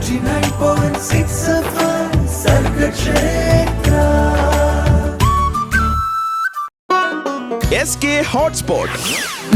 89.6 FM Sargakshetra SK Hotspot.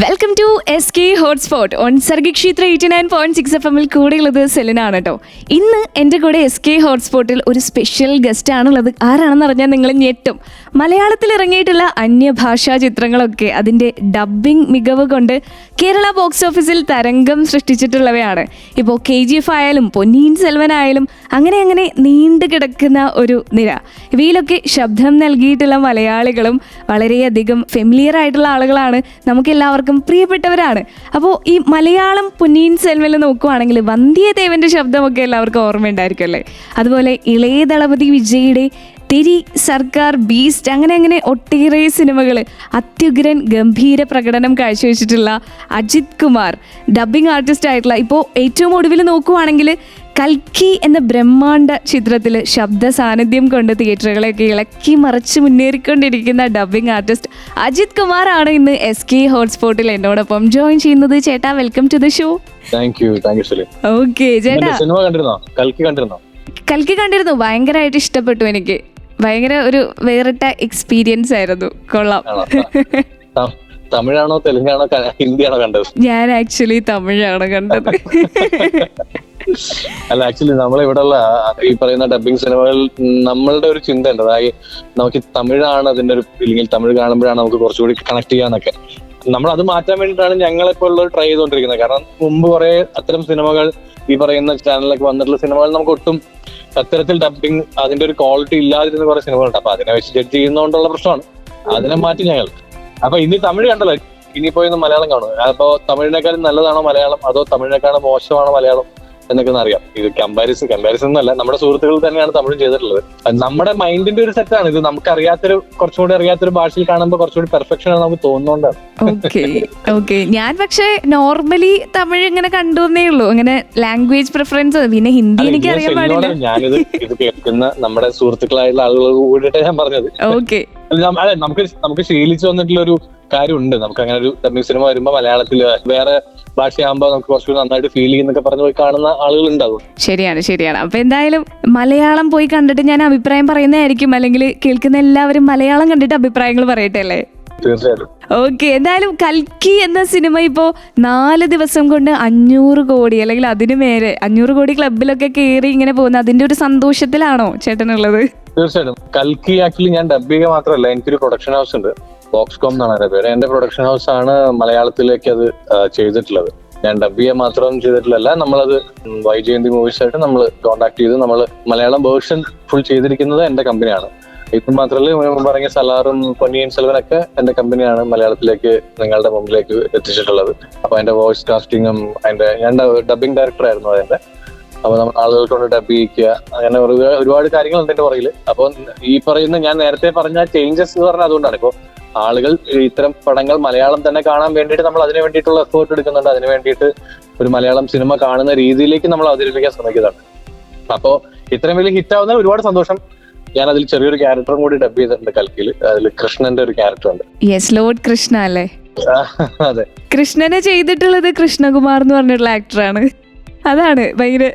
Welcome to SK hotspot on Sargakshetra 89.6 FM കൂടെയുള്ളത് സെലിനാണ് കേട്ടോ. ഇന്ന് എൻ്റെ കൂടെ SK ഹോട്ട്സ്പോട്ടിൽ ഒരു സ്പെഷ്യൽ ഗസ്റ്റ് ആണുള്ളത്. ആരാണെന്ന് അറിഞ്ഞാൽ നിങ്ങൾ ഞെട്ടും. മലയാളത്തിൽ ഇറങ്ങിയിട്ടുള്ള അന്യഭാഷാ ചിത്രങ്ങളൊക്കെ അതിൻ്റെ ഡബ്ബിംഗ് മികവ് കൊണ്ട് കേരള ബോക്സ് ഓഫീസിൽ തരംഗം സൃഷ്ടിച്ചിട്ടുള്ളവയാണ്. ഇപ്പോൾ KGF ആയാലും പൊന്നിയിൻ സെൽവൻ ആയാലും അങ്ങനെ അങ്ങനെ നീണ്ടു കിടക്കുന്ന ഒരു നിര. ഇവയിലൊക്കെ ശബ്ദം നൽകിയിട്ടുള്ള മലയാളികളും വളരെയധികം ഫെമിലിയർ ആയിട്ടുള്ള ആളുകളാണ്, നമുക്ക് എല്ലാവർക്കും പ്രിയപ്പെട്ടവരാണ്. അപ്പോൾ ഈ മലയാളം പൊന്നിയിൻ സെൽവനിൽ നോക്കുവാണെങ്കിൽ വന്ധ്യദേവന്റെ ശബ്ദമൊക്കെ എല്ലാവർക്കും ഓർമ്മയുണ്ടായിരിക്കും അല്ലേ. അതുപോലെ ഇളയ ദളപതി വിജയുടെ തിരി, സർക്കാർ, ബീസ്റ്റ്, അങ്ങനെ അങ്ങനെ ഒട്ടേറെ സിനിമകൾ അത്യുഗ്രൻ ഗംഭീര പ്രകടനം കാഴ്ചവെച്ചിട്ടുള്ള അജിത് കുമാർ ഡബ്ബിംഗ് ആർട്ടിസ്റ്റ് ആയിട്ടുള്ള, ഇപ്പോൾ ഏറ്റവും ഒടുവിൽ നോക്കുവാണെങ്കിൽ കൽക്കി എന്ന ബ്രഹ്മാണ്ഡ ചിത്രത്തിൽ ശബ്ദ സാന്നിധ്യം കൊണ്ട് തിയേറ്ററുകളെയൊക്കെ ഇളക്കി മറിച്ച് മുന്നേറിക്കൊണ്ടിരിക്കുന്ന ഡബ്ബിംഗ് ആർട്ടിസ്റ്റ് അജിത് കുമാർ ആണ് ഇന്ന് SK ഹോട്ട്സ്പോട്ടിൽ എന്നോടൊപ്പം ജോയിൻ ചെയ്യുന്നത്. ചേട്ടാ, welcome to the show. Okay ചേട്ടാ, കൽക്കി കണ്ടിരുന്നു, ഭയങ്കരമായിട്ട് ഇഷ്ടപ്പെട്ടു. എനിക്ക് ഭയങ്കര ഒരു വേറിട്ട എക്സ്പീരിയൻസ് ആയിരുന്നു. കൊള്ളാം. തമിഴാണോ തെലുങ്കാണോ ഹിന്ദിയാണോ കണ്ടത്? ഞാൻ ആക്ച്വലി തമിഴാണ് കണ്ടത്. അല്ല, ആക്ച്വലി നമ്മളിവിടെയുള്ള ഈ പറയുന്ന ഡബിങ് സിനിമകൾ നമ്മളുടെ ഒരു ചിന്ത ഉണ്ട്, അതായത് നമുക്ക് തമിഴാണ് അതിന്റെ ഒരു, ഇല്ലെങ്കിൽ തമിഴ് കാണുമ്പോഴാണ് നമുക്ക് കുറച്ചുകൂടി കണക്ട് ചെയ്യാന്നൊക്കെ. നമ്മൾ അത് മാറ്റാൻ വേണ്ടിയിട്ടാണ് ഞങ്ങളിപ്പോൾ ഉള്ളത് ട്രൈ ചെയ്തുകൊണ്ടിരിക്കുന്നത്. കാരണം മുമ്പ് കുറെ അത്തരം സിനിമകൾ ഈ പറയുന്ന ചാനലിലൊക്കെ വന്നിട്ടുള്ള സിനിമകൾ നമുക്ക് ഒട്ടും അത്തരത്തിൽ ഡബിങ് അതിന്റെ ഒരു ക്വാളിറ്റി ഇല്ലാതിരുന്ന കുറെ സിനിമകളുണ്ട്. അപ്പൊ അതിനെ വെച്ച് ജഡ്ജ് ചെയ്യുന്നതുകൊണ്ടുള്ള പ്രശ്നമാണ്. അതിനെ മാറ്റി ഞങ്ങൾ അപ്പൊ ഇനി തമിഴ് കണ്ടല്ലോ, ഇനിയിപ്പോ ഇന്ന് മലയാളം കാണും. അപ്പൊ തമിഴിനേക്കാളും നല്ലതാണോ മലയാളം, അതോ തമിഴിനേക്കാളും മോശമാണോ മലയാളം എന്നൊക്കെ അറിയാം. ഇത് കമ്പാരിസൺ എന്നല്ല, നമ്മുടെ സുഹൃത്തുക്കൾ തന്നെയാണ് തമിഴും ചെയ്തിട്ടുള്ളത്. നമ്മുടെ മൈൻഡിന്റെ ഒരു സെറ്റാണ് ഇത്. നമുക്ക് അറിയാത്തൊരു, കുറച്ചുകൂടി അറിയാത്തൊരു ഭാഷയിൽ കാണുമ്പോൾ കുറച്ചുകൂടി പെർഫെക്ഷൻ ആണ് നമുക്ക് തോന്നുന്നോണ്ടാണ്. ഓക്കെ. ഞാൻ പക്ഷെ നോർമലി തമിഴ് ഇങ്ങനെ കണ്ടുവന്നേ ഉള്ളൂ, അങ്ങനെ ലാംഗ്വേജ് പ്രിഫറൻസ്. പിന്നെ ഹിന്ദി എനിക്ക് അറിയാൻ പാടില്ല. ഞാനിത് കേൾക്കുന്ന നമ്മുടെ സുഹൃത്തുക്കളായിട്ടുള്ള ആളുകൾ കൂടിയിട്ടാണ് ഞാൻ പറഞ്ഞത്. ഓക്കെ. അതെ, നമുക്ക് ശീലിച്ചു വന്നിട്ടുള്ള ഒരു കാര്യമുണ്ട്. നമുക്ക് അങ്ങനെ ഒരു തമിഴ് സിനിമ വരുമ്പോ മലയാളത്തില് വേറെ ഭാഷയാകുമ്പോ നമുക്ക് കുറച്ചുകൂടി നന്നായിട്ട് ഫീൽ ചെയ്യുന്നൊക്കെ പറഞ്ഞു പോയി കാണുന്ന ആളുകൾ ഉണ്ടാകും. ശരിയാണ്. അപ്പൊ എന്തായാലും മലയാളം പോയി കണ്ടിട്ട് ഞാൻ അഭിപ്രായം പറയുന്നതായിരിക്കും, അല്ലെങ്കിൽ കേൾക്കുന്ന എല്ലാവരും മലയാളം കണ്ടിട്ട് അഭിപ്രായങ്ങൾ പറയട്ടെ അല്ലേ? തീർച്ചയായിട്ടും. ഓക്കെ. എന്തായാലും കൽക്കി എന്ന സിനിമ ഇപ്പോ 4 ദിവസം കൊണ്ട് 500 കോടി അല്ലെങ്കിൽ അതിനു മേലെ 500 കോടി ക്ലബിലൊക്കെ കയറി ഇങ്ങനെ പോകുന്ന അതിന്റെ ഒരു സന്തോഷത്തിലാണോ ചേട്ടനുള്ളത്? തീർച്ചയായിട്ടും. കൽക്കി ആക്ച്വലി ഞാൻ ഡബ് ചെയ്യുക മാത്രമല്ല, എനിക്കൊരു പ്രൊഡക്ഷൻ ഹൗസ് ഉണ്ട്, ബോക്സ്കോം എന്നാണ് അതിന്റെ പേര്. എന്റെ പ്രൊഡക്ഷൻ ഹൗസ് ആണ് മലയാളത്തിലേക്ക് അത് ചെയ്തിട്ടുള്ളത്. ഞാൻ ഡബ് ചെയ്യാൻ മാത്രം ചെയ്തിട്ടില്ല, നമ്മളത് വൈജയന്തി മൂവീസ് ആയിട്ട് നമ്മൾ കോൺടാക്ട് ചെയ്ത് നമ്മൾ മലയാളം വേർഷൻ ഫുൾ ചെയ്തിരിക്കുന്നത് എന്റെ കമ്പനിയാണ്. ഇത് മാത്രമല്ല, മുമ്പ് ഇറങ്ങിയ സലാറും പൊന്നിയിൻ സെൽവനൊക്കെ എന്റെ കമ്പനിയാണ് മലയാളത്തിലേക്ക് നിങ്ങളുടെ മുമ്പിലേക്ക് എത്തിച്ചിട്ടുള്ളത്. അപ്പൊ അതിന്റെ വോയിസ് കാസ്റ്റിങ്ങും ഞാൻ ഡബിംഗ് ഡയറക്ടർ ആയിരുന്നു അതിന്റെ. അപ്പൊ നമ്മൾ ആളുകൾ കൊണ്ട് ഡബ് ചെയ്യിക്കുക, അങ്ങനെ ഒരുപാട് കാര്യങ്ങളുണ്ട് എന്റെ പുറകില്. അപ്പൊ ഈ പറയുന്ന ഞാൻ നേരത്തെ പറഞ്ഞ ചേഞ്ചസ് എന്ന് പറഞ്ഞാൽ അതുകൊണ്ടാണ്. ഇപ്പൊ ആളുകൾ ഇത്തരം പടങ്ങൾ മലയാളം തന്നെ കാണാൻ വേണ്ടിയിട്ട് നമ്മൾ അതിന് വേണ്ടിയിട്ടുള്ള എഫേർട്ട് എടുക്കുന്നുണ്ട്. അതിന് വേണ്ടിയിട്ട് ഒരു മലയാളം സിനിമ കാണുന്ന രീതിയിലേക്ക് നമ്മൾ അവതരിപ്പിക്കാൻ ശ്രമിക്കുന്നതാണ്. അപ്പോ ഇത്രയും വലിയ ഹിറ്റ് ആവുന്ന ഒരുപാട് സന്തോഷം. ഞാൻ അതിൽ ചെറിയൊരു ക്യാരക്ടറും കൂടി ഡബ് ചെയ്തിട്ടുണ്ട് കൽക്കിയിൽ. അതിൽ കൃഷ്ണന്റെ ഒരു ക്യാരക്ടർ ഉണ്ട്. യെസ്, ലോർഡ് കൃഷ്ണ അല്ലേ? അതെ, കൃഷ്ണനെ ചെയ്തിട്ടുള്ളത് കൃഷ്ണകുമാർ എന്ന് പറഞ്ഞിട്ടുള്ള ആക്ടറാണ്. അതാണ് ഭയങ്കര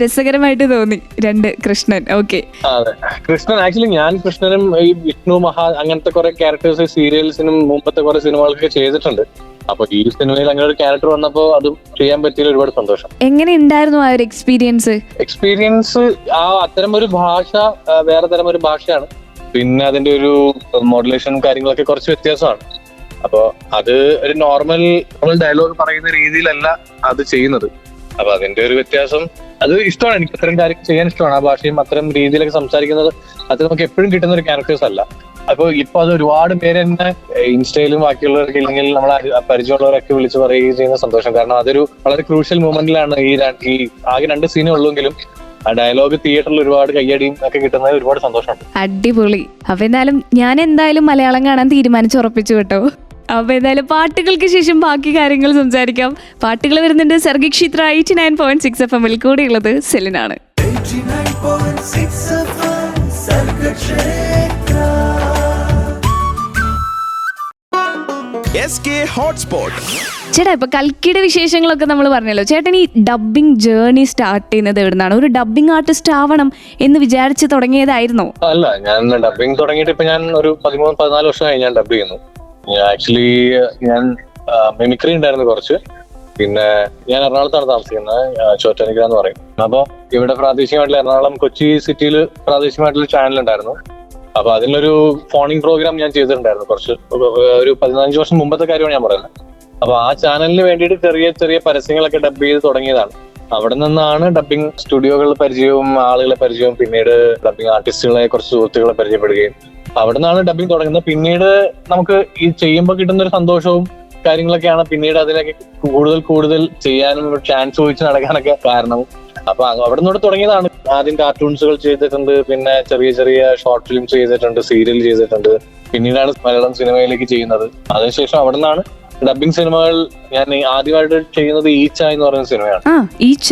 രസകരമായിട്ട് തോന്നി, 2 കൃഷ്ണൻ. ഓക്കെ. അതെ, കൃഷ്ണൻ ആക്ച്വലി ഞാൻ കൃഷ്ണനും ഈ വിഷ്ണു മഹാ അങ്ങനത്തെ കുറെ ക്യാരക്ടേഴ്സ് സീരിയൽസിനും മുമ്പത്തെ കുറെ സിനിമകളൊക്കെ ചെയ്തിട്ടുണ്ട്. അപ്പൊ ഈ സിനിമയിൽ അങ്ങനെ ഒരു ക്യാരക്ടർ വന്നപ്പോ അത് ചെയ്യാൻ പറ്റിയ ഒരുപാട് സന്തോഷം. എങ്ങനെ ഉണ്ടായിരുന്നു ആ ഒരു എക്സ്പീരിയൻസ്? അത്തരം ഒരു ഭാഷ വേറെ തരം ഒരു ഭാഷയാണ്. പിന്നെ അതിന്റെ ഒരു മോഡുലേഷൻ കാര്യങ്ങളൊക്കെ കുറച്ച് വ്യത്യാസമാണ്. അപ്പൊ അത് ഒരു നോർമൽ ഡയലോഗ് പറയുന്ന രീതിയിലല്ല അത് ചെയ്യുന്നത്. അപ്പൊ അതിന്റെ ഒരു വ്യത്യാസം, അത് ഇഷ്ടമാണ്. എനിക്ക് അത്തരം കാര്യം ചെയ്യാൻ ഇഷ്ടമാണ്. ആ ഭാഷയും അത്തരം രീതിയിലൊക്കെ സംസാരിക്കുന്നത് അത് നമുക്ക് എപ്പോഴും കിട്ടുന്ന ഒരു ക്യാരക്ടേഴ്സ് അല്ല. അപ്പൊ ഇപ്പൊ അത് ഒരുപാട് പേര് തന്നെ ഇൻസ്റ്റയിലും ബാക്കിയുള്ളവർക്ക് ഇല്ലെങ്കിൽ നമ്മൾ പരിചയമുള്ളവരൊക്കെ വിളിച്ച് പറയുകയും ചെയ്യുന്ന സന്തോഷം. കാരണം അതൊരു വളരെ ക്രൂഷ്യൽ മൂമെന്റിലാണ് ഈ ആകെ 2 സീനേ ഉള്ളൂങ്കിലും ആ ഡയലോഗ് തിയേറ്ററിൽ ഒരുപാട് കയ്യടിയും ഒക്കെ കിട്ടുന്നത് ഒരുപാട് സന്തോഷമുണ്ട്. അടിപൊളി. അപ്പൊ ഞാൻ എന്തായാലും മലയാളം കാണാൻ തീരുമാനിച്ചുറപ്പിച്ചു കേട്ടോ. അപ്പൊ എന്തായാലും പാട്ടുകൾക്ക് ശേഷം ബാക്കി കാര്യങ്ങൾ സംസാരിക്കാം. പാട്ടുകൾ വരുന്നുണ്ട്. സർഗിക്ഷേത്ര 89.6 FM കൂടെയുള്ളത് സെലിനാണ്. 89.6 FM Sargakshetra SK Hotspot. ചേട്ടാ, ഇപ്പൊ കൽക്കിയുടെ വിശേഷങ്ങളൊക്കെ നമ്മൾ പറഞ്ഞല്ലോ. ചേട്ടൻ ഈ ഡബിങ് ജേർണി സ്റ്റാർട്ട് ചെയ്യുന്നത് എവിടുന്നാണ്? ഒരു ഡബിങ് ആർട്ടിസ്റ്റ് ആവണം എന്ന് വിചാരിച്ച് തുടങ്ങിയതായിരുന്നോ? അല്ല, ഞാൻ ഡബിങ് തുടങ്ങിയിട്ട് ഇപ്പൊ ഞാൻ ഒരു 13-14 വർഷമായി ഞാൻ ഡബ് ചെയ്യുന്നു. ആക്ച്വലി ഞാൻ മിമിക്രി ഉണ്ടായിരുന്നു കുറച്ച്. പിന്നെ ഞാൻ എറണാകുളത്താണ് താമസിക്കുന്നത്, ചോറ്റാനിക്കര എന്ന് പറയും. അപ്പൊ ഇവിടെ പ്രാദേശികമായിട്ടുള്ള എറണാകുളം കൊച്ചി സിറ്റിയിൽ പ്രാദേശികമായിട്ടുള്ള ചാനൽ ഉണ്ടായിരുന്നു. അപ്പൊ അതിലൊരു ഫോണിംഗ് പ്രോഗ്രാം ഞാൻ ചെയ്തിട്ടുണ്ടായിരുന്നു കുറച്ച്, ഒരു 15 വർഷം മുമ്പത്തെ കാര്യമാണ് ഞാൻ പറയുന്നത്. അപ്പൊ ആ ചാനലിന് വേണ്ടിയിട്ട് ചെറിയ ചെറിയ പരസ്യങ്ങളൊക്കെ ഡബ് ചെയ്ത് തുടങ്ങിയതാണ്. അവിടെ നിന്നാണ് ഡബിങ് സ്റ്റുഡിയോകളുടെ പരിചയവും ആളുകളെ പരിചയവും പിന്നീട് ഡബിങ് ആർട്ടിസ്റ്റുകളെ കുറച്ച് സുഹൃത്തുക്കളെ പരിചയപ്പെടുകയും അവിടെ നിന്നാണ് ഡബിങ് തുടങ്ങുന്നത്. പിന്നീട് നമുക്ക് ഈ ചെയ്യുമ്പോൾ കിട്ടുന്ന ഒരു സന്തോഷവും കാര്യങ്ങളൊക്കെയാണ് പിന്നീട് അതിനൊക്കെ കൂടുതൽ ചെയ്യാനും ചാൻസ് ചോദിച്ച് നടക്കാനൊക്കെ കാരണവും. അപ്പൊ അവിടെ നിന്നോട് തുടങ്ങിയതാണ്. ആദ്യം കാർട്ടൂൺസുകൾ ചെയ്തിട്ടുണ്ട്, പിന്നെ ചെറിയ ചെറിയ ഷോർട്ട് ഫിലിംസ് ചെയ്തിട്ടുണ്ട്, സീരിയൽ ചെയ്തിട്ടുണ്ട്. പിന്നീടാണ് മലയാളം സിനിമയിലേക്ക് ചെയ്യുന്നത്. അതിനുശേഷം അവിടെ നിന്നാണ് ഡബിങ് സിനിമകൾ. ഞാൻ ആദ്യമായിട്ട് ചെയ്യുന്നത് ഈച്ച എന്ന് പറയുന്ന സിനിമയാണ്. ഈച്ച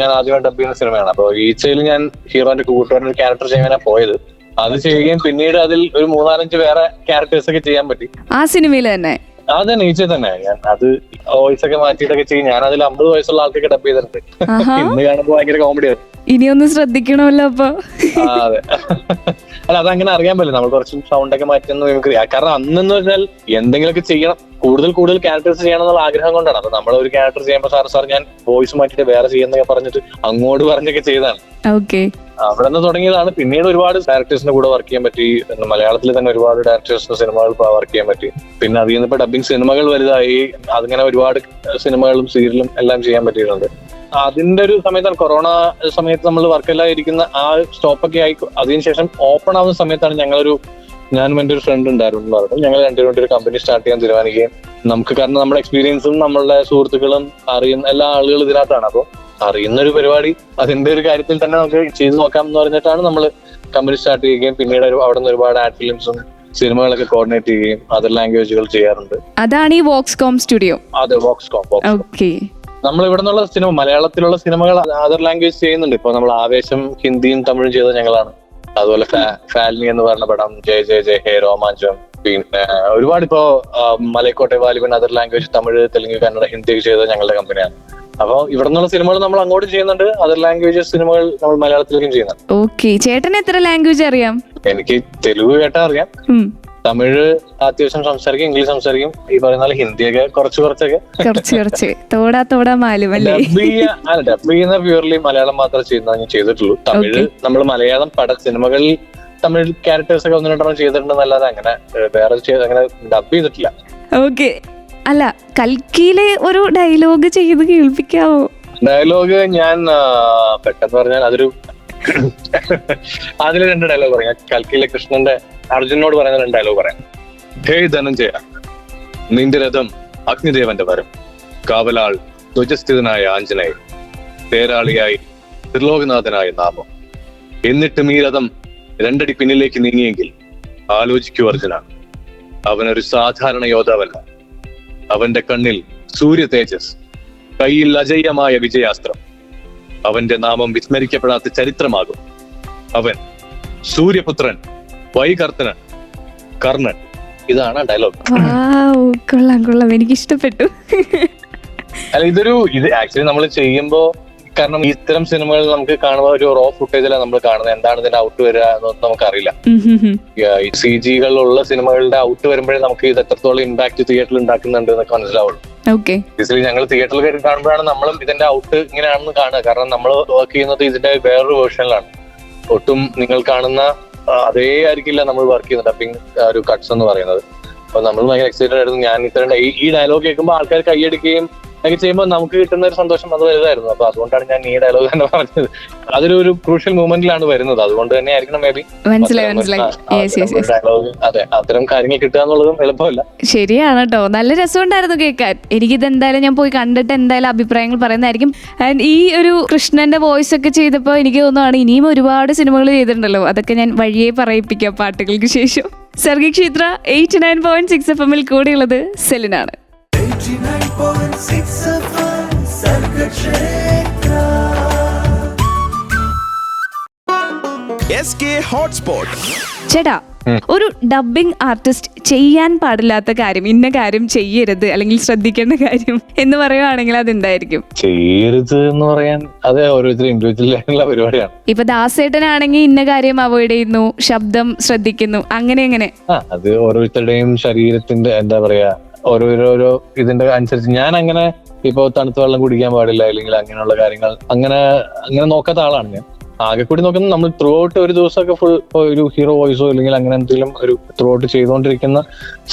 ഞാൻ ആദ്യമായിട്ട് ഡബ് ചെയ്യുന്ന സിനിമയാണ്. അപ്പൊ ഈച്ചയിൽ ഞാൻ ഹീറോന്റെ കൂട്ടുകാരൻ്റെ ക്യാരക്ടർ ചെയ്യാനാണ് പോയത്. അത് ചെയ്യുകയും പിന്നീട് അതിൽ ഒരു 3-4 വേറെ ക്യാരക്ടേഴ്സ് ഒക്കെ ചെയ്യാൻ പറ്റി ആ സിനിമയിൽ തന്നെ. അതന്നെ ഈച്ച തന്നെ. ഞാൻ അത് വോയിസ് ഒക്കെ മാറ്റിയിട്ടൊക്കെ ചെയ്യും. ഞാൻ അതിൽ 50 വയസ്സുള്ള ആൾക്കൊക്കെ ഡബ് ചെയ്തിട്ടുണ്ട്. ഇന്ന് കാണുമ്പോൾ ഭയങ്കര കോമഡി ആയിരുന്നു. ഇനിയൊന്ന് ശ്രദ്ധിക്കണമല്ലോ അപ്പൊ. അതെ, അല്ല അതങ്ങനെ അറിയാൻ പറ്റില്ല. നമ്മൾ കുറച്ച് സൗണ്ട് ഒക്കെ മാറ്റുന്ന മിമിക്രി. കാരണം അന്നെന്ന് വെച്ചാൽ എന്തെങ്കിലുമൊക്കെ ചെയ്യണം, കൂടുതൽ ക്യാരക്ടേഴ്സ് ചെയ്യണം എന്നുള്ള ആഗ്രഹം കൊണ്ടാണ്. അപ്പൊ നമ്മൾ ഒരു ക്യാരക്ടർ ചെയ്യുമ്പോൾ സാർ ഞാൻ വോയിസ് മാറ്റിയിട്ട് വേറെ ചെയ്യുന്നൊക്കെ പറഞ്ഞിട്ട് അങ്ങോട്ട് പറഞ്ഞൊക്കെ ചെയ്തതാണ്. അവിടെ നിന്ന് തുടങ്ങിയതാണ്. പിന്നീട് ഒരുപാട് ഡയറക്ടേഴ്സിന്റെ കൂടെ വർക്ക് ചെയ്യാൻ പറ്റി. മലയാളത്തിൽ തന്നെ ഒരുപാട് ഡയറക്ടേഴ്സിന്റെ സിനിമകൾ വർക്ക് ചെയ്യാൻ പറ്റി. പിന്നെ അതിൽ നിന്ന് ഇപ്പൊ ഡബിങ് സിനിമകൾ വലുതായി. അതിങ്ങനെ ഒരുപാട് സിനിമകളും സീരിയലും എല്ലാം ചെയ്യാൻ പറ്റിയിട്ടുണ്ട്. അതിന്റെ ഒരു സമയത്താണ് കൊറോണ സമയത്ത് നമ്മൾ വർക്കെല്ലാം ഇരിക്കുന്ന ആ സ്റ്റോപ്പൊക്കെ ആയി. അതിനുശേഷം ഓപ്പൺ ആവുന്ന സമയത്താണ് ഞാനും എൻ്റെ ഒരു ഫ്രണ്ട് ഉണ്ടായിരുന്നു പറഞ്ഞു ഞങ്ങൾ രണ്ടുപേരും ഒരു കമ്പനി സ്റ്റാർട്ട് ചെയ്യാൻ തീരുമാനിക്കുകയും നമുക്ക് കാരണം നമ്മുടെ എക്സ്പീരിയൻസും നമ്മളുടെ സുഹൃത്തുക്കളും അറിയുന്ന എല്ലാ ആളുകളും ഇതിനകത്താണ്. അപ്പോൾ അറിയുന്ന ഒരു പരിപാടി അതിന്റെ ഒരു കാര്യത്തിൽ തന്നെ നമുക്ക് ചെയ്തു നോക്കാം എന്ന് പറഞ്ഞിട്ടാണ് നമ്മൾ കമ്പനി സ്റ്റാർട്ട് ചെയ്യുകയും പിന്നീട് അവിടെ നിന്ന് ഒരുപാട് ആഡ് ഫിലിംസും സിനിമകളൊക്കെ കോർഡിനേറ്റ് ചെയ്യുകയും അതർ ലാംഗ്വേജുകൾ ചെയ്യാറുണ്ട്. അതാണ് ഈ വോക്സ്കോം സ്റ്റുഡിയോ. അതെ, വോക്സ്കോം. നമ്മൾ ഇവിടെ നിന്നുള്ള സിനിമ, മലയാളത്തിലുള്ള സിനിമകൾ അതർ ലാംഗ്വേജ് ചെയ്യുന്നുണ്ട്. ഇപ്പൊ നമ്മൾ ആവേശം ഹിന്ദിയും തമിഴും ചെയ്ത ഞങ്ങളാണ്. അതുപോലെ ഫാലിനി എന്ന് പറഞ്ഞ പടം, ജയ ജയ ജയ ഹേ, രോമാഞ്ചം, പിന്നെ ഒരുപാട് ഇപ്പോ മലൈക്കോട്ടെ വാലിബൻ അതർ ലാംഗ്വേജ് തമിഴ്, തെലുങ്ക്, കന്നഡ, ഹിന്ദി ചെയ്തത് ഞങ്ങളുടെ കമ്പനിയാണ്. അപ്പൊ ഇവിടെ നിന്നുള്ള സിനിമകൾ നമ്മൾ അങ്ങോട്ട് ചെയ്യുന്നുണ്ട്. അതർ ലാംഗ്വേജസ് സിനിമകൾ നമ്മൾ മലയാളത്തിലേക്കും ചെയ്യുന്നുണ്ട്. ഓക്കെ, ചേട്ടന് എത്ര ലാംഗ്വേജ് അറിയാം? എനിക്ക് തെലുഗു കേട്ടാ അറിയാം, തമിഴ് അത്യാവശ്യം സംസാരിക്കും, ഇംഗ്ലീഷ് സംസാരിക്കും, ഈ പറയുന്ന ഹിന്ദിയൊക്കെ കുറച്ചൊക്കെ ഡബ് ചെയ്യുന്ന പ്യൂർലി മലയാളം മാത്രമേ ചെയ്തിട്ടുള്ളൂ. തമിഴ് നമ്മൾ മലയാളം സിനിമകളിൽ തമിഴ് ക്യാരക്ടേഴ്സ് ഒക്കെ 1-2 ചെയ്തിട്ടുണ്ടെന്നല്ലാതെ അങ്ങനെ വേറെ അങ്ങനെ ഡബ് ചെയ്തിട്ടില്ല. ഓക്കെ, അല്ല കൽക്കിയിലെ ഒരു ഡയലോഗ് ചെയ്ത് കേൾപ്പിക്കാവോ? ഡയലോഗ് ഞാൻ പെട്ടെന്ന് പറഞ്ഞാൽ അതിൽ 2 ഡയലോഗ് പറയാം. കൽക്കിയിലെ കൃഷ്ണന്റെ അർജുനോട് പറയുന്ന 2 ഡയലോഗ് പറയാം. ഹേ ധനഞ്ജയ, നിന്റെ രഥം അഗ്നിദേവന്റെ വരം, കാവലാൾ ധ്വജസ്ഥിതനായ ആഞ്ജനേയൻ, തേരാളിയായി ത്രിലോകനാഥനായ നാമം. എന്നിട്ടും ഈ രഥം 2 അടി പിന്നിലേക്ക് നീങ്ങിയെങ്കിൽ ആലോചിക്കൂ അർജുന, അവനൊരു സാധാരണ യോദ്ധാവല്ല. അവന്റെ കണ്ണിൽ സൂര്യ തേജസ്, കയ്യിൽ അജയ്യമായ വിജയാസ്ത്രം. അവന്റെ നാമം വിസ്മരിക്കപ്പെടാത്ത ചരിത്രമാകും. അവൻ സൂര്യപുത്രൻ, വൈകർത്തനൻ, കർണൻ. ഇതാണ് ഡയലോഗ്. കൊള്ളാം, എനിക്ക് ഇഷ്ടപ്പെട്ടു. അല്ല, ഇത് ആക്ച്വലി നമ്മൾ ചെയ്യുമ്പോ, കാരണം ഇത്തരം സിനിമകൾ നമുക്ക് കാണുമ്പോൾ ഒരു റോ ഫുട്ടേജിലാണ് നമ്മൾ കാണുന്നത്. എന്താണ് ഇതിന്റെ ഔട്ട് വരിക എന്നൊന്നും നമുക്കറിയില്ല. CG കളുള്ള സിനിമകളുടെ ഔട്ട് വരുമ്പോഴേ നമുക്ക് ഇത് എത്രത്തോളം ഇമ്പാക്ട് തിയേറ്ററിൽ ഉണ്ടാക്കുന്നുണ്ട് എന്നൊക്കെ മനസ്സിലാവുള്ളൂ. ഞങ്ങൾ തിയേറ്ററിൽ കയറി കാണുമ്പോഴാണ് നമ്മളും ഇതിന്റെ ഔട്ട് ഇങ്ങനെയാണെന്ന് കാണുക. കാരണം നമ്മൾ വർക്ക് ചെയ്യുന്നത് ഇതിന്റെ വേറൊരു വേർഷനിലാണ്. ഒട്ടും നിങ്ങൾ കാണുന്ന അതേ ആയിരിക്കില്ല നമ്മൾ വർക്ക് ചെയ്യുന്നത് ഡബിങ് ഒരു കട്ട്സ് എന്ന് പറയുന്നത്. അപ്പൊ നമ്മൾ ഭയങ്കര എക്സൈറ്റഡ് ആയിരുന്നു. ഞാൻ ഇത്തരം ഈ ഡയലോഗ് കേൾക്കുമ്പോൾ ആൾക്കാർ കൈയടിക്കുകയും ഒക്കെ ചെയ്യുമ്പോൾ നമുക്ക് കിട്ടുന്ന ഒരു സന്തോഷം അത് വലുതായിരുന്നു. അപ്പൊ അതുകൊണ്ടാണ് ഞാൻ ഈ ഡയലോഗ് തന്നെ പറഞ്ഞത്. അതൊരു ക്രൂഷ്യൽ മൂമെന്റിലാണ് വരുന്നത്. അതുകൊണ്ട് തന്നെ ആയിരിക്കണം മേ ബി ഡയലോഗ്. അതെ, അത്തരം കാര്യങ്ങൾ കിട്ടുക എന്നുള്ളതും എളുപ്പമല്ല. ശരിയാണ് കേട്ടോ, നല്ല രസമുണ്ടായിരുന്നു കേൾക്കാൻ. എനിക്കിത് എന്തായാലും ഞാൻ പോയി കണ്ടിട്ട് എന്തായാലും അഭിപ്രായങ്ങൾ പറയുന്നതായിരിക്കും. ആൻഡ് ഈ ഒരു കൃഷ്ണന്റെ വോയിസ് ഒക്കെ ചെയ്തപ്പോൾ എനിക്ക് തോന്നുവാണ് ഇനിയും ഒരുപാട് സിനിമകൾ ചെയ്തിട്ടുണ്ടല്ലോ, അതൊക്കെ ഞാൻ വഴിയെ പറയിപ്പിക്കാം പാട്ടുകൾക്ക് ശേഷം. സർഗിക്ഷേത്ര 89.6 FM കൂടെയുള്ളത് സെലിനാണ്. 89.6 FM സർഗക്ഷേത്ര. SK Hotspot. ചേട്ടാ, ഒരു ഡബ്ബിംഗ് ആർട്ടിസ്റ്റ് ചെയ്യാൻ പാടില്ലാത്ത കാര്യം, ഇന്ന കാര്യം ചെയ്യരുത് അല്ലെങ്കിൽ ശ്രദ്ധിക്കേണ്ട കാര്യം എന്ന് പറയുവാണെങ്കിൽ അതെന്തായിരിക്കും? ചെയ്യരുത് എന്ന് പറയാൻ അത് ഓരോരുത്തരും ഇൻഡിവിജ്വൽ ആയിട്ടുള്ള പരിപാടിയാണ്. ഇപ്പൊ ദാസേട്ടനാണെങ്കിൽ ഇന്ന കാര്യം അവോയ്ഡ് ചെയ്യുന്നു, ശബ്ദം ശ്രദ്ധിക്കുന്നു, അങ്ങനെ അത് ഓരോരുത്തരുടെയും ശരീരത്തിന്റെ എന്താ പറയാ ഓരോരോ ഇതിന്റെ അനുസരിച്ച്. ഞാൻ അങ്ങനെ ഇപ്പൊ തണുത്ത വെള്ളം കുടിക്കാൻ പാടില്ല അല്ലെങ്കിൽ അങ്ങനെയുള്ള കാര്യങ്ങൾ അങ്ങനെ നോക്കാത്ത ആളാണ് ഞാൻ. ആകെ കൂടി നോക്കുന്നത് നമ്മൾ ത്രൂ ഔട്ട് ഒരു ദിവസമൊക്കെ ഫുൾ ഒരു ഹീറോ വോയിസോ അല്ലെങ്കിൽ അങ്ങനെ എന്തെങ്കിലും ഒരു ത്രൂ ഔട്ട് ചെയ്തുകൊണ്ടിരിക്കുന്ന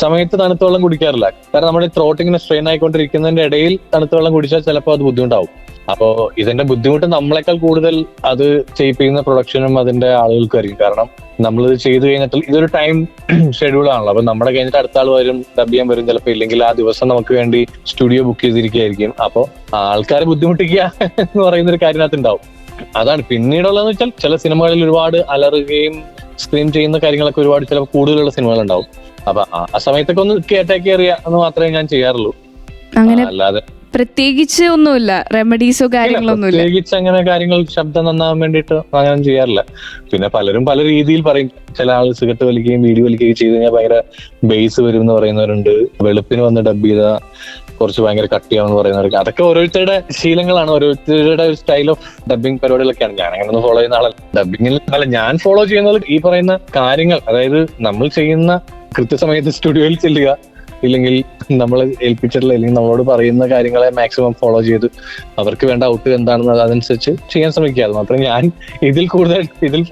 സമയത്ത് തണുത്ത വെള്ളം കുടിക്കാറില്ല. കാരണം നമ്മുടെ ത്രോട്ട് ഇങ്ങനെ സ്ട്രെയിൻ ആയിക്കൊണ്ടിരിക്കുന്നതിന്റെ ഇടയിൽ തണുത്ത വെള്ളം കുടിച്ചാൽ ചിലപ്പോൾ അത് ബുദ്ധിമുട്ടാവും. അപ്പോ ഇതിന്റെ ബുദ്ധിമുട്ട് നമ്മളെക്കാൾ കൂടുതൽ അത് ചെയ്യിപ്പിക്കുന്ന പ്രൊഡക്ഷനും അതിന്റെ ആളുകൾക്കായിരിക്കും. കാരണം നമ്മളിത് ചെയ്തു കഴിഞ്ഞിട്ട് ഇതൊരു ടൈം ഷെഡ്യൂൾ ആണല്ലോ. അപ്പൊ നമ്മുടെ കഴിഞ്ഞിട്ട് അടുത്ത ആൾ വരും, ഡബ് ചെയ്യാൻ വരും ചിലപ്പോൾ, ഇല്ലെങ്കിൽ ആ ദിവസം നമുക്ക് വേണ്ടി സ്റ്റുഡിയോ ബുക്ക് ചെയ്തിരിക്കുകയായിരിക്കും. അപ്പൊ ആൾക്കാരെ ബുദ്ധിമുട്ടിക്കുക എന്ന് പറയുന്ന ഒരു കാര്യത്തിനകത്ത് ഉണ്ടാവും. അതാണ്. പിന്നീടുള്ളതെന്ന് വെച്ചാൽ ചില സിനിമകളിൽ ഒരുപാട് അലറുകയും സ്ക്രീൻ ചെയ്യുന്ന കാര്യങ്ങളൊക്കെ ഒരുപാട് ചിലപ്പോൾ കൂടുതലുള്ള സിനിമകൾ ഉണ്ടാവും. അപ്പൊ ആ സമയത്തൊക്കെ ഒന്ന് കേട്ടാക്കി അറിയാം എന്ന് മാത്രമേ ഞാൻ ചെയ്യാറുള്ളൂ. അല്ലാതെ പ്രത്യേകിച്ച് ഒന്നുമില്ല, റെമഡീസോ കാര്യങ്ങളൊന്നുമില്ല. പ്രത്യേകിച്ച് അങ്ങനെ കാര്യങ്ങൾ ശബ്ദം നന്നാവാൻ വേണ്ടിയിട്ട് അങ്ങനെ ചെയ്യാറില്ല. പിന്നെ പലരും പല രീതിയിൽ പറയും. ചില ആൾ സിഗരറ്റ് വലിക്കുകയും വീഡിയോ വലിക്കുകയും ചെയ്ത് കഴിഞ്ഞാൽ ഭയങ്കര ബേസ് വരും എന്ന് പറയുന്നവരുണ്ട്. വെളുപ്പിന് വന്ന് ഡബ് ചെയ്ത കുറച്ച് ഭയങ്കര കട്ടിയാവെന്ന് പറയുന്നവർക്ക്. അതൊക്കെ ഓരോരുത്തരുടെ ശീലങ്ങളാണ്, ഓരോരുത്തരുടെ ഒരു സ്റ്റൈൽ ഓഫ് ഡബിങ് പരിപാടികളൊക്കെയാണ്. ഞാൻ അങ്ങനെ ഒന്നും ഫോളോ ചെയ്യുന്ന ആളല്ല. ഡബിങ്ങിൽ അല്ല ഞാൻ ഫോളോ ചെയ്യുന്നത് ഈ പറയുന്ന കാര്യങ്ങൾ. അതായത് നമ്മൾ ചെയ്യുന്ന കൃത്യസമയത്ത് സ്റ്റുഡിയോയിൽ ചെല്ലുക, ഇല്ലെങ്കിൽ നമ്മൾ ഏൽപ്പിച്ചിട്ടുള്ള അല്ലെങ്കിൽ നമ്മളോട് പറയുന്ന കാര്യങ്ങളെ മാക്സിമം ഫോളോ ചെയ്ത് അവർക്ക് വേണ്ട ഔട്ട് എന്താണെന്ന് അതനുസരിച്ച് ചെയ്യാൻ ശ്രമിക്കുക. അത് മാത്രം ഞാൻ ഇതിൽ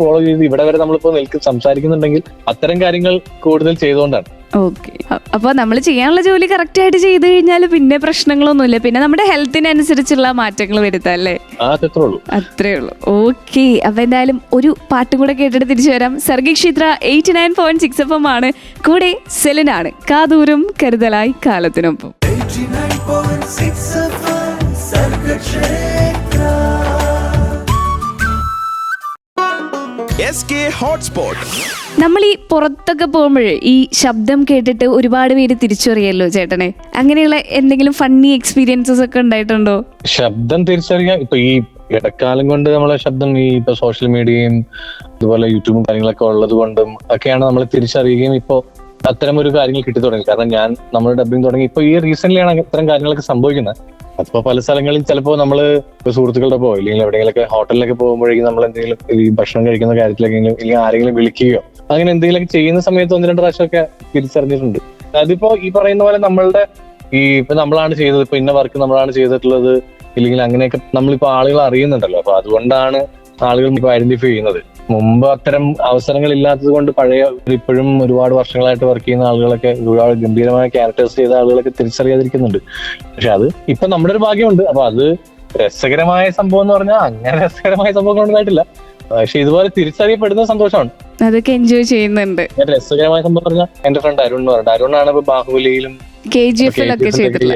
ഫോളോ ചെയ്ത് ഇവിടെ വരെ നമ്മളിപ്പോ സംസാരിക്കുന്നുണ്ടെങ്കിൽ അത്തരം കാര്യങ്ങൾ കൂടുതൽ ചെയ്തുകൊണ്ടാണ്. ഓക്കെ. അപ്പൊ നമ്മൾ ചെയ്യാനുള്ള ജോലി കറക്റ്റ് ആയിട്ട് ചെയ്ത് കഴിഞ്ഞാൽ പിന്നെ പ്രശ്നങ്ങളൊന്നുമില്ല. പിന്നെ നമ്മുടെ ഹെൽത്തിനനുസരിച്ചുള്ള മാറ്റങ്ങൾ വരുത്താം അല്ലേ? അത്രേ ഉള്ളൂ. ഓക്കെ. അപ്പൊ എന്തായാലും ഒരു പാട്ടും കൂടെ കേട്ടിട്ട് തിരിച്ചു വരാം. സർഗക്ഷേത്ര 89.6 FM ആണ്. കൂടെ സെലിനാണ്. കാതൂരും കരുതലായി കാലത്തിനൊപ്പം. ഹോട്ട്സ്പോട്ട്. നമ്മൾ ഈ പുറത്തൊക്കെ പോകുമ്പോഴേ ഈ ശബ്ദം കേട്ടിട്ട് ഒരുപാട് പേര് തിരിച്ചറിയല്ലോ ചേട്ടനെ. അങ്ങനെയുള്ള എന്തെങ്കിലും ഫണ്ണി എക്സ്പീരിയൻസസ് ഒക്കെ ഉണ്ടായിട്ടുണ്ടോ? ശബ്ദം തിരിച്ചറിയാൻ ഇപ്പൊ ഈ ഇടക്കാലം കൊണ്ട് നമ്മളെ ശബ്ദം ഈ ഇപ്പൊ സോഷ്യൽ മീഡിയയും അതുപോലെ യൂട്യൂബും കാര്യങ്ങളൊക്കെ ഉള്ളത് കൊണ്ടും ഒക്കെയാണ് നമ്മൾ തിരിച്ചറിയുകയും ഇപ്പൊ അത്തരം ഒരു കാര്യങ്ങൾ കിട്ടി തുടങ്ങി. കാരണം നമ്മൾ ഡബിങ് തുടങ്ങി ഇപ്പൊ ഈ റീസെന്റ്ലിയാണ് ഇത്തരം കാര്യങ്ങളൊക്കെ സംഭവിക്കുന്നത്. അപ്പൊ പല സ്ഥലങ്ങളിൽ ചിലപ്പോൾ നമ്മള് സുഹൃത്തുക്കളുടെ പോയി അല്ലെങ്കിൽ എവിടെയെങ്കിലൊക്കെ ഹോട്ടലിലൊക്കെ പോകുമ്പോഴേക്കും നമ്മൾ എന്തെങ്കിലും ഈ ഭക്ഷണം കഴിക്കുന്ന കാര്യത്തിലൊക്കെ അല്ലെങ്കിൽ ആരെങ്കിലും വിളിക്കുകയോ അങ്ങനെ എന്തെങ്കിലുമൊക്കെ ചെയ്യുന്ന സമയത്ത് 1-2 പ്രാവശ്യമൊക്കെ തിരിച്ചറിഞ്ഞിട്ടുണ്ട്. അതിപ്പോ ഈ പറയുന്ന പോലെ നമ്മളുടെ ഇപ്പൊ നമ്മളാണ് ചെയ്തത്, ഇപ്പൊ ഇന്ന വർക്ക് നമ്മളാണ് ചെയ്തിട്ടുള്ളത്, ഇല്ലെങ്കിൽ അങ്ങനെയൊക്കെ നമ്മളിപ്പോ ആളുകൾ അറിയുന്നുണ്ടല്ലോ. അപ്പൊ അതുകൊണ്ടാണ് ആളുകൾ ഇപ്പൊ ഐഡന്റിഫൈ ചെയ്യുന്നത്. മുമ്പ് അത്തരം അവസരങ്ങൾ ഇല്ലാത്തത് കൊണ്ട് ഇപ്പോഴും ഒരുപാട് വർഷങ്ങളായിട്ട് വർക്ക് ചെയ്യുന്ന ആളുകളൊക്കെ ഒരുപാട് ഗംഭീരമായ ക്യാരക്ടേഴ്സ് ചെയ്ത ആളുകളൊക്കെ തിരിച്ചറിയാതിരിക്കുന്നുണ്ട്. പക്ഷെ അത് ഇപ്പൊ നമ്മുടെ ഒരു ഭാഗ്യമുണ്ട്. അപ്പൊ അത് രസകരമായ സംഭവം എന്ന് പറഞ്ഞാൽ അങ്ങനെ രസകരമായ സംഭവങ്ങൾ ഉണ്ടായിട്ടില്ല. പക്ഷെ ഇതുപോലെ തിരിച്ചറിയപ്പെടുന്ന സന്തോഷമാണ്. അതൊക്കെ എൻജോയ് ചെയ്യുന്നുണ്ട്. രസകരമായ സംഭവം പറഞ്ഞാൽ എന്റെ ഫ്രണ്ട് അരുൺ എന്ന് പറഞ്ഞത്, അരുണാണ് ഇപ്പൊ ബാഹുബലിയിലും യഷിനൊക്കെ ഡബ് ചെയ്തത്.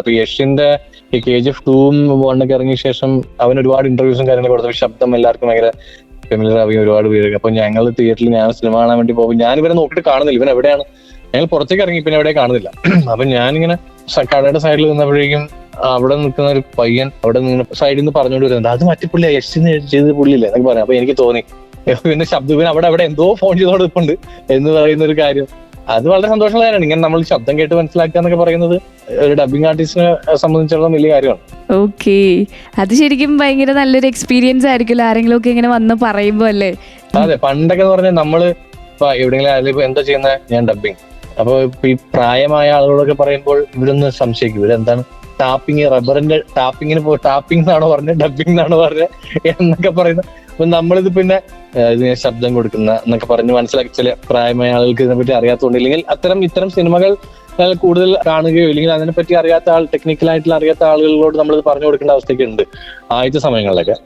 അപ്പൊ യഷിന്റെ ഈ KGF 2-ഉം 1-ഒക്കെ ഇറങ്ങിയ ശേഷം അവൻ ഒരുപാട് ഇന്റർവ്യൂസും കാര്യങ്ങളും കൊടുത്തു. ശബ്ദം എല്ലാവർക്കും ഭയങ്കര ഫെമിലിയർ ആവുകയും ഒരുപാട് പേര്. അപ്പൊ ഞങ്ങൾ തിയേറ്ററിൽ ഞാൻ സിനിമ കാണാൻ വേണ്ടി പോകും. ഞാൻ ഇവരെ നോക്കിയിട്ട് കാണുന്നില്ല, ഇവൻ എവിടെയാണ്. ഞങ്ങൾ പുറത്തേക്ക് ഇറങ്ങി പിന്നെ എവിടെ കാണുന്നില്ല. അപ്പൊ ഞാനിങ്ങനെ കടയുടെ സൈഡിൽ നിന്നപ്പോഴേക്കും അവിടെ നിൽക്കുന്ന ഒരു പയ്യൻ അവിടെ നിന്ന് സൈഡിൽ നിന്ന് പറഞ്ഞുകൊണ്ട് വരുന്നുണ്ട്, അത് മറ്റേ പുള്ളിയാ യഷിന് ചെയ്ത് പുള്ളിയില്ലേ എന്നൊക്കെ പറയാം. അപ്പൊ എനിക്ക് തോന്നി പിന്നെ ശബ്ദം അവിടെ എന്തോ ഫോൺ ചെയ്തോണ്ട് നിൽപ്പുണ്ട് എന്ന് പറയുന്ന ഒരു കാര്യം. അത് വളരെ സന്തോഷമുള്ള കാര്യമാണ്. ഇങ്ങനെ നമ്മൾ ശബ്ദം കേട്ട് മനസ്സിലാക്കുക എന്നൊക്കെ പറയുന്നത് ഒരു ഡബിങ് ആർട്ടിസ്റ്റിനെ സംബന്ധിച്ചിടത്തോളം വലിയ കാര്യമാണ്. ഓക്കെ. അത് ശരിക്കും ഭയങ്കര നല്ലൊരു എക്സ്പീരിയൻസ് ആയിരിക്കുമല്ലോ ആരെങ്കിലും ഒക്കെ ഇങ്ങനെ വന്ന് പറയുമ്പോ അല്ലേ? അതെ. പണ്ടൊക്കെ എന്ന് പറഞ്ഞാൽ നമ്മള് ഇപ്പൊ എവിടെയെങ്കിലും ഇപ്പൊ എന്താ ചെയ്യുന്നത്, ഞാൻ ഡബിങ്. അപ്പൊ ഈ പ്രായമായ ആളുകളൊക്കെ പറയുമ്പോൾ ഇവരൊന്ന് സംശയിക്കും, ഇവരെന്താണ് റബ്ബറിന്റെ ടാപ്പിങ്ങിന് ടാപ്പിംഗ് എന്നാണോ പറഞ്ഞത്, ഡബിങ് എന്നാണോ പറഞ്ഞത് എന്നൊക്കെ പറയുന്നത്. അപ്പൊ നമ്മളിത് പിന്നെ ഇതിനെ ശബ്ദം കൊടുക്കുന്ന എന്നൊക്കെ പറഞ്ഞ് മനസ്സിലാക്കി ചില പ്രായമായ ആളുകൾക്ക് ഇതിനെപ്പറ്റി അറിയാത്തതുകൊണ്ട്, ഇല്ലെങ്കിൽ ഇത്തരം സിനിമകൾ കൂടുതൽ കാണുകയോ ഇല്ലെങ്കിൽ അതിനെപ്പറ്റി ടെക്നിക്കലായിട്ടുള്ള അറിയാത്ത ആളുകളോട് നമ്മളിത് പറഞ്ഞു കൊടുക്കേണ്ട അവസ്ഥയൊക്കെ ഉണ്ട് ആദ്യത്തെ സമയങ്ങളിലൊക്കെ.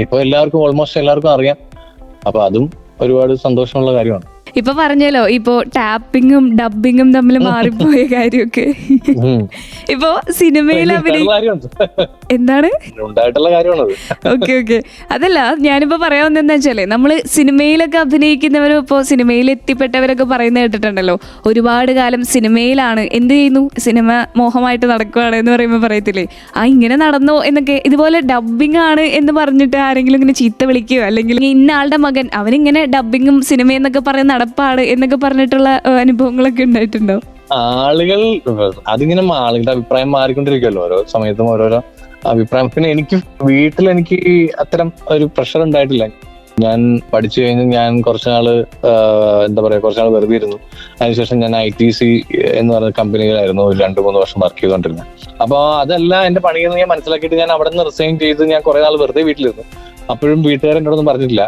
ഇപ്പൊ ഓൾമോസ്റ്റ് എല്ലാവർക്കും അറിയാം. അപ്പൊ അതും ഒരുപാട് സന്തോഷമുള്ള കാര്യമാണ്. ഇപ്പൊ പറഞ്ഞല്ലോ ഇപ്പൊ ടാപ്പിങ്ങും ഡബിങ്ങും തമ്മിൽ മാറിപ്പോയ കാര്യമൊക്കെ. ഇപ്പൊ സിനിമയിൽ എന്താണ് ഉണ്ടായിട്ടുള്ള കാര്യമാണത്. ഓക്കെ ഓക്കെ, അതല്ല ഞാനിപ്പോ പറയാവുന്ന എന്താ വെച്ചാല്, നമ്മള് സിനിമയിലൊക്കെ അഭിനയിക്കുന്നവരും ഇപ്പോ സിനിമയിൽ എത്തിപ്പെട്ടവരൊക്കെ പറയുന്നത് കേട്ടിട്ടുണ്ടല്ലോ, ഒരുപാട് കാലം സിനിമയിലാണ്, എന്ത് ചെയ്യുന്നു, സിനിമ മോഹമായിട്ട് നടക്കുവാണ് എന്ന് പറയുമ്പോൾ പറയത്തില്ലേ, ഇങ്ങനെ നടന്നോ എന്നൊക്കെ. ഇതുപോലെ ഡബിങ് ആണ് എന്ന് പറഞ്ഞിട്ട് ആരെങ്കിലും ഇങ്ങനെ ചീത്ത വിളിക്കുകയോ അല്ലെങ്കിൽ ഇന്ന ആളുടെ മകൻ അവനിങ്ങനെ ഡബിങ്ങും സിനിമയെന്നൊക്കെ പറയുന്ന നടപ്പാണ് എന്നൊക്കെ പറഞ്ഞിട്ടുള്ള അനുഭവങ്ങളൊക്കെ ഉണ്ടായിട്ടുണ്ടോ? ആളുകൾ അതിങ്ങനെ ആളുകളുടെ അഭിപ്രായം മാറിക്കൊണ്ടിരിക്കുമല്ലോ, ഓരോ സമയത്തും ഓരോരോ അഭിപ്രായം. പിന്നെ എനിക്ക് വീട്ടിലെനിക്ക് അത്തരം ഒരു പ്രഷർ ഉണ്ടായിട്ടില്ല. ഞാൻ പഠിച്ചു കഴിഞ്ഞ് ഞാൻ കുറച്ചുനാള് കുറച്ചുനാൾ വെറുതെ ഇരുന്നു. അതിനുശേഷം ഞാൻ ITC എന്ന് പറയുന്ന കമ്പനിയിലായിരുന്നു ഒരു 2-3 വർഷം വർക്ക് ചെയ്തുകൊണ്ടിരുന്നത്. അപ്പൊ അതല്ല എന്റെ പണിയെന്ന് ഞാൻ മനസ്സിലാക്കിയിട്ട് ഞാൻ അവിടെ നിന്ന് റിസൈൻ ചെയ്ത് ഞാൻ കുറെ നാൾ വെറുതെ വീട്ടിലിരുന്നു. അപ്പോഴും വീട്ടുകാരെന്നോടൊന്നും പറഞ്ഞിട്ടില്ല.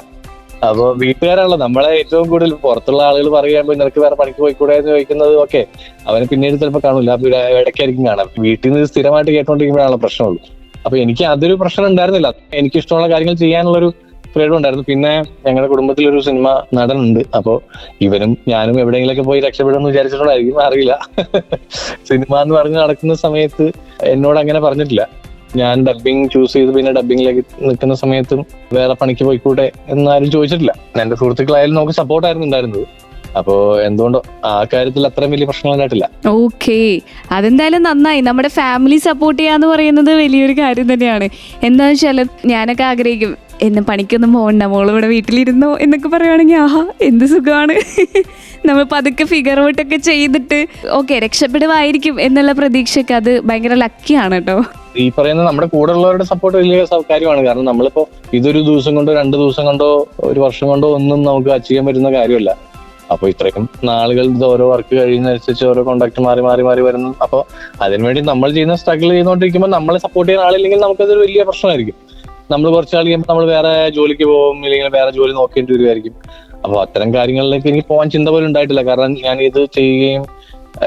അപ്പൊ വീട്ടുകാരാണല്ലോ നമ്മളെ ഏറ്റവും കൂടുതൽ, പുറത്തുള്ള ആളുകൾ പറയുമ്പോൾ നിനക്ക് വേറെ പണിക്ക് പോയിക്കൂടെ എന്ന് ചോദിക്കുന്നത്. ഓക്കെ, അവന് പിന്നീട് ചിലപ്പോൾ കാണില്ല, ഇടയ്ക്കായിരിക്കും കാണാം. വീട്ടിൽ നിന്ന് സ്ഥിരമായിട്ട് കേട്ടോണ്ടിരിക്കുമ്പോഴാണല്ലോ പ്രശ്നമുള്ളൂ. അപ്പൊ എനിക്ക് അതൊരു പ്രശ്നം ഉണ്ടായിരുന്നില്ല. എനിക്ക് ഇഷ്ടമുള്ള കാര്യങ്ങൾ ചെയ്യാനുള്ളൊരു ഫ്രീഡം ഉണ്ടായിരുന്നു. പിന്നെ ഞങ്ങളുടെ കുടുംബത്തിലൊരു സിനിമ നടനുണ്ട്. അപ്പോ ഇവനും ഞാനും എവിടെയെങ്കിലൊക്കെ പോയി രക്ഷപ്പെടുമെന്ന് വിചാരിച്ചിട്ടുണ്ടായിരിക്കും, അറിയില്ല. സിനിമ എന്ന് പറഞ്ഞ് നടക്കുന്ന സമയത്ത് എന്നോട് അങ്ങനെ പറഞ്ഞിട്ടില്ല. ഞാൻ ഡബിങ് ചൂസ് ചെയ്ത് പിന്നെ ഡബിങ്ങിലേക്ക് നിൽക്കുന്ന സമയത്തും വേറെ പണിക്ക് പോയിക്കൂടെ എന്നാരും ചോദിച്ചിട്ടില്ല. എന്റെ സുഹൃത്തുക്കളായാലും നമുക്ക് സപ്പോർട്ടായിരുന്നു ഉണ്ടായിരുന്നത്. അപ്പോ എന്തുകൊണ്ടോ ആ കാര്യത്തിൽ അത്രയും വലിയ പ്രശ്നങ്ങളുണ്ടായിട്ടില്ല. ഓക്കെ, അതെന്തായാലും നന്നായി. നമ്മുടെ ഫാമിലി സപ്പോർട്ട് ചെയ്യാന്ന് പറയുന്നത് വലിയൊരു കാര്യം തന്നെയാണ്. എന്താന്ന് വെച്ചാൽ ഞാനൊക്കെ ആഗ്രഹിക്കും, എന്നെ പണിക്കൊന്നും പോകണ്ട, മോള് ഇവിടെ വീട്ടിലിരുന്നോ എന്നൊക്കെ പറയുവാണെങ്കിൽ ആഹാ എന്ത് സുഖമാണ്. നമ്മൾ പതുക്കെ ഫിഗർ ഔട്ടൊക്കെ ചെയ്തിട്ട് ഓക്കെ രക്ഷപ്പെടുമായിരിക്കും എന്നുള്ള പ്രതീക്ഷയ്ക്ക് അത് ഭയങ്കര ലക്കിയാണ് കേട്ടോ. ഈ പറയുന്ന നമ്മുടെ കൂടെ ഉള്ളവരുടെ സപ്പോർട്ട് വലിയ കാര്യമാണ്. കാരണം നമ്മളിപ്പോ ഇതൊരു ദിവസം കൊണ്ടോ 2 ദിവസം കൊണ്ടോ 1 വർഷം കൊണ്ടോ ഒന്നും നമുക്ക് അച്ചീവ് ചെയ്യാൻ പറ്റുന്ന കാര്യമല്ല. അപ്പൊ ഇത്രയും നാളുകൾ ഓരോ വർക്ക് കഴിയുന്നതനുസരിച്ച് ഓരോ കോൺടാക്ട് മാറി മാറി മാറി വരുന്നു. അപ്പൊ അതിനുവേണ്ടി നമ്മൾ ചെയ്യുന്ന സ്ട്രഗിൾ ചെയ്തുകൊണ്ടിരിക്കുമ്പോൾ നമ്മളെ സപ്പോർട്ട് ചെയ്യുന്ന ആളില്ലെങ്കിൽ നമുക്കതൊരു വലിയ പ്രശ്നമായിരിക്കും. നമ്മൾ കുറച്ചാൾ കഴിയുമ്പോൾ നമ്മൾ വേറെ ജോലിക്ക് പോകും, ഇല്ലെങ്കിൽ വേറെ ജോലി നോക്കേണ്ടി വരുമായിരിക്കും. അപ്പൊ അത്തരം കാര്യങ്ങളിലേക്ക് എനിക്ക് പോകാൻ ചിന്ത പോലും ഉണ്ടായിട്ടില്ല. കാരണം ഞാൻ ഇത് ചെയ്യുകയും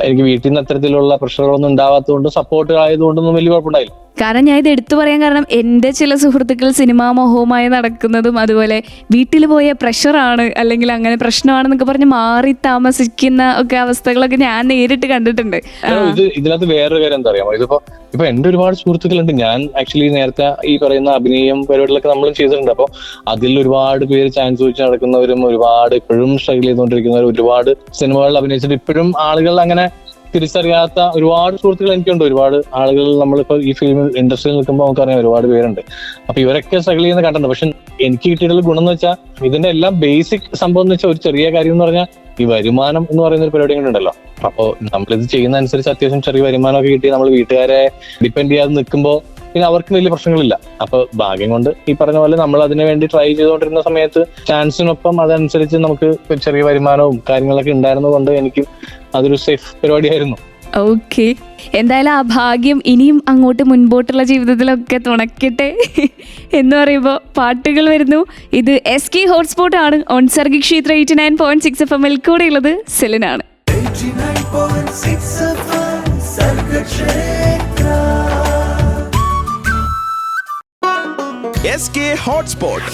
എനിക്ക് വീട്ടിൽ നിന്ന് അത്തരത്തിലുള്ള പ്രഷറുകളൊന്നും ഉണ്ടാവാത്തതുകൊണ്ട് സപ്പോർട്ട് ആയതുകൊണ്ടൊന്നും വലിയ കുഴപ്പമുണ്ടായില്ല. കാരണം ഞാൻ ഇത് എടുത്തു പറയാൻ കാരണം എൻ്റെ ചില സുഹൃത്തുക്കൾ സിനിമാ മോഹവുമായി നടക്കുന്നതും അതുപോലെ വീട്ടിൽ പോയ പ്രഷറാണ് അല്ലെങ്കിൽ അങ്ങനെ പ്രശ്നമാണെന്നൊക്കെ പറഞ്ഞ് മാറി താമസിക്കുന്ന ഒക്കെ അവസ്ഥകളൊക്കെ ഞാൻ നേരിട്ട് കണ്ടിട്ടുണ്ട്. ഇതിനകത്ത് വേറൊരു കാര്യം എന്താ അറിയാമോ, ഇപ്പൊ എന്റെ ഒരുപാട് സുഹൃത്തുക്കളുണ്ട്. ഞാൻ ആക്ച്വലി നേരത്തെ ഈ പറയുന്ന അഭിനയം പരിപാടികളൊക്കെ നമ്മളും ചെയ്തിട്ടുണ്ട്. അപ്പൊ അതിൽ ഒരുപാട് പേര് ചാൻസ് വെച്ച് നടക്കുന്നവരും ഒരുപാട് ഇപ്പോഴും സ്ട്രഗിൾ ചെയ്തുകൊണ്ടിരിക്കുന്നവരും ഒരുപാട് സിനിമകളിൽ അഭിനയിച്ചിട്ട് ഇപ്പോഴും ആളുകൾ അങ്ങനെ തിരിച്ചറിയാത്ത ഒരുപാട് സുഹൃത്തുക്കൾ എനിക്കുണ്ട്. ഒരുപാട് ആളുകൾ നമ്മളിപ്പോ ഈ ഫിലിം ഇൻഡസ്ട്രിയിൽ നിൽക്കുമ്പോൾ നമുക്കറിയാം ഒരുപാട് പേരുണ്ട്. അപ്പൊ ഇവരൊക്കെ സ്ട്രഗിൾ ചെയ്യുന്ന കണ്ടിട്ടുണ്ട്. പക്ഷെ എനിക്ക് കിട്ടിയിട്ടുള്ള ഗുണം എന്ന് വെച്ചാൽ ഇതിന്റെ എല്ലാം ബേസിക് സംഭവം എന്ന് വെച്ചാൽ ഒരു ചെറിയ കാര്യം എന്ന് പറഞ്ഞാൽ ഈ വരുമാനം എന്ന് പറയുന്ന ഒരു പരിപാടി ഉണ്ടല്ലോ. അപ്പോൾ നമ്മളിത് ചെയ്യുന്ന അനുസരിച്ച് അത്യാവശ്യം ചെറിയ വരുമാനമൊക്കെ കിട്ടി നമ്മൾ വീട്ടുകാരെ ഡിപ്പെൻഡ് ചെയ്യാതെ നിൽക്കുമ്പോൾ പിന്നെ അവർക്ക് വലിയ പ്രശ്നങ്ങളില്ല. അപ്പൊ ഭാഗ്യം കൊണ്ട് ഈ പറഞ്ഞ പോലെ നമ്മൾ അതിനു വേണ്ടി ട്രൈ ചെയ്തുകൊണ്ടിരുന്ന സമയത്ത് ചാൻസിനൊപ്പം അതനുസരിച്ച് നമുക്ക് ചെറിയ വരുമാനവും കാര്യങ്ങളൊക്കെ ഉണ്ടായിരുന്നതുകൊണ്ട് എനിക്ക് അതൊരു സേഫ് പരിപാടിയായിരുന്നു. ഓക്കെ, എന്തായാലും ആ ഭാഗ്യം ഇനിയും അങ്ങോട്ട് മുൻപോട്ടുള്ള ജീവിതത്തിലൊക്കെ തുണക്കട്ടെ എന്ന് പറയുമ്പോൾ പാട്ടുകൾ വരുന്നു. ഇത് SK ഹോട്ട്സ്പോട്ട് ആണ്. ഓൺ സർഗിക് ക്ഷേത്ര 89.6 FM കൂടെ ഉള്ളത് സെലിനാണ്. 89.6 FM Sargakshetra SK hotspot.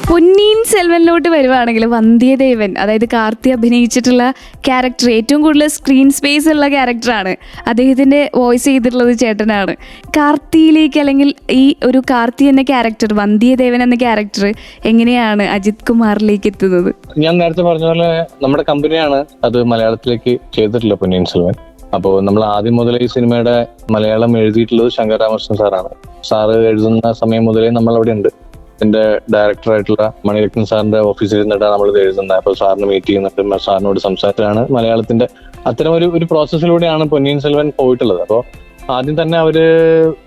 Ponniyin സെൽവനിലോട്ട് വരുവാണെങ്കിൽ വന്ധ്യദേവൻ, അതായത് കാർത്തി അഭിനയിച്ചിട്ടുള്ള ക്യാരക്ടർ ഏറ്റവും കൂടുതൽ സ്ക്രീൻ സ്പേസ് ഉള്ള ക്യാരക്ടറാണ്. അദ്ദേഹത്തിൻ്റെ വോയിസ് ചെയ്തിട്ടുള്ളത് ചേട്ടനാണ്. കാർത്തിയിലേക്ക് അല്ലെങ്കിൽ ഈ ഒരു കാർത്തി എന്ന ക്യാരക്ടർ, വന്ധ്യദേവൻ എന്ന ക്യാരക്ടർ എങ്ങനെയാണ് അജിത് കുമാറിലേക്ക് എത്തുന്നത്? ഞാൻ നേരത്തെ പറഞ്ഞ പോലെ നമ്മുടെ കമ്പനിയാണ് അത് മലയാളത്തിലേക്ക് ചെയ്തിട്ടുള്ളത്, പൊന്നിയിൻ സെൽവൻ. അപ്പോൾ നമ്മൾ ആദ്യം മുതലേ ഈ സിനിമയുടെ മലയാളം എഴുതിയിട്ടുള്ളത് ശങ്കർ രാമകൃഷ്ണൻ സാറാണ്. സാറ് എഴുതുന്ന സമയം മുതലേ നമ്മൾ അവിടെ ഉണ്ട്. ഇതിന്റെ ഡയറക്ടറായിട്ടുള്ള മണിരത്നം സാറിന്റെ ഓഫീസിൽ നിന്നിട്ടാണ് നമ്മളിത് എഴുതുന്നത്. അപ്പോൾ സാറിന് മീറ്റ് ചെയ്യുന്നുണ്ട്, സാറിനോട് സംസാരിച്ചാണ് മലയാളത്തിന്റെ അത്തരം ഒരു പ്രോസസ്സിലൂടെയാണ് പൊന്നിയിൻ സെൽവൻ പോയിട്ടുള്ളത്. അപ്പോൾ ആദ്യം തന്നെ അവര്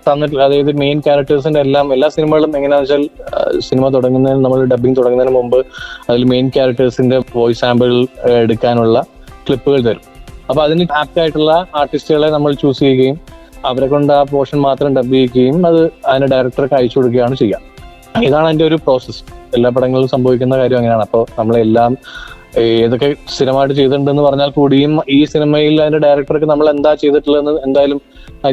തന്നിട്ടുള്ള, അതായത് മെയിൻ ക്യാരക്ടേഴ്സിന്റെ എല്ലാ സിനിമകളും എങ്ങനെയാണെന്ന് വെച്ചാൽ സിനിമ തുടങ്ങുന്നതിന് നമ്മൾ ഡബിങ് തുടങ്ങുന്നതിന് മുമ്പ് അതിൽ മെയിൻ ക്യാരക്ടേഴ്സിന്റെ വോയിസ് സാമ്പിൾ എടുക്കാനുള്ള ക്ലിപ്പുകൾ തരും. അപ്പൊ അതിന് ആപ്റ്റ് ആയിട്ടുള്ള ആർട്ടിസ്റ്റുകളെ നമ്മൾ ചൂസ് ചെയ്യുകയും അവരെ കൊണ്ട് ആ പോർഷൻ മാത്രം ഡബ് ചെയ്യുകയും അതിന്റെ ഡയറക്ടർക്ക് അയച്ചു കൊടുക്കുകയാണ് ചെയ്യുക. ഇതാണ് അതിന്റെ ഒരു പ്രോസസ്സ്. എല്ലാ പടങ്ങളിലും സംഭവിക്കുന്ന കാര്യം അങ്ങനെയാണ്. അപ്പോൾ നമ്മളെല്ലാം ഏതൊക്കെ സ്ഥിരമായിട്ട് ചെയ്തിട്ടുണ്ടെന്ന് പറഞ്ഞാൽ കൂടിയും ഈ സിനിമയിൽ അതിന്റെ ഡയറക്ടർക്ക് നമ്മൾ എന്താ ചെയ്തിട്ടുള്ളതെന്ന് എന്തായാലും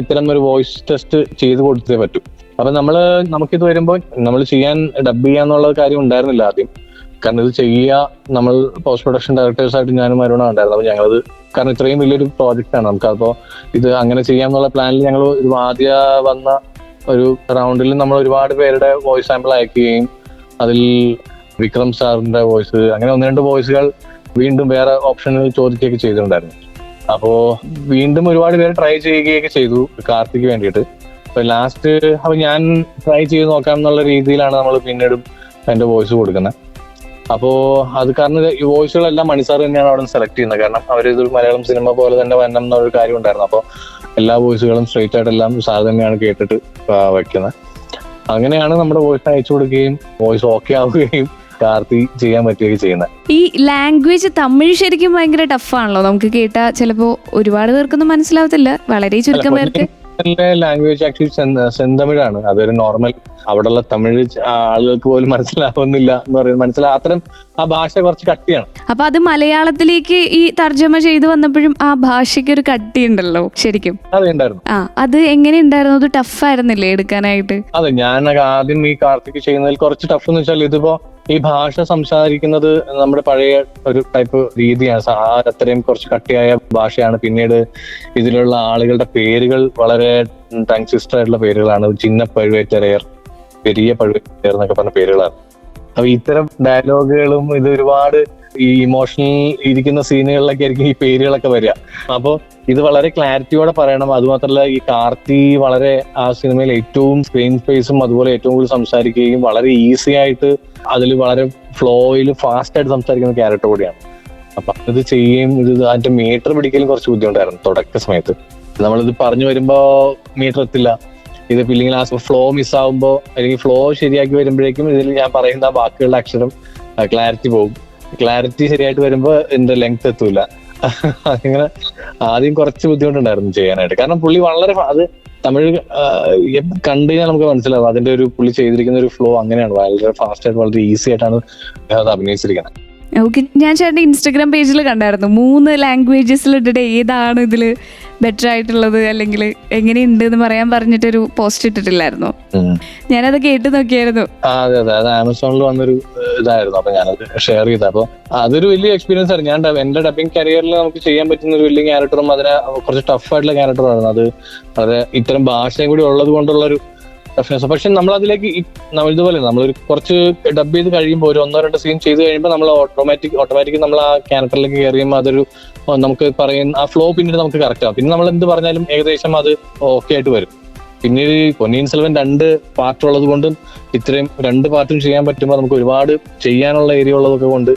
ഇത്തരം ഒരു വോയിസ് ടെസ്റ്റ് ചെയ്ത് കൊടുത്തേ പറ്റൂ. അപ്പൊ നമുക്കിത് വരുമ്പോൾ നമ്മൾ ഡബ് ചെയ്യാന്നുള്ള കാര്യം ഉണ്ടായിരുന്നില്ല ആദ്യം. കാരണം ഇത് നമ്മൾ പോസ്റ്റ് പ്രൊഡക്ഷൻ ഡയറക്ടേഴ്സ് ആയിട്ട് ഞാനും അരുണ ഉണ്ടായിരുന്നു. അപ്പോൾ ഞങ്ങളത് കാരണം ഇത്രയും വലിയൊരു പ്രോജക്റ്റ് ആണ് നമുക്ക്. അപ്പോൾ ഇത് അങ്ങനെ ചെയ്യാന്നുള്ള പ്ലാനിൽ ഞങ്ങൾ ആദ്യ വന്ന ഒരു റൗണ്ടിൽ നമ്മൾ ഒരുപാട് പേരുടെ വോയിസ് സാമ്പിൾ അയക്കുകയും അതിൽ വിക്രം സാറിന്റെ വോയിസ് അങ്ങനെ 1-2 വോയിസുകൾ വീണ്ടും വേറെ ഓപ്ഷനുകൾ ചോദിക്കുകയൊക്കെ ചെയ്തിട്ടുണ്ടായിരുന്നു. അപ്പോ വീണ്ടും ഒരുപാട് പേര് ട്രൈ ചെയ്യുകയൊക്കെ ചെയ്തു കാർത്തിക്ക് വേണ്ടിയിട്ട്. അപ്പൊ ലാസ്റ്റ് അപ്പൊ ഞാൻ ട്രൈ ചെയ്ത് നോക്കാം എന്നുള്ള രീതിയിലാണ് നമ്മൾ പിന്നീടും എന്റെ വോയിസ് കൊടുക്കുന്നത്. അപ്പോ അത് കാരണം ഈ വോയിസുകളെല്ലാം മണിസാർ തന്നെയാണ് അവിടെ സെലക്ട് ചെയ്യുന്നത്. കാരണം അവരിത് മലയാളം സിനിമ പോലെ തന്നെ വരണം എന്നൊരു കാര്യം ഉണ്ടായിരുന്നു. അപ്പോൾ എല്ലാ വോയിസുകളും സ്ട്രെയിറ്റ് ആയിട്ടെല്ലാം സാർ തന്നെയാണ് കേട്ടിട്ട് വെക്കുന്നത്. അങ്ങനെയാണ് നമ്മുടെ വോയിസ് അയച്ചു കൊടുക്കുകയും വോയിസ് ഓക്കെ ആവുകയും കാർത്തി ചെയ്യാൻ പറ്റുകയും ചെയ്യുന്നത്. ഈ ലാംഗ്വേജ് തമിഴ് ശരിക്കും ഭയങ്കര ടഫാണല്ലോ, നമുക്ക് കേട്ടാ ചിലപ്പോ ഒരുപാട് പേർക്കൊന്നും മനസ്സിലാവത്തില്ല, വളരെ ചുരുക്കം പേർക്ക്. ലാംഗ്വേജ് ആക്ച്വലി സെന്തമിഴാണ്. അതൊരു നോർമൽ അവിടെയുള്ള തമിഴ് ആളുകൾക്ക് പോലും മനസ്സിലാവുന്നില്ല എന്ന് പറയുന്നത് അത്തരം ആ ഭാഷ കുറച്ച് കട്ടിയാണ്. അപ്പൊ അത് മലയാളത്തിലേക്ക് ഈ തർജ്ജമ ചെയ്ത് വന്നപ്പോഴും ആ ഭാഷയ്ക്ക് ഒരു കട്ടി ഉണ്ടല്ലോ ശരിക്കും. അതുണ്ടായിരുന്നു. അത് എങ്ങനെ ഉണ്ടായിരുന്നു? അത് ടഫ് ആയിരുന്നില്ലേ എടുക്കാനായിട്ട്? അതെ, ഞാൻ ആദ്യം ഈ കാർത്തിക് ചെയ്യുന്നതിൽ കുറച്ച് ടഫ് എന്ന് വെച്ചാൽ ഇതിപ്പോ ഈ ഭാഷ സംസാരിക്കുന്നത് നമ്മുടെ പഴയ ഒരു ടൈപ്പ് രീതിയാണ്. അത്രയും കുറച്ച് കട്ടിയായ ഭാഷയാണ്. പിന്നീട് ഇതിലുള്ള ആളുകളുടെ പേരുകൾ വളരെ ടങ് ട്വിസ്റ്റർ ആയിട്ടുള്ള പേരുകളാണ്. ചിന്ന പഴുവേറ്റരയർ, പെരിയ പഴുവേറ്റരയർ എന്നൊക്കെ പറഞ്ഞ പേരുകളാണ്. അപ്പൊ ഇത്തരം ഡയലോഗുകളും ഇത് ഒരുപാട് ഈ ഇമോഷണൽ ഇരിക്കുന്ന സീനുകളിലൊക്കെ ആയിരിക്കും ഈ പേരുകളൊക്കെ വരിക. അപ്പോ ഇത് വളരെ ക്ലാരിറ്റിയോടെ പറയണം. അതുമാത്രമല്ല ഈ കാർത്തി വളരെ ആ സിനിമയിൽ ഏറ്റവും സ്ക്രീൻ സ്പേസും അതുപോലെ ഏറ്റവും കൂടുതൽ സംസാരിക്കുകയും വളരെ ഈസി ആയിട്ട് അതിൽ വളരെ ഫ്ലോയിൽ ഫാസ്റ്റ് ആയിട്ട് സംസാരിക്കുന്ന ക്യാരക്ടർ കൂടിയാണ്. അപ്പൊ ഇത് ചെയ്യുകയും അതിന്റെ മീറ്റർ പിടിക്കലും കുറച്ച് ബുദ്ധിമുട്ടായിരുന്നു തുടക്ക സമയത്ത്. നമ്മളിത് പറഞ്ഞു വരുമ്പോ മീറ്റർ എത്തില്ല. ഇത് ഇല്ലെങ്കിൽ ആ ഫ്ലോ മിസ്സാവുമ്പോ അല്ലെങ്കിൽ ഫ്ലോ ശരിയാക്കി വരുമ്പോഴേക്കും ഇതിൽ ഞാൻ പറയുന്ന ആ വാക്കുകളുടെ അക്ഷരം ക്ലാരിറ്റി പോകും. ക്ലാരിറ്റി ശരിയായിട്ട് വരുമ്പോ ഇതിന്റെ ലെങ്ത് എത്തൂല. അങ്ങനെ ആദ്യം കുറച്ച് ബുദ്ധിമുട്ടുണ്ടായിരുന്നു ചെയ്യാനായിട്ട്. കാരണം പുള്ളി വളരെ അത് തമിഴ് കണ്ടു കഴിഞ്ഞാൽ നമുക്ക് മനസ്സിലാവും അതിന്റെ ഒരു പുള്ളി ചെയ്തിരിക്കുന്ന ഒരു ഫ്ലോ അങ്ങനെയാണ്. വളരെ ഫാസ്റ്റ് ആയിട്ട് വളരെ ഈസി ആയിട്ടാണ് അത് അഭിനയിച്ചിരിക്കുന്നത്. ഓക്കെ, ഞാൻ ചേട്ടൻ്റെ ഇൻസ്റ്റഗ്രാം പേജിൽ കണ്ടായിരുന്നു 3 ലാംഗ്വേജസിൽ ഇട്ടിട്ട് ഏതാണ് ഇതിൽ ബെറ്റർ ആയിട്ടുള്ളത് അല്ലെങ്കിൽ എങ്ങനെയുണ്ട് എന്ന് പറയാൻ പറഞ്ഞിട്ടൊരു പോസ്റ്റ് ഇട്ടിട്ടില്ലായിരുന്നു? ഞാനത് കേട്ട് നോക്കിയായിരുന്നു. അതെ അതെ, അത് ആമസോണിൽ വന്നൊരു ഇതായിരുന്നു. അപ്പൊ ഞാനത് ഷെയർ ചെയ്ത. അപ്പൊ അതൊരു വലിയ എക്സ്പീരിയൻസ് ആയിരുന്നു. ഞാൻ എന്റെ ഡബിങ് കരിയറിൽ നമുക്ക് ചെയ്യാൻ പറ്റുന്ന ഒരു വലിയ ക്യാരക്ടറും അതിനെ കുറച്ച് ടഫ് ആയിട്ടുള്ള ക്യാരക്ടറായിരുന്നു. അത് വളരെ ഇത്തരം ഭാഷയും കൂടി ഉള്ളത് കൊണ്ടുള്ള ഒരു ടഫ്നെസ്. പക്ഷെ നമ്മളതിലേക്ക് ഇതുപോലെ നമ്മളൊരു കുറച്ച് ഡബ് ചെയ്ത് കഴിയുമ്പോൾ ഒരു 1-2 സീൻ ചെയ്ത് കഴിയുമ്പോൾ നമ്മൾ ഓട്ടോമാറ്റിക് നമ്മൾ ആ ക്യാരക്ടറിലേക്ക് കയറിയുമ്പോൾ അതൊരു നമുക്ക് പറയുന്ന ആ ഫ്ലോ പിന്നീട് നമുക്ക് കറക്റ്റ് ആവും. പിന്നെ നമ്മൾ എന്ത് പറഞ്ഞാലും ഏകദേശം അത് ഓക്കെ ആയിട്ട് വരും. പിന്നീട് പൊന്നിയിൻ സെൽവൻ 2 പാർട്ട് ഉള്ളത് കൊണ്ടും ഇത്രയും 2 പാർട്ടും ചെയ്യാൻ പറ്റുമ്പോൾ നമുക്ക് ഒരുപാട് ചെയ്യാനുള്ള ഏരിയ ഉള്ളതൊക്കെ കൊണ്ട്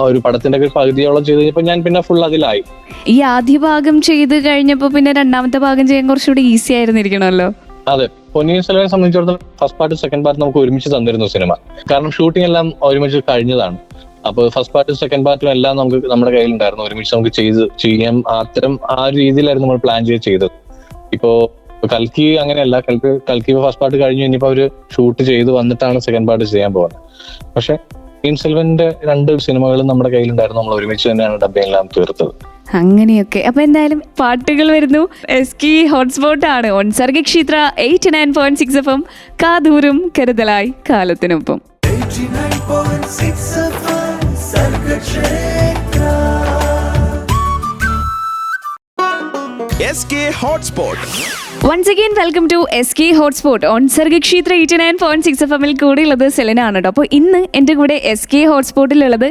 ഒരു പടത്തിന്റെ ഒക്കെ പകുതിയോളം ചെയ്ത് കഴിഞ്ഞപ്പോൾ ഞാൻ പിന്നെ ഫുൾ അതിലായി. ഈ ആദ്യ ഭാഗം ചെയ്ത് കഴിഞ്ഞപ്പോൾ പിന്നെ രണ്ടാമത്തെ ഭാഗം ചെയ്യാൻ കുറച്ചുകൂടി ഈസി ആയിരുന്നിരിക്കണമല്ലോ. അതെ, പൊന്നിയിൻ സെൽവനെ സംബന്ധിച്ചിടത്തോളം ഫസ്റ്റ് പാർട്ട് സെക്കൻഡ് പാർട്ട് നമുക്ക് ഒരുമിച്ച് തന്നിരുന്നു സിനിമ. കാരണം ഷൂട്ടിംഗ് എല്ലാം ഒരുമിച്ച് കഴിഞ്ഞതാണ്. അപ്പൊ ഫസ്റ്റ് പാർട്ടും സെക്കൻഡ് പാർട്ടും എല്ലാം നമുക്ക് നമ്മുടെ കയ്യിലുണ്ടായിരുന്നു. ഒരുമിച്ച് നമുക്ക് ചെയ്യാൻ അത്തരം ആ ഒരു രീതിയിലായിരുന്നു നമ്മൾ പ്ലാൻ ചെയ്തത്. ഇപ്പോ കൽക്കി അങ്ങനെയല്ല. കൽക്കി ഫസ്റ്റ് പാർട്ട് കഴിഞ്ഞു, ഇനിയിപ്പോ അവര് ഷൂട്ട് ചെയ്ത് വന്നിട്ടാണ് സെക്കൻഡ് പാർട്ട് ചെയ്യാൻ പോകുന്നത്. പക്ഷെ പൊന്നിയിൻ സെൽവന്റെ 2 സിനിമകളും നമ്മുടെ കയ്യിലുണ്ടായിരുന്നു. നമ്മൾ ഒരുമിച്ച് തന്നെയാണ് ഡബ്ബെല്ലാം തീർത്തത്. അങ്ങനെയൊക്കെ. അപ്പൊ എന്തായാലും പാട്ടുകൾ വരുന്നു. എസ്കി ഹോട്ട്സ്പോട്ട് ആണ് ഓൺ സർഗക്ഷേത്ര 89.6 FM. കാതൂരും കരുതലായി കാലത്തിനൊപ്പം. 89.6 FM Sargakshetra. SK Hotspot. Once again welcome to SK hotspot on Sargakshetra 89.6 FM കൂടെയുള്ളത് സെലന ആണ് കേട്ടോ. അപ്പോൾ ഇന്ന് എൻ്റെ കൂടെ SK ഹോട്ട്സ്പോട്ടിലുള്ളത്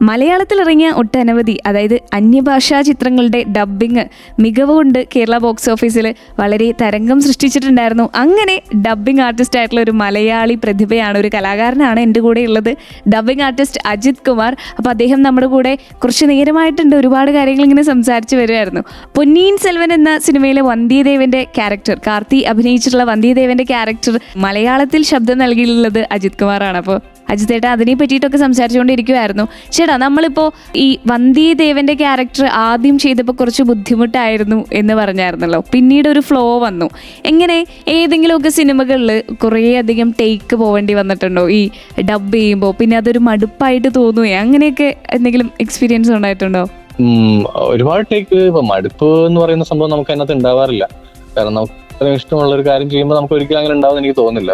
മലയാളത്തിൽ ഇറങ്ങിയ ഒട്ടനവധി, അതായത് അന്യഭാഷാ ചിത്രങ്ങളുടെ ഡബ്ബിങ് മികവുകൊണ്ട് കേരള ബോക്സ് ഓഫീസിൽ വളരെ തരംഗം സൃഷ്ടിച്ചിട്ടുണ്ടായിരുന്നു. അങ്ങനെ ഡബ്ബിംഗ് ആർട്ടിസ്റ്റ് ആയിട്ടുള്ള ഒരു മലയാളി പ്രതിഭയാണ്, ഒരു കലാകാരനാണ് എൻ്റെ കൂടെ ഉള്ളത്, ഡബ്ബിംഗ് ആർട്ടിസ്റ്റ് അജിത് കുമാർ. അപ്പോൾ അദ്ദേഹം നമ്മുടെ കൂടെ കുറച്ച് നേരമായിട്ടുണ്ട്, ഒരുപാട് കാര്യങ്ങൾ ഇങ്ങനെ സംസാരിച്ച് വരുമായിരുന്നു. പൊന്നിയിൻ സെൽവൻ എന്ന സിനിമയിലെ വന്ധ്യദേവന്റെ ക്യാരക്ടർ, കാർത്തി അഭിനയിച്ചിട്ടുള്ള വന്ധ്യദേവന്റെ ക്യാരക്ടർ മലയാളത്തിൽ ശബ്ദം നൽകിയിട്ടുള്ളത് അജിത് കുമാറാണ്. അപ്പോൾ അജിത് ചേട്ടാ അതിനെ പറ്റിയിട്ടൊക്കെ സംസാരിച്ചുകൊണ്ടിരിക്കുമായിരുന്നു. ചേട്ടാ, നമ്മളിപ്പോൾ ഈ വന്ധ്യദേവന്റെ ക്യാരക്ടർ ആദ്യം ചെയ്തപ്പോൾ കുറച്ച് ബുദ്ധിമുട്ടായിരുന്നു എന്ന് പറഞ്ഞായിരുന്നല്ലോ, പിന്നീട് ഒരു ഫ്ലോ വന്നു. എങ്ങനെ ഏതെങ്കിലുമൊക്കെ സിനിമകളിൽ കുറേ അധികം ടേക്ക് പോവേണ്ടി വന്നിട്ടുണ്ടോ ഈ ഡബ് ചെയ്യുമ്പോൾ? പിന്നെ അതൊരു മടുപ്പായിട്ട് തോന്നുകയോ അങ്ങനെയൊക്കെ എന്തെങ്കിലും എക്സ്പീരിയൻസ് ഉണ്ടായിട്ടുണ്ടോ? ഒരുപാട് ടേക്ക്. ഇപ്പൊ മടുപ്പ് എന്ന് പറയുന്ന സംഭവം നമുക്ക് അതിനകത്ത് ഉണ്ടാവാറില്ല. കാരണം നമുക്ക് ഇഷ്ടമുള്ള ഒരു കാര്യം ചെയ്യുമ്പോൾ നമുക്ക് ഒരിക്കലും അങ്ങനെ ഉണ്ടാവുമെന്ന് എനിക്ക് തോന്നുന്നില്ല.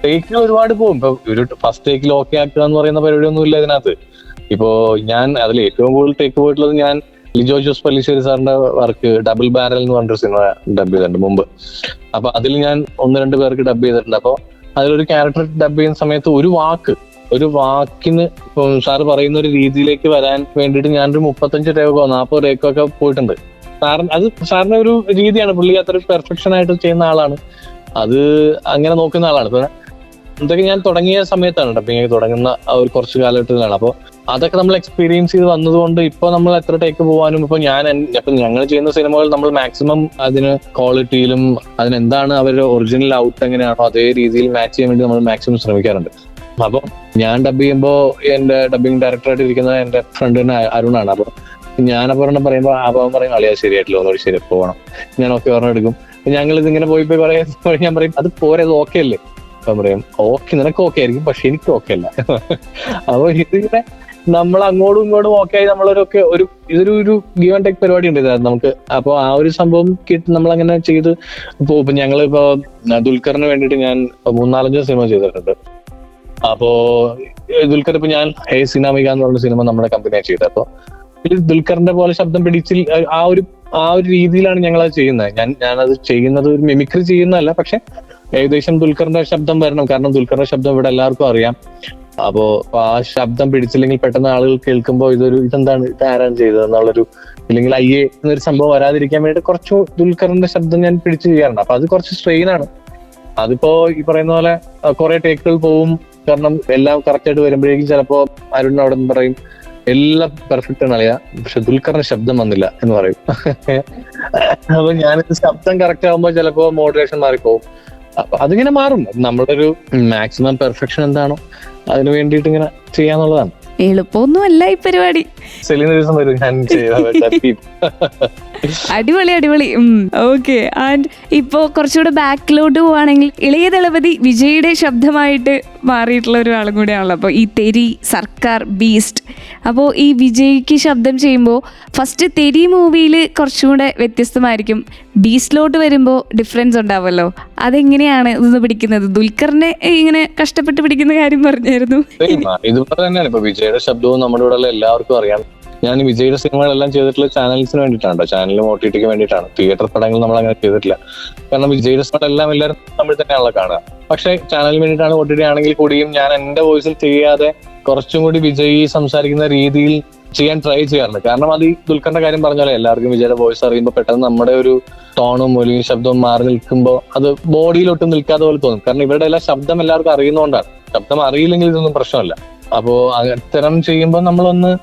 ടേക്കിൽ ഒരുപാട് പോകും. ഇപ്പൊ ഒരു ഫസ്റ്റ് ടേക്കിൽ ഓക്കെ ആക്കുക എന്ന് പറയുന്ന പരിപാടിയൊന്നും ഇല്ല ഇതിനകത്ത്. ഇപ്പോ ഞാൻ അതിൽ ഏറ്റവും കൂടുതൽ ടേക്ക് പോയിട്ടുള്ളത് ഞാൻ ലിജോ ജോസ് പല്ലിശ്ശേരി സാറിന്റെ വർക്ക് ഡബിൾ ബാരൽ എന്ന് പറഞ്ഞൊരു സിനിമ ഡബ് ചെയ്തിട്ടുണ്ട് മുമ്പ്. അപ്പൊ അതിൽ ഞാൻ 1-2 പേർക്ക് ഡബ് ചെയ്തിട്ടുണ്ട്. അപ്പൊ അതിലൊരു ക്യാരക്ടർ ഡബ് ചെയ്യുന്ന സമയത്ത് ഒരു വാക്കിന് സാറ് പറയുന്ന ഒരു രീതിയിലേക്ക് വരാൻ വേണ്ടിയിട്ട് ഞാനൊരു 35 ടേക്കോ 40 ടേക്കോ ഒക്കെ പോയിട്ടുണ്ട്. സാറിന്റെ ഒരു രീതിയാണ്. പുള്ളി അത്ര പെർഫെക്ഷൻ ആയിട്ട് ചെയ്യുന്ന ആളാണ്. അത് അങ്ങനെ നോക്കുന്ന ആളാണ്. ഇപ്പൊ ഇതൊക്കെ ഞാൻ തുടങ്ങിയ സമയത്താണ്, ഡബിങ് തുടങ്ങുന്ന ഒരു കുറച്ച് കാലഘട്ടത്തിലാണ്. അപ്പോൾ അതൊക്കെ നമ്മൾ എക്സ്പീരിയൻസ് ചെയ്ത് വന്നതുകൊണ്ട് ഇപ്പൊ നമ്മൾ എത്ര ടേക്ക് പോകാനും ഇപ്പൊ ഞങ്ങൾ ചെയ്യുന്ന സിനിമകൾ നമ്മൾ മാക്സിമം അതിന് ക്വാളിറ്റിയിലും അതിനെന്താണ് അവരുടെ ഒറിജിനൽ ഔട്ട് എങ്ങനെയാണോ അതേ രീതിയിൽ മാച്ച് ചെയ്യാൻ വേണ്ടി നമ്മൾ മാക്സിമം ശ്രമിക്കാറുണ്ട്. അപ്പൊ ഞാൻ ഡബ് ചെയ്യുമ്പോൾ എന്റെ ഡബിങ് ഡയറക്ടറായിട്ട് ഇരിക്കുന്നത് എന്റെ ഫ്രണ്ട് തന്നെ അരുണാണ്. അപ്പൊ ഞാനപ്പോ പറയുമ്പോ അവൻ പറയും അളിയാ ശരിയായിട്ടില്ല, ഒന്നുകൂടി ശരി പോകണം, ഞാൻ ഓക്കെ പറഞ്ഞ് എടുക്കും. ഞങ്ങൾ ഇതിങ്ങനെ പോയി കുറെ ഞാൻ പറയും അത് പോരെ, അത് ഓക്കെ അല്ലേ? അപ്പം പറയും ഓക്കെ, നിനക്ക് ഓക്കെ ആയിരിക്കും, പക്ഷെ എനിക്ക് ഓക്കെ അല്ല. അപ്പൊ ഇതിങ്ങനെ നമ്മൾ അങ്ങോട്ടും ഇങ്ങോട്ടും ഓക്കെ ആയി ഇതൊരു ഗീവ് ആൻഡ് ടേക്ക് പരിപാടി ഉണ്ട് ഇതിനകത്ത് നമുക്ക്. അപ്പൊ ആ ഒരു സംഭവം നമ്മളങ്ങനെ ചെയ്ത് ഇപ്പൊ ഞങ്ങളിപ്പോ ദുൽഖറിന് വേണ്ടിയിട്ട് ഞാൻ 3-4 സിനിമ ചെയ്തിട്ടുണ്ട്. അപ്പോ ദുൽഖർ ഇപ്പൊ ഞാൻ ഹേ സിനാമിക എന്ന് പറഞ്ഞ സിനിമ നമ്മുടെ കമ്പനിയാണ് ചെയ്തത്. അപ്പൊ ദുൽഖറിന്റെ പോലെ ശബ്ദം പിടിച്ചിൽ ആ ഒരു രീതിയിലാണ് ഞങ്ങൾ അത് ചെയ്യുന്നത്. ഞാനത് ചെയ്യുന്നത് ഒരു മിമിക്രി ചെയ്യുന്നതല്ല, പക്ഷെ ഏകദേശം ദുൽഖറിന്റെ ശബ്ദം വരണം. കാരണം ദുൽഖറിന്റെ ശബ്ദം ഇവിടെ എല്ലാവർക്കും അറിയാം. അപ്പോ ആ ശബ്ദം പിടിച്ചില്ലെങ്കിൽ പെട്ടെന്ന് ആളുകൾ കേൾക്കുമ്പോൾ ഇതെന്താണ്, ഇത് ആരാണ് ചെയ്തത് എന്നുള്ളൊരു, ഇല്ലെങ്കിൽ അയ്യേ എന്നൊരു സംഭവം വരാതിരിക്കാൻ വേണ്ടിയിട്ട് കുറച്ച് ദുൽഖറിന്റെ ശബ്ദം ഞാൻ പിടിച്ച് ചെയ്യാറുണ്ട്. അപ്പൊ അത് കുറച്ച് സ്ട്രെയിൻ ആണ്. അതിപ്പോ ഈ പറയുന്ന പോലെ കുറെ ടേക്കുകൾ പോവും. കാരണം എല്ലാം കറക്റ്റ് ആയിട്ട് വരുമ്പോഴേക്കും ചിലപ്പോ അരുൺ അവിടെ നിന്ന് പറയും എല്ലാം പെർഫെക്റ്റ് ആണ് അറിയാം, പക്ഷെ ദുൽഖറിന്റെ ശബ്ദം വന്നില്ല എന്ന് പറയും. അപ്പൊ ഞാനിത് ശബ്ദം കറക്റ്റ് ആകുമ്പോൾ ചിലപ്പോ മോഡുലേഷൻ മാറിപ്പോവും. അപ്പൊ അതിങ്ങനെ മാറും. നമ്മുടെ ഒരു മാക്സിമം പെർഫെക്ഷൻ എന്താണോ അതിന് വേണ്ടിയിട്ട് ഇങ്ങനെ ചെയ്യാന്നുള്ളതാണ്. എളുപ്പമൊന്നുമല്ല ഈ പരിപാടി. സെലിന ദിവസം വരും ഞാൻ അടിപൊളി. ഓക്കെ. ആൻഡ് ഇപ്പോ കുറച്ചുകൂടെ ബാക്കിലോട്ട് പോവാണെങ്കിൽ ഇളയ ദളപതി വിജയുടെ ശബ്ദമായിട്ട് മാറിയിട്ടുള്ള ഒരാളും കൂടെയാണല്ലോ. അപ്പോൾ ഈ തെരി, സർക്കാർ, ബീസ്റ്റ്, അപ്പോൾ ഈ വിജയ്ക്ക് ശബ്ദം ചെയ്യുമ്പോൾ ഫസ്റ്റ് തെരി മൂവിയിൽ കുറച്ചുകൂടെ വ്യത്യസ്തമായിരിക്കും, ബീസ്റ്റിലോട്ട് വരുമ്പോൾ ഡിഫറൻസ് ഉണ്ടാവുമല്ലോ. അതെങ്ങനെയാണ് ഇതൊന്ന് പിടിക്കുന്നത്? ദുൽഖറിനെ ഇങ്ങനെ കഷ്ടപ്പെട്ട് പിടിക്കുന്ന കാര്യം പറഞ്ഞായിരുന്നു. ഇതുപോലെ തന്നെയാണ് ഇപ്പൊ വിജയുടെ ശബ്ദവും നമ്മുടെ ഇവിടെ എല്ലാവർക്കും അറിയാം. ഞാൻ വിജയുടെ സിനിമകളെല്ലാം ചെയ്തിട്ടുള്ള ചാനൽസിന് വേണ്ടിയിട്ടാണ്, ചാനലും OTT വേണ്ടിയിട്ടാണ്. തിയേറ്റർ പടങ്ങൾ നമ്മൾ അങ്ങനെ ചെയ്തിട്ടില്ല. കാരണം വിജയുടെ സിനിമകളെല്ലാം എല്ലാവരും തമ്മിൽ തന്നെയാണല്ലോ കാണുക. പക്ഷെ ചാനലിന് വേണ്ടിയിട്ടാണ്, OTT ആണെങ്കിൽ കൂടിയും ഞാൻ എന്റെ വോയിസിൽ ചെയ്യാതെ കുറച്ചും കൂടി വിജയ് സംസാരിക്കുന്ന രീതിയിൽ ചെയ്യാൻ ട്രൈ ചെയ്യാറുണ്ട്. കാരണം അത് ഈ ദുൽഖറിന്റെ കാര്യം പറഞ്ഞാലേ എല്ലാവർക്കും വിജയുടെ വോയിസ് അറിയുമ്പോൾ പെട്ടെന്ന് നമ്മുടെ ഒരു ടോണും അല്ലെങ്കിൽ ശബ്ദവും മാറി നിൽക്കുമ്പോൾ അത് ബോഡിയിലൊട്ടും നിൽക്കാതെ പോലെ തോന്നും. കാരണം ഇവരുടെ എല്ലാ ശബ്ദം എല്ലാവർക്കും അറിയുന്നതുകൊണ്ടാണ്. ശബ്ദം അറിയില്ലെങ്കിൽ ഇതൊന്നും പ്രശ്നമല്ല. അപ്പോ അത്തരം ചെയ്യുമ്പോൾ നമ്മളൊന്ന്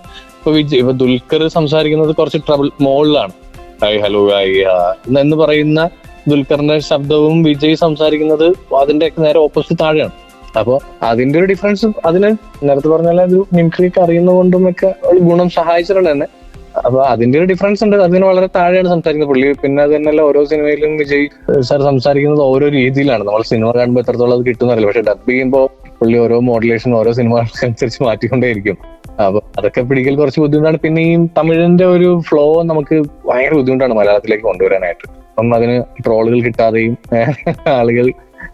ഇപ്പൊ ദുൽഖർ സംസാരിക്കുന്നത് കുറച്ച് ട്രബിൾ മോളിലാണ്, ഹായ് ഹലോ ഹായ് എന്ന് പറയുന്ന ദുൽഖറിന്റെ ശബ്ദവും വിജയ് സംസാരിക്കുന്നത് അതിന്റെ നേരെ ഓപ്പോസിറ്റ് താഴെയാണ്. അപ്പൊ അതിന്റെ ഒരു ഡിഫറൻസ് അതിന് നേരത്തെ പറഞ്ഞാൽ ഒരു മിമിക്രിക്ക് അറിയുന്നതുകൊണ്ടും ഒക്കെ ഒരു ഗുണം സഹായിച്ചിട്ടുണ്ട് തന്നെ. അപ്പൊ അതിന്റെ ഒരു ഡിഫറൻസ് ഉണ്ട്. അതിന് വളരെ താഴെയാണ് സംസാരിക്കുന്നത് പുള്ളി. പിന്നെ അത് തന്നെയല്ല ഓരോ സിനിമയിലും വിജയ് സാർ സംസാരിക്കുന്നത് ഓരോ രീതിയിലാണ്. നമ്മൾ സിനിമ കാണുമ്പോൾ എത്രത്തോളം അത് കിട്ടുന്നറിയില്ല, പക്ഷെ ഡബ് ചെയ്യുമ്പോൾ പുള്ളി ഓരോ മോഡുലേഷൻ ഓരോ സിനിമകൾക്കനുസരിച്ച് മാറ്റിക്കൊണ്ടേയിരിക്കും. അപ്പൊ അതൊക്കെ പിടിക്കൽ കുറച്ച് ബുദ്ധിമുട്ടാണ്. പിന്നെ ഈ തമിഴിന്റെ ഒരു ഫ്ലോ നമുക്ക് ഭയങ്കര ബുദ്ധിമുട്ടാണ് മലയാളത്തിലേക്ക് കൊണ്ടുവരാനായിട്ട്. അപ്പം അതിന് ട്രോളുകൾ കിട്ടാതെയും ആളുകൾ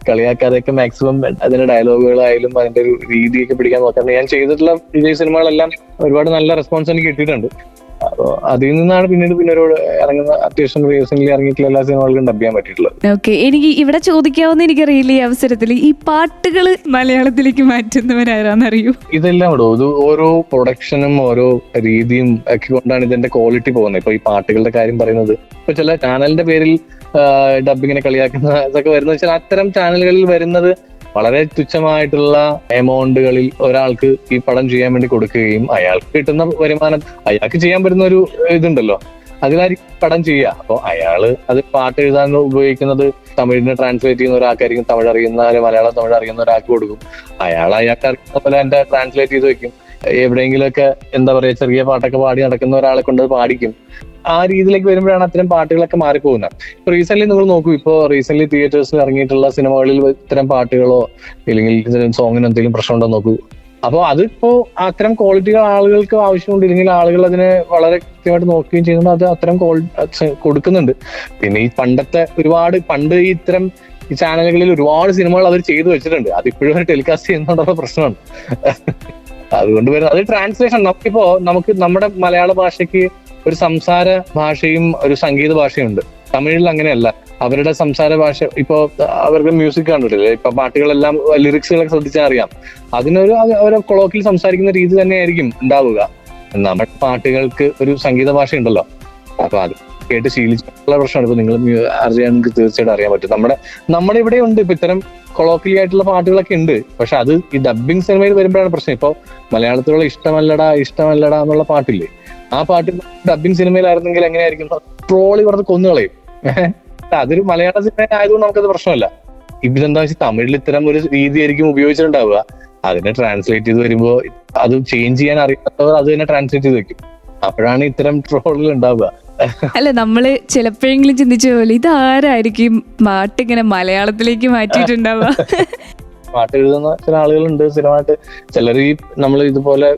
കളിയാക്കാതെയൊക്കെ മാക്സിമം അതിന്റെ ഡയലോഗുകളായാലും അതിന്റെ ഒരു രീതിയൊക്കെ പിടിക്കാൻ നോക്കാറുണ്ട്. ഞാൻ ചെയ്തിട്ടുള്ള വിജയ് സിനിമകളെല്ലാം ഒരുപാട് നല്ല റെസ്പോൺസ് എനിക്ക് കിട്ടിയിട്ടുണ്ട്. അപ്പൊ അതിൽ നിന്നാണ് പിന്നീട് ഇറങ്ങുന്ന അത്യാവശ്യം റീസെന്റ് ഇറങ്ങിയിട്ടുള്ള എല്ലാ സിനിമകൾക്കും ഡബ് ചെയ്യാൻ പറ്റിയിട്ടുള്ളത്. ഓക്കെ. എനിക്ക് ഇവിടെ ചോദിക്കാവുന്ന എനിക്കറിയില്ല ഈ അവസരത്തിൽ ഈ പാട്ടുകൾ മലയാളത്തിലേക്ക് മാറ്റുന്നവരാരാന്നറിയൂ? ഇതെല്ലാം ഇത് ഓരോ പ്രൊഡക്ഷനും ഓരോ രീതിയും ഒക്കെ കൊണ്ടാണ് ഇതിന്റെ ക്വാളിറ്റി പോകുന്നത്. ഇപ്പൊ ഈ പാട്ടുകളുടെ കാര്യം പറയുന്നത് ഇപ്പൊ ചില ചാനലിന്റെ പേരിൽ ഡബിങ്ങിനെ കളിയാക്കുന്ന ഇതൊക്കെ വരുന്നത് വെച്ചാൽ അത്തരം ചാനലുകളിൽ വരുന്നത് വളരെ തുച്ഛമായിട്ടുള്ള എമൗണ്ടുകളിൽ ഒരാൾക്ക് ഈ പടം ചെയ്യാൻ വേണ്ടി കൊടുക്കുകയും അയാൾക്ക് കിട്ടുന്ന വരുമാനം അയാൾക്ക് ചെയ്യാൻ പറ്റുന്ന ഒരു ഇതുണ്ടല്ലോ, അതിലായിരിക്കും പടം ചെയ്യുക. അപ്പൊ അയാള് അത് പാട്ട് എഴുതാൻ ഉപയോഗിക്കുന്നത് തമിഴിനെ ട്രാൻസ്ലേറ്റ് ചെയ്യുന്ന ഒരാൾക്കായിരിക്കും, തമിഴ് അറിയുന്ന മലയാളം തമിഴ് അറിയുന്ന ഒരാൾക്ക് കൊടുക്കും. അയാൾക്ക് അറിയുന്ന പോലെ എന്റെ ട്രാൻസ്ലേറ്റ് ചെയ്ത് വെക്കും. എവിടെയെങ്കിലുമൊക്കെ എന്താ പറയാ ചെറിയ പാട്ടൊക്കെ പാടി നടക്കുന്ന ഒരാളെ കൊണ്ട് പാടിക്കും. ആ രീതിയിലേക്ക് വരുമ്പോഴാണ് അത്തരം പാട്ടുകളൊക്കെ മാറിപ്പോകുന്നത്. ഇപ്പൊ റീസെന്റ് നിങ്ങൾ നോക്കൂ, ഇപ്പൊ റീസെന്റ് തിയേറ്റേഴ്സിൽ ഇറങ്ങിയിട്ടുള്ള സിനിമകളിൽ ഇത്തരം പാട്ടുകളോ അല്ലെങ്കിൽ സോങ്ങിന് എന്തെങ്കിലും പ്രശ്നം ഉണ്ടോ നോക്കൂ. അപ്പൊ അതിപ്പോ അത്തരം ക്വാളിറ്റികൾ ആളുകൾക്ക് ആവശ്യമുണ്ട്, ഇല്ലെങ്കിൽ ആളുകൾ അതിനെ വളരെ കൃത്യമായിട്ട് നോക്കുകയും ചെയ്യുന്നുണ്ട്. അത് അത്തരം കൊടുക്കുന്നുണ്ട്. പിന്നെ ഈ പണ്ട് ഈ ഇത്തരം ഈ ചാനലുകളിൽ ഒരുപാട് സിനിമകൾ അവർ ചെയ്തു വെച്ചിട്ടുണ്ട്. അതിപ്പോഴും ടെലികാസ്റ്റ് ചെയ്യുന്നതുകൊണ്ടുള്ള പ്രശ്നമാണ്. അതുകൊണ്ട് വരുന്നത് അത് ട്രാൻസ്ലേഷൻ. നമുക്ക് നമ്മുടെ മലയാള ഭാഷയ്ക്ക് ഒരു സംസാര ഭാഷയും ഒരു സംഗീത ഭാഷയുണ്ട്. തമിഴിൽ അങ്ങനെയല്ല. അവരുടെ സംസാര ഭാഷ ഇപ്പോ അവരുടെ മ്യൂസിക് കണ്ടിട്ടില്ലേ, ഇപ്പൊ പാട്ടുകളെല്ലാം ലിറിക്സുകളൊക്കെ ശ്രദ്ധിച്ചാൽ അറിയാം. അവരെ കൊളോക്കിൽ സംസാരിക്കുന്ന രീതി തന്നെയായിരിക്കും ഉണ്ടാവുക. നമ്മുടെ പാട്ടുകൾക്ക് ഒരു സംഗീത ഭാഷ ഉണ്ടല്ലോ. അപ്പൊ അത് കേട്ട് ശീലിച്ചിട്ടുള്ള പ്രശ്നമാണ്. ഇപ്പൊ നിങ്ങൾ അറിയാൻ തീർച്ചയായിട്ടും അറിയാൻ പറ്റും. നമ്മുടെ ഇവിടെ ഉണ്ട് ഇപ്പൊ ഇത്തരം കൊളോക്കിലി ആയിട്ടുള്ള പാട്ടുകളൊക്കെ ഉണ്ട്. പക്ഷെ അത് ഈ ഡബ്ബിംഗ് സിനിമയിൽ വരുമ്പോഴാണ് പ്രശ്നം. ഇപ്പൊ മലയാളത്തിലുള്ള ഇഷ്ടമല്ലടാ എന്നുള്ള പാട്ടില്ലേ, ആ പാട്ട് ഡബ്ബിംഗ് സിനിമയിലായിരുന്നെങ്കിൽ എങ്ങനെയായിരിക്കും? ട്രോളി പറഞ്ഞ് കൊന്നുകളയും. അതൊരു മലയാള സിനിമ ആയതുകൊണ്ട് നമുക്കത് പ്രശ്നമല്ല. ഇതെന്താ വെച്ചാൽ തമിഴിൽ ഇത്തരം ഒരു രീതിയായിരിക്കും ഉപയോഗിച്ചിട്ടുണ്ടാവുക. അതിനെ ട്രാൻസ്ലേറ്റ് ചെയ്ത് വരുമ്പോ അത് ചേഞ്ച് ചെയ്യാൻ അറിയാത്തവർ അത് തന്നെ ട്രാൻസ്ലേറ്റ് ചെയ്ത് വെക്കും. അപ്പോഴാണ് ഇത്തരം ട്രോളുകൾ ഉണ്ടാവുക. അല്ല, നമ്മള് ചിലപ്പോഴെങ്കിലും ചിന്തിച്ച പോലെ ഇതാരായിരിക്കും പാട്ടിങ്ങനെ മലയാളത്തിലേക്ക് മാറ്റിയിട്ടുണ്ടാവുക? പാട്ട് എഴുതുന്ന ചില ആളുകളുണ്ട് സ്ഥിരമായിട്ട്. ചിലർ ഈ നമ്മൾ ഇതുപോലെ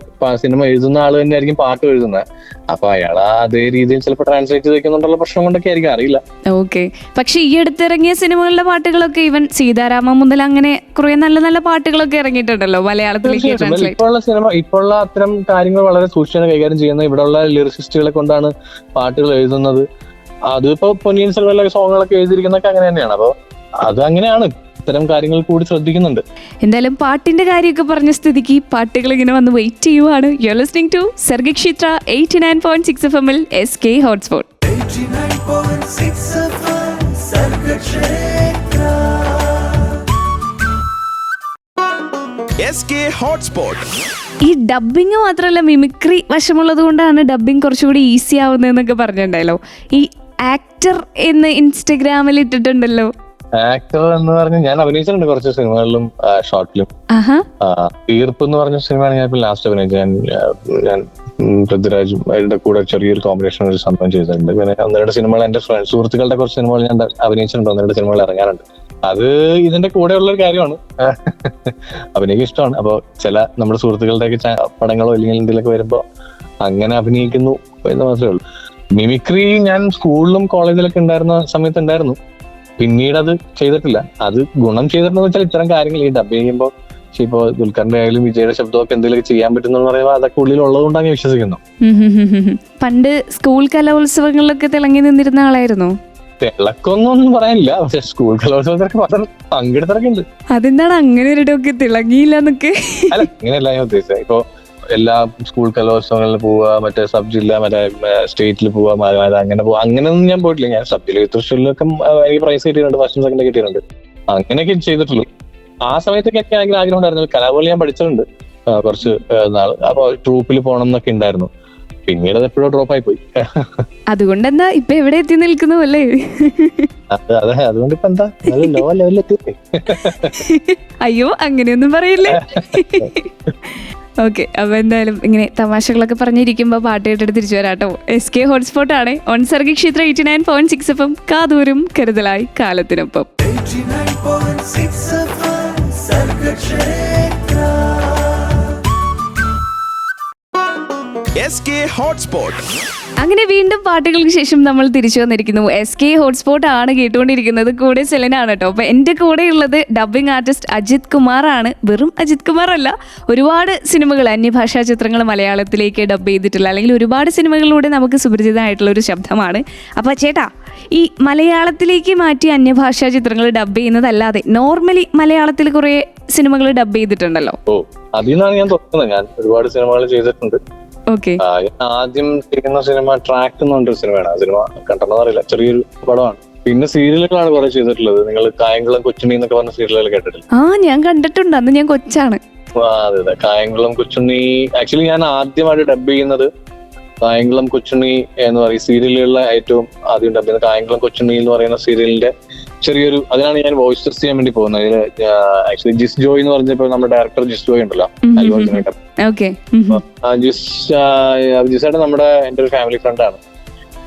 സിനിമ എഴുതുന്ന ആള് തന്നെ ആയിരിക്കും പാട്ട് എഴുതുന്നത്. അപ്പൊ അയാൾ അതേ രീതിയിൽ ചിലപ്പോൾ ട്രാൻസ്ലേറ്റ് ചെയ്ത് വെക്കുന്നുണ്ടുള്ള പ്രശ്നം കൊണ്ടൊക്കെ ആയിരിക്കും, അറിയില്ല. ഓക്കെ. പക്ഷെ ഈ അടുത്തിറങ്ങിയ സിനിമകളിലെ പാട്ടുകളൊക്കെ ഈവൻ സീതാരാമ മുതൽ അങ്ങനെ കുറെ നല്ല നല്ല പാട്ടുകളൊക്കെ ഇറങ്ങിയിട്ടുണ്ടല്ലോ മലയാളത്തിലേക്ക് ട്രാൻസ്ലേറ്റ്. ഇപ്പോഴുള്ള സിനിമ ഇപ്പോഴുള്ള അത്തരം കാര്യങ്ങൾ വളരെ സൂക്ഷിച്ചാണ് കൈകാര്യം ചെയ്യുന്നത്. ഇവിടെയുള്ള ലിറിസിസ്റ്റുകളെ കൊണ്ടാണ് പാട്ടുകൾ എഴുതുന്നത്. അതിപ്പോ പൊന്നിയിൻ സെൽവനിലെ സോങ്ങുകളൊക്കെ എഴുതിയിരിക്കുന്നതൊക്കെ അങ്ങനെ തന്നെയാണ്. അപ്പൊ അത് അങ്ങനെയാണ്. ഇത്തരം കാര്യങ്ങൾ കൂടി ശ്രദ്ധിക്കുന്നുണ്ട്. എന്തായാലും പാട്ടിന്റെ കാര്യമൊക്കെ പറഞ്ഞ സ്ഥിതിക്ക് പാട്ടുകൾ ഇങ്ങനെ വന്ന് വെയിറ്റ് ചെയ്യുവാണ്. You are listening to Sargakshetra 89.6 FM SK hotspot. 89.6 FM Sargakshetra. SK hotspot. ഈ ഡബ്ബിങ് മാത്രമല്ല, മിമിക്രി വശമുള്ളത് കൊണ്ടാണ് ഡബ്ബിങ് കുറച്ചുകൂടി ഈസി ആവുന്നതെന്നൊക്കെ പറഞ്ഞിട്ടുണ്ടല്ലോ. ഈ ആക്ടർ എന്ന് ഇൻസ്റ്റഗ്രാമിൽ ഇട്ടിട്ടുണ്ടല്ലോ. ആക്ടർ എന്ന് പറഞ്ഞ് ഞാൻ അഭിനയിച്ചിട്ടുണ്ട് കുറച്ച് സിനിമകളിലും ഷോർട്ട് ഫിലിം. തീർപ്പ് എന്ന് പറഞ്ഞ സിനിമയാണ് ഞാൻ ഇപ്പൊ ലാസ്റ്റ് അഭിനയിച്ചത്. ഞാൻ പൃഥ്വിരാജും അതിന്റെ കൂടെ ചെറിയൊരു കോമ്പിനേഷൻ ഒരു സംഭവം ചെയ്തിട്ടുണ്ട്. പിന്നെ ഒന്ന് രണ്ട് സിനിമകൾ എന്റെ സുഹൃത്തുക്കളുടെ കുറച്ച് സിനിമകൾ ഞാൻ അഭിനയിച്ചിട്ടുണ്ട്. ഒന്ന് രണ്ട് സിനിമകൾ ഇറങ്ങാറുണ്ട്. അത് ഇതിന്റെ കൂടെയുള്ള ഒരു കാര്യമാണ്. അഭിനയിക്കാൻ ഇഷ്ടമാണ്. അപ്പൊ ചില നമ്മുടെ സുഹൃത്തുക്കളുടെയൊക്കെ പടങ്ങളോ അല്ലെങ്കിൽ എന്തെങ്കിലുമൊക്കെ വരുമ്പോ അങ്ങനെ അഭിനയിക്കുന്നു എന്ന് മാത്രമേ ഉള്ളൂ. മിമിക്രി ഞാൻ സ്കൂളിലും കോളേജിലൊക്കെ ഉണ്ടായിരുന്ന സമയത്ത് ഉണ്ടായിരുന്നു. പിന്നീട് അത് ചെയ്തിട്ടില്ല. അത് ഗുണം ചെയ്തിട്ടുണ്ടെന്ന് വെച്ചാൽ ഇത്തരം കാര്യങ്ങൾ ഈ ഡബ് ചെയ്യുമ്പോൾ ഇപ്പോ ദുൽഖറിന്റെ ആയാലും വിജയുടെ ശബ്ദമൊക്കെ എന്തെങ്കിലും ചെയ്യാൻ പറ്റുന്ന പറയുമ്പോൾ അതൊക്കെ ഉള്ളിൽ ഉള്ളതുകൊണ്ടാണ് ഞാൻ വിശ്വസിക്കുന്നു. പണ്ട് സ്കൂൾ കലോത്സവങ്ങളിലൊക്കെ തിളങ്ങി നിന്നിരുന്ന ആളായിരുന്നു. തിളക്കൊന്നും പറയാനില്ല, പക്ഷെ സ്കൂൾ കലോത്സവത്തിലൊക്കെ മാത്രം പങ്കെടുത്തിറക്കി ഉണ്ട്. അതെന്താണ് അങ്ങനെ ഒരു ഡോക്ക് തിളങ്ങിയില്ല എന്നൊക്കെ? അല്ല, അങ്ങനെയല്ല ഞാൻ ഉദ്ദേശിച്ചത്. ഇപ്പൊ എല്ലാ സ്കൂൾ കലോത്സവങ്ങളിൽ പോവുക, മറ്റേ സബ് ജില്ല, മറ്റേ സ്റ്റേറ്റിൽ പോവുക, അങ്ങനെ പോവുക, അങ്ങനെയൊന്നും ഞാൻ പോയിട്ടില്ല. ഞാൻ സബ് ജില്ല തൃശ്ശൂരിലൊക്കെ എനിക്ക് പ്രൈസ് കിട്ടിയിട്ടുണ്ട്, ഫസ്റ്റ് സെക്കൻഡ് കിട്ടിയിട്ടുണ്ട്. അങ്ങനെയൊക്കെ ചെയ്തിട്ടുള്ളൂ. ആ സമയത്തൊക്കെ എനിക്ക് ഭയങ്കര ആഗ്രഹം ഉണ്ടായിരുന്നു. കലാപോലെ ഞാൻ പഠിച്ചിട്ടുണ്ട് കുറച്ച് നാള്. അപ്പൊ ട്രൂപ്പിൽ പോകണം എന്നൊക്കെ ഉണ്ടായിരുന്നു. പിന്നീട് അത് എപ്പോഴും ഡ്രോപ്പ് ആയി പോയി. അതുകൊണ്ട് എന്താ ഇപ്പൊ എവിടെ എത്തി നിൽക്കുന്നു അല്ലേ? അതെ, അതുകൊണ്ട് ഇപ്പൊ എന്താ ലോ ലെവലിൽ എത്തി. അയ്യോ, അങ്ങനെയൊന്നും പറയില്ലേ. ഓക്കെ, അപ്പൊ എന്തായാലും ഇങ്ങനെ തമാശകളൊക്കെ പറഞ്ഞിരിക്കുമ്പോ പാട്ട് കേട്ടിട്ട് തിരിച്ചു വരാട്ടോ. SK ഹോട്ട്സ്പോട്ട് ആണ് ഓൺ സർഗക്ഷേത്ര 89.6 FM. കാതൂരും കരുതലായി കാലത്തിനൊപ്പം. 89.6 FM സർഗക്ഷേത്ര. SK hotspot. അങ്ങനെ വീണ്ടും പാട്ടുകൾക്ക് ശേഷം നമ്മൾ തിരിച്ചു വന്നിരിക്കുന്നു. SK ഹോട്ട്സ്പോട്ട് ആണ് കേട്ടുകൊണ്ടിരിക്കുന്നത്. കൂടെ സെലനാണ് കേട്ടോ. അപ്പൊ എന്റെ കൂടെ ഉള്ളത് ഡബ്ബിംഗ് ആർട്ടിസ്റ്റ് അജിത് കുമാർ ആണ്. വെറും അജിത് കുമാർ അല്ല, ഒരുപാട് സിനിമകൾ, അന്യഭാഷാ ചിത്രങ്ങൾ മലയാളത്തിലേക്ക് ഡബ് ചെയ്തിട്ടുള്ള, അല്ലെങ്കിൽ ഒരുപാട് സിനിമകളിലൂടെ നമുക്ക് സുപരിചിതമായിട്ടുള്ള ഒരു ശബ്ദമാണ്. അപ്പൊ ചേട്ടാ, ഈ മലയാളത്തിലേക്ക് മാറ്റി അന്യഭാഷാ ചിത്രങ്ങൾ ഡബ് ചെയ്യുന്നതല്ലാതെ നോർമലി മലയാളത്തിൽ കുറെ സിനിമകൾ ഡബ് ചെയ്തിട്ടുണ്ടല്ലോ. ഓ, അതിൽ നിന്നാണ് ഞാൻ തുടങ്ങുന്നത്. ഞാൻ ഒരുപാട് സിനിമകൾ ചെയ്തിട്ടുണ്ട്. ആദ്യം ചെയ്യുന്ന സിനിമ ട്രാക്ക് എന്ന് പറഞ്ഞൊരു സിനിമയാണ്. ആ സിനിമ കണ്ടെന്ന് അറിയില്ല, ചെറിയൊരു പടമാണ്. പിന്നെ സീരിയലുകളാണ് കുറെ ചെയ്തിട്ടുള്ളത്. നിങ്ങൾ കായംകുളം കൊച്ചുണ്ണി എന്നൊക്കെ പറഞ്ഞ സീരിയലുകൾ കേട്ടിട്ടില്ല? ഞാൻ കണ്ടിട്ടുണ്ട്, അന്ന് ഞാൻ കൊച്ചാണ്. അതെ, കായംകുളം കൊച്ചുണ്ണി. ആക്ച്വലി ഞാൻ ആദ്യമായിട്ട് ഡബ് ചെയ്യുന്നത് കായംകുളം കൊച്ചുണ്ണി എന്ന് പറയും സീരിയലുകളിലെ ഏറ്റവും ആദ്യം ഡബ് ചെയ്യുന്നത് കായംകുളം കൊച്ചുണ്ണി എന്ന് പറയുന്ന സീരിയലിന്റെ ചെറിയൊരു, അതിനാണ് ഞാൻ വോയിസ് ടെസ്റ്റ് ചെയ്യാൻ വേണ്ടി പോകുന്നത്. അതിൽ ആക്ച്വലി ജിസ് ജോയ് എന്ന് പറഞ്ഞപ്പോ നമ്മുടെ ഡയറക്ടർ ജിസ് ജോയ് ഉണ്ടല്ലോ, ജിസേട്ടൻ എന്റെ ഒരു ഫാമിലി ഫ്രണ്ടാണ്.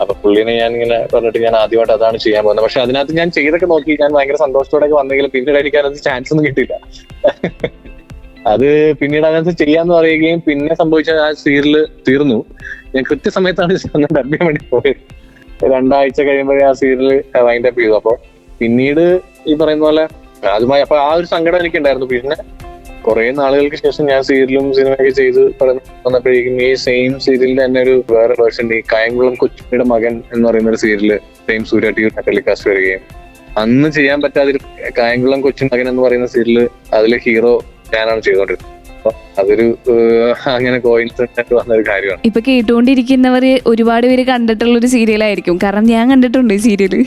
അപ്പൊ പുള്ളിനെ ഞാൻ ഇങ്ങനെ പറഞ്ഞിട്ട് ഞാൻ ആദ്യമായിട്ട് അതാണ് ചെയ്യാൻ പോകുന്നത്. പക്ഷെ അതിനകത്ത് ഞാൻ ചെയ്തൊക്കെ നോക്കി, ഞാൻ ഭയങ്കര സന്തോഷത്തോടെ വന്നെങ്കിലും പിന്നീട് എനിക്ക് അതിനകത്ത് ചാൻസ് ഒന്നും കിട്ടിയില്ല. അത് പിന്നീട് അതിനകത്ത് ചെയ്യാന്ന് പറയുകയും പിന്നെ സംഭവിച്ച ആ സീരിയല് തീർന്നു. ഞാൻ കൃത്യസമയത്താണ് ഡബ് ചെയ്യാൻ വേണ്ടി പോയത്. 2 ആഴ്ച കഴിയുമ്പോഴേ ആ സീരിയൽ വൈൻഡ് അപ്പ് ചെയ്തു. അപ്പൊ പിന്നീട് ഈ പറയുന്ന പോലെ അതുമായി അപ്പൊ ആ ഒരു സങ്കടം എനിക്കുണ്ടായിരുന്നു. പിന്നെ കുറെ നാളുകൾക്ക് ശേഷം ഞാൻ സീരിയലും സിനിമയൊക്കെ ചെയ്ത് വന്നപ്പോഴേക്കും ഈ സെയിം സീരിയലിന്റെ തന്നെ ഒരു വേറെ വേർഷൻ, ഈ കായംകുളം കൊച്ചുണ്ണിയുടെ മകൻ എന്ന് പറയുന്ന ഒരു സീരിയല് സെയിം സൂര്യ ടി വി ടെലികാസ്റ്റ് വരികയും അന്ന് ചെയ്യാൻ പറ്റാതെ കായംകുളം കൊച്ചു മകൻ എന്ന് പറയുന്ന സീരിയല് അതിലെ ഹീറോ ഞാനാണ് ചെയ്തോണ്ടിരുന്നത്. അപ്പൊ അതൊരു അങ്ങനെ കോയിൻസിഡന്റ് വന്ന ഒരു കാര്യമാണ്. ഇപ്പൊ കേട്ടുകൊണ്ടിരിക്കുന്നവര് ഒരുപാട് പേര് കണ്ടിട്ടുള്ള ഒരു സീരിയലായിരിക്കും, കാരണം ഞാൻ കണ്ടിട്ടുണ്ട് ഈ സീരിയല്.